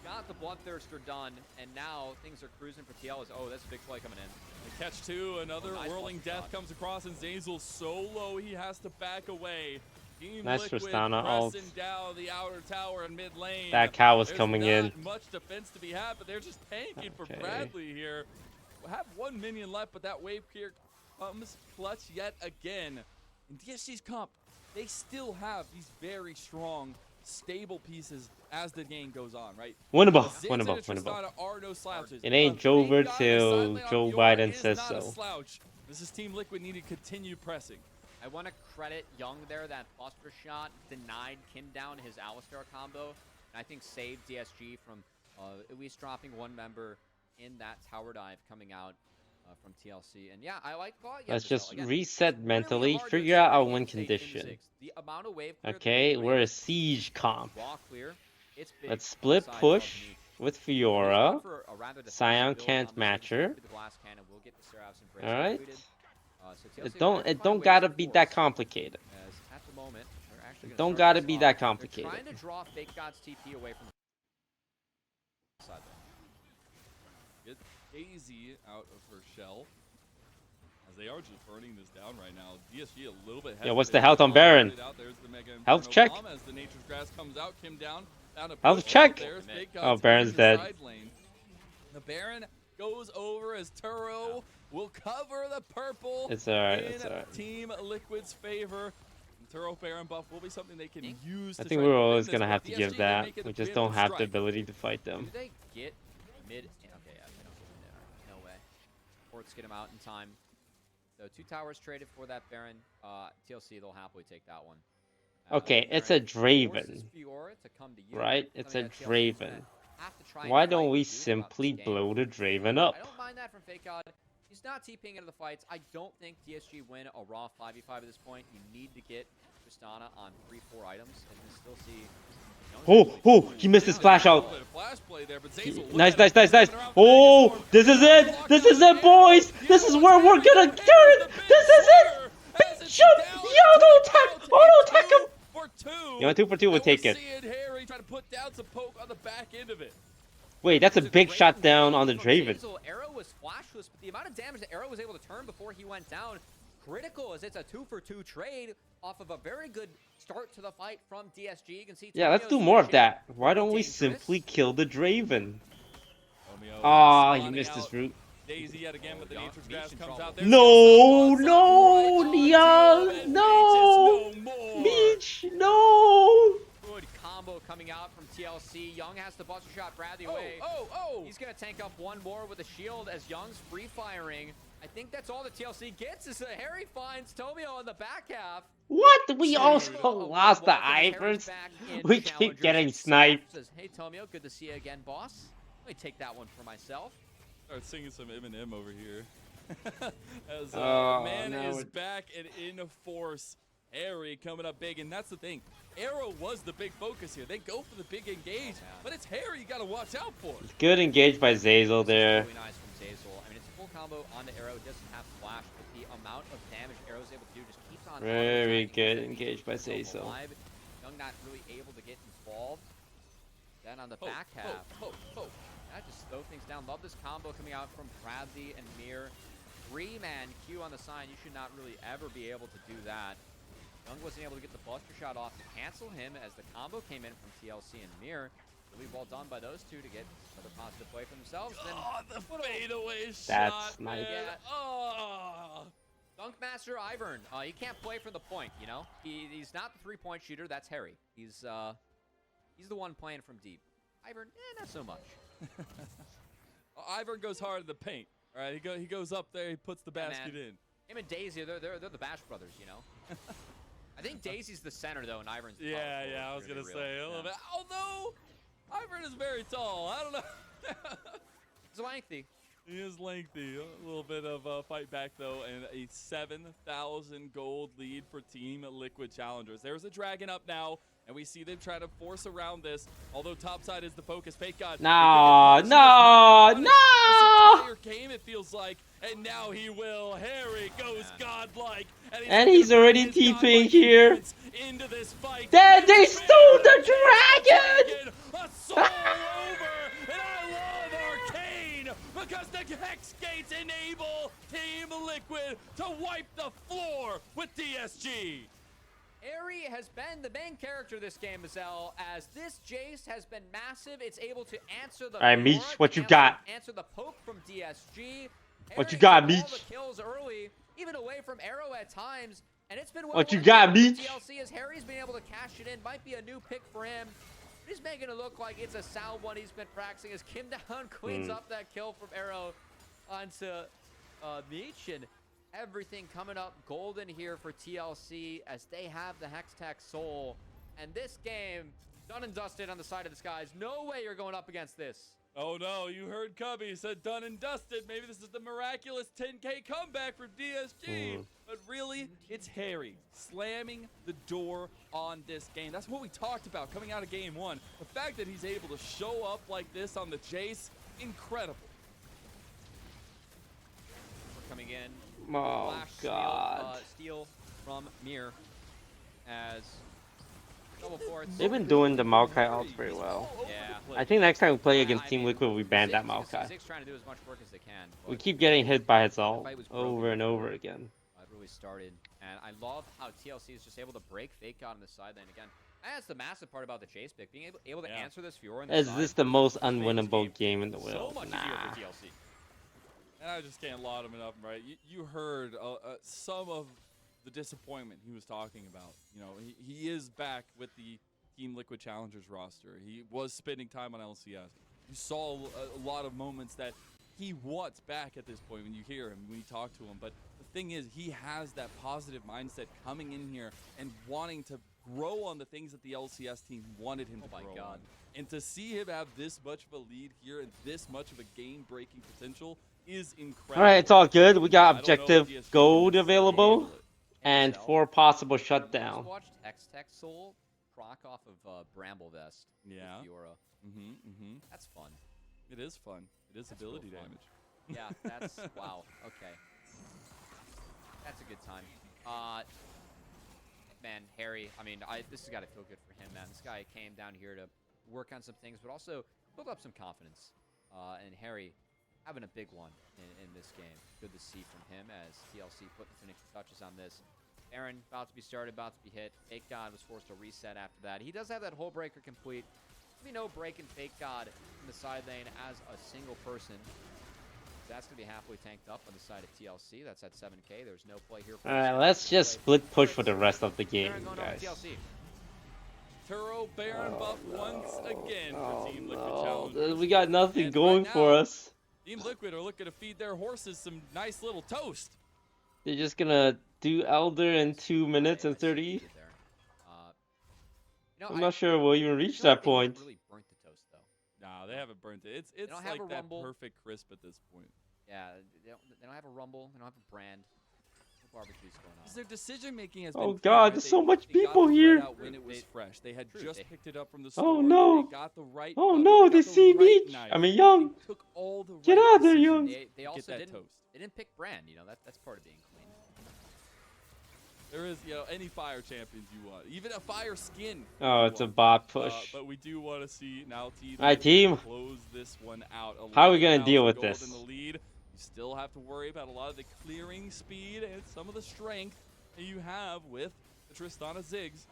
D: Got the Bloodthirster done, and now things are cruising for TL. Oh, that's a big play coming in.
E: The catch two, another
D: nice
E: whirling death comes across, and Zazel so low he has to back away. Team
A: Nice
E: Liquid
A: Tristana ult.
E: pressing down the outer tower in mid lane.
A: That cow was
E: There's
A: coming
E: not
A: in.
E: much defense to be had, but they're just tanking for
A: Okay.
E: Bradley here. We'll have 1 minion left, but that wave here comes clutch yet again. In DSG's comp, they still have these very strong, stable pieces as the game goes on, right?
A: Winnable,
E: Ziggs
A: winnable,
E: and
A: winnable.
E: Tristana are no slouches.
A: It ain't
E: But
A: Jover
E: Fake God
A: till
E: silently on
A: Joe
E: Fiora
A: Biden
E: is
A: says
E: not a
A: so.
E: slouch. This is Team Liquid needing to continue pressing.
D: I want to credit Young there. That Buster shot denied Kim down his Alistar combo, and I think saved DSG from at least dropping 1 member in that tower dive coming out from TLC. And yeah, I like thought.
A: Let's just
D: again,
A: reset
D: really
A: mentally,
D: hard to
A: figure out our
D: explain
A: win
D: take in
A: condition.
D: Ziggs. The amount of wave clear that
A: Okay,
D: they're
A: we're
D: doing,
A: a siege comp.
D: raw clear, it's big
A: Let's split
D: on the side
A: push
D: of Niche.
A: with
D: He's
A: Fiora.
D: going for a rather defensive
A: Scion
D: build
A: can't
D: on the
A: match
D: Ziggs
A: her.
D: with the glass cannon. We'll get the Seraph's Embrace
A: Alright.
D: completed. So
A: It
D: TLC
A: don't
D: will find ways
A: gotta
D: to
A: be
D: force,
A: that complicated.
D: as at the moment, they're actually
A: Don't
D: gonna start
A: gotta
D: this
A: be
D: off.
A: that
D: They're
A: complicated.
D: trying to draw Fake God's TP away from the side there.
E: Get Daisy out of her shell. As they are just burning this down right now. DSG a little bit
A: Yeah, what's the
E: hesitant.
A: health on Baron?
E: There's the Mega
A: Health
E: Inferno
A: check.
E: bomb as the Nature's Grass comes out. Kim down to
A: Health
E: push.
A: check.
E: There's Fake
A: Oh,
E: God's
A: Baron's
E: in the
A: dead.
E: side lane. The Baron goes over as Turo will cover the purple.
A: It's alright,
E: in
A: it's alright.
E: Team Liquid's favor. The Turo Baron buff will be something they can use.
A: I
E: to
A: think
E: try
A: we're
E: to win
A: always
E: this,
A: gonna
E: but
A: have to
E: DSG
A: give
E: can
A: that.
E: make it
A: We
E: a
A: just
E: preemptive
A: don't have the
E: strike.
A: ability to fight them.
D: Do they get mid? Okay, yeah, they don't get mid there. No way. Ports get him out in time. So 2 towers traded for that Baron. TLC, they'll happily take that one.
A: Okay, it's a
D: Draven.
A: Draven,
D: Fiora to come to you.
A: right? It's a
D: Something that TLC is gonna
A: Draven.
D: have to try and
A: Why
D: fight
A: don't we
D: and do throughout
A: simply
D: this game.
A: blow the Draven up?
D: I don't mind that from Fake God. He's not TPing into the fights. I don't think DSG win a raw 5v5 at this point. You need to get Tristana on 3-4 items, and we still see.
A: Oh, he missed his flash out.
E: Flash play there, but Zazel,
A: Nice. Oh, this is it, boys. This is where we're gonna do it. This is it. Big jump. Auto attack him.
E: For 2.
A: You know, 2 for 2 would take it.
E: Seeing Harry try to put down some poke on the back end of it.
A: Wait, that's a big shot down on the
D: From
A: Draven.
D: Zazel. Arrow was flashless, but the amount of damage that Arrow was able to turn before he went down, critical, as it's a 2 for 2 trade off of a very good start to the fight from DSG. You can see.
A: Yeah, let's do
D: Tomio's
A: more of
D: shit.
A: that. Why don't we
D: Dangerous.
A: simply kill the Draven?
E: Tomio
A: Ah, he
E: spawning
A: missed his
E: out.
A: route.
E: Daisy yet again, but the
D: Young
E: Nature's
D: Beach
E: Grass
D: in
E: comes
D: trouble.
E: out there.
A: No,
E: Gets the
A: no,
E: right on
A: Young,
E: Team, and
A: no.
E: Beach is no more.
A: Beach, no.
D: Good combo coming out from TLC. Young has the buster shot Bradley away.
E: Oh.
D: He's going to tank up 1 more with a shield as Young's free firing. I think that's all the TLC gets is a Harry finds Tomio in the back half.
A: What? We also
D: Oh,
A: lost the
D: welcome Harry's
A: Ivers.
D: back in
A: We keep
D: Challengers.
A: getting sniped.
D: Says, hey Tomio, good to see you again, boss. Let me take that one for myself.
E: Start singing some Eminem over here. As
A: Oh,
E: man
A: no,
E: is
A: it-
E: back and in force. Harry coming up big, and that's the thing. Arrow was the big focus here. They go for the big engage, but it's Harry you got to watch out for.
A: Good engage by Zazel there.
D: Really nice from Zazel. I mean, it's a full combo on the Arrow. It doesn't have flash, but the amount of damage Arrow's able to do just keeps on.
A: Very
D: attacking.
A: good
D: He's
A: engage by
D: still
A: Zazel.
D: alive. Young not really able to get involved. Then on the back half, that just slow things down. Love this combo coming out from Bradley and Mir. 3-man Q on the sign. You should not really ever be able to do that. Young wasn't able to get the buster shot off to cancel him as the combo came in from TLC and Mir. Really well done by those two to get another positive play for themselves. Then
E: the fadeaway shot.
A: That's nice.
D: Yeah.
E: Oh.
D: Dunk Master Ivern. He can't play from the point, you know? He's not the three-point shooter. That's Harry. He's the one playing from deep. Ivern, not so much.
E: Ivern goes hard in the paint. All right, he goes up there. He puts the basket in.
D: Him and Daisy, they're the Bash brothers, you know? I think Daisy's the center, though, and Ivern's the
E: Yeah, I was going to say a little bit. Although, Ivern is very tall. I don't know.
D: He's lengthy.
E: He is lengthy. A little bit of a fight back, though, and a 7,000 gold lead for Team Liquid Challengers. There's a dragon up now, and we see them try to force around this, although topside is the focus. Fake God.
A: No.
E: This entire game, it feels like, and now he will. Harry goes godlike.
A: And he's already TPing here.
E: Into this fight.
A: They stole the dragon!
E: A soul over, and I love Arcane because the Hex Gates enable Team Liquid to wipe the floor with DSG.
D: Airy has been the main character this game, Azell, as this Jace has been massive. It's able to answer the
A: Alright, Meech, what you got?
D: Answer the poke from DSG.
A: What you got, Meech?
D: All the kills early, even away from Arrow at times, and it's been well
A: What you
D: worth
A: got,
D: it for
A: Meech?
D: TLC as Harry's been able to cash it in. Might be a new pick for him. He's making it look like it's a sound one he's been practicing as Kim Down cleans up that kill from Arrow onto Meech, and everything coming up golden here for TLC as they have the Hextech Soul. And this game, done and dusted on the side of the skies. No way you're going up against this.
E: Oh no, you heard Cubby. He said done and dusted. Maybe this is the miraculous 10K comeback for DSG. But really, it's Harry slamming the door on this game. That's what we talked about coming out of game one. The fact that he's able to show up like this on the Jace, incredible.
D: We're coming in.
A: Oh,
D: Flash
A: God.
D: steal from Mir as double forts.
A: They've been doing the Maokai ults very well.
D: Yeah.
A: I think next time we play against Team Liquid, we ban that Maokai.
D: Zig's trying to do as much work as they can.
A: We keep getting hit by his ult over and over again.
D: It really started, and I love how TLC is just able to break Fake God on the sideline again. That's the massive part about the chase pick, being able to answer this Fiora.
A: Is this the most unwinnable game in the world?
D: So much easier for TLC.
E: And I just can't laud him enough, right? You heard some of the disappointment he was talking about. You know, he is back with the Team Liquid Challengers roster. He was spending time on LCS. You saw a lot of moments that he wants back at this point when you hear him, when you talk to him. But the thing is, he has that positive mindset coming in here and wanting to grow on the things that the LCS team wanted him to grow on. And to see him have this much of a lead here and this much of a game-breaking potential is incredible.
A: Alright, it's all good. We got objective gold available and 4 possible shutdown.
D: Just watched X-Tech Soul proc off of Bramble Vest.
E: Yeah.
D: Fiora. That's fun.
E: It is fun. It is ability damage.
D: Yeah, that's wow. Okay. That's a good time. Man, Harry, I mean, this has got to feel good for him, man. This guy came down here to work on some things, but also build up some confidence. And Harry having a big one in this game. Good to see from him as TLC put the finishing touches on this. Aaron about to be started, about to be hit. Fake God was forced to reset after that. He does have that whole breaker complete. There'll be no break in Fake God in the side lane as a single person. That's going to be happily tanked up on the side of TLC. That's at 7K. There's no play here.
A: Alright, let's just split push for the rest of the game, guys.
E: Turo Baron buff once again for Team Liquid Challengers.
A: We got nothing going for us.
E: Team Liquid are looking to feed their horses some nice little toast.
A: They're just gonna do Elder in 2 minutes and 30. I'm not sure we'll even reach that point.
D: Really burnt the toast though.
E: Nah, they haven't burnt it. It's like that perfect crisp at this point.
D: Yeah, they don't have a rumble. They don't have a brand. No barbecues going on.
E: Because their decision making has been.
A: Oh God, there's so much people here.
E: When it was fresh, they had just picked it up from the
A: Oh
E: store.
A: no!
E: They got the right.
A: Oh no! They see me. I mean, Young.
E: Took all the
A: Get
E: right
A: out there, Young.
D: They also didn't.
E: toast.
D: They didn't pick brand. You know that's part of being clean.
E: There is, any fire champions you want, even a fire skin.
A: Oh, it's a bot push.
E: But we do want to see now
A: All right, team.
E: close this one out.
A: How are we gonna deal
E: 11,000
A: with
E: gold
A: this?
E: in the lead. You still have to worry about a lot of the clearing speed and some of the strength that you have with the Tristana Ziggs.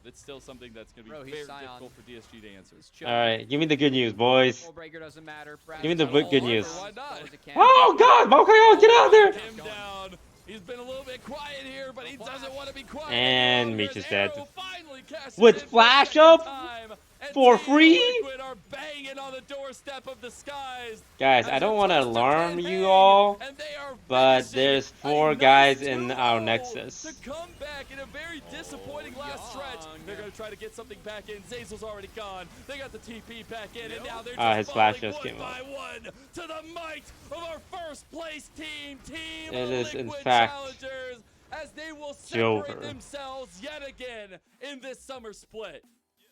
E: It's still something that's going to be very difficult for DSG to answer.
A: All right, give me the good news, boys.
D: Breaker doesn't matter.
A: Give me the good news.
E: Why not?
A: Oh God, Mokayo, get out there!
E: Him down. He's been a little bit quiet here, but he doesn't want to be quiet.
A: And Meech is dead. With flash up for free?
E: Are banging on the doorstep of the skies.
A: Guys, I don't want to alarm you all, but there's 4 guys in our Nexus.
E: To come back in a very disappointing last stretch. They're going to try to get something back in. Zazel's already gone. They got the TP back in, and now they're just
A: his flash just
E: one
A: came
E: by
A: up.
E: one to the might of our first place team,
A: It is in
E: TeamLiquid
A: fact
E: Challengers, as they will
A: Jover.
E: separate themselves yet again in this summer split.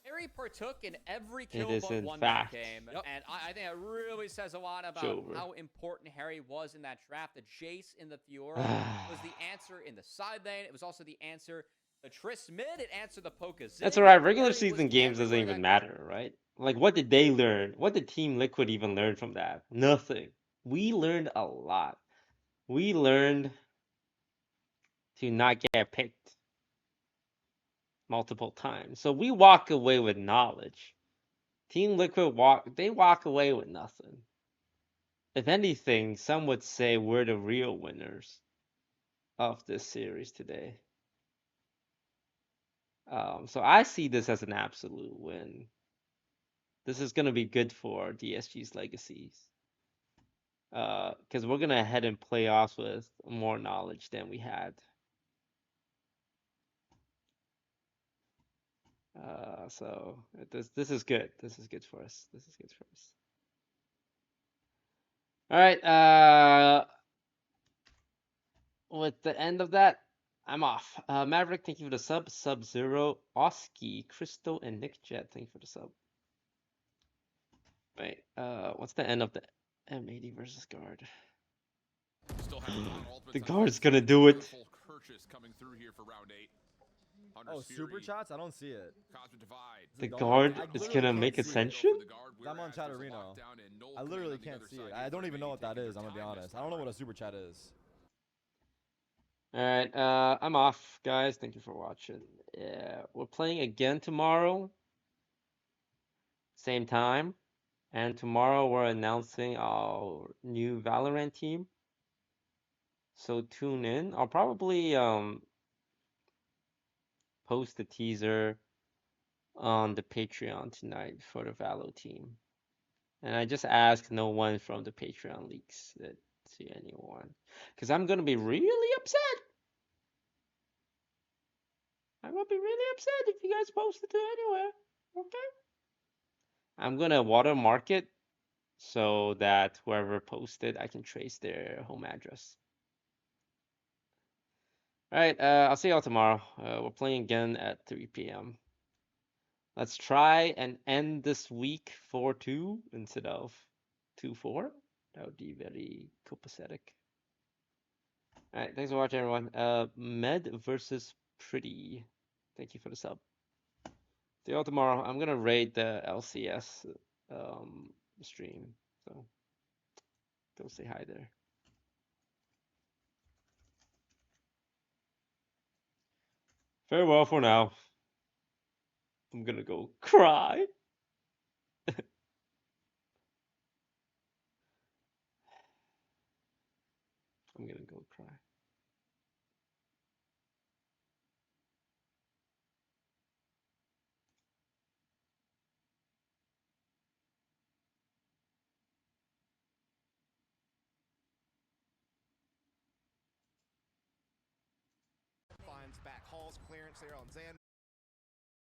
D: Harry partook in every kill
A: It is
D: but
A: in
D: one
A: fact
D: that game, and I think it really says a lot about
A: Jover.
D: how important Harry was in that draft. The Jace in the Fiora was the answer in the side lane. It was also the answer the Triss mid. It answered the Poké Zig.
A: That's alright, regular
D: Harry
A: season
D: was
A: games doesn't
D: everywhere
A: even
D: that
A: matter, right? Like, what did they learn? What did Team Liquid even learn from that? Nothing. We learned a lot. We learned to not get picked multiple times. So we walk away with knowledge. Team Liquid walk away with nothing. If anything, some would say we're the real winners of this series today. So I see this as an absolute win. This is gonna be good for DSG's legacies. Because we're gonna head in playoffs with more knowledge than we had. So this is good. This is good for us. This is good for us. All right. With the end of that, I'm off. Maverick, thank you for the sub. Sub-Zero, Oski, Crystal, and Nick Jet, thank you for the sub. Wait, what's the end of the M80 versus guard? The guard's gonna do it.
I: Oh, super chats? I don't see it.
A: The guard is gonna make Ascension?
I: I'm on Chatterino. I literally can't see it. I don't even know what that is, I'm gonna be honest. I don't know what a super chat is.
A: Alright, I'm off, guys. Thank you for watching. Yeah, we're playing again tomorrow. Same time. And tomorrow we're announcing our new Valorant team. So tune in. I'll probably post a teaser on the Patreon tonight for the Valo team. And I just ask no one from the Patreon leaks that see anyone. Because I'm gonna be really upset. I'm gonna be really upset if you guys post it to anywhere. Okay? I'm gonna watermark it so that whoever posted, I can trace their home address. Alright, I'll see y'all tomorrow. We're playing again at 3 p.m. Let's try and end this week 4-2 instead of 2-4. That would be very copacetic. Alright, thanks for watching, everyone. Med versus Pretty. Thank you for the sub. See y'all tomorrow. I'm gonna raid the LCS stream, so go say hi there. Farewell for now. I'm gonna go cry. I'm gonna go cry.
K: Finds back Hall's clearance there on Zan.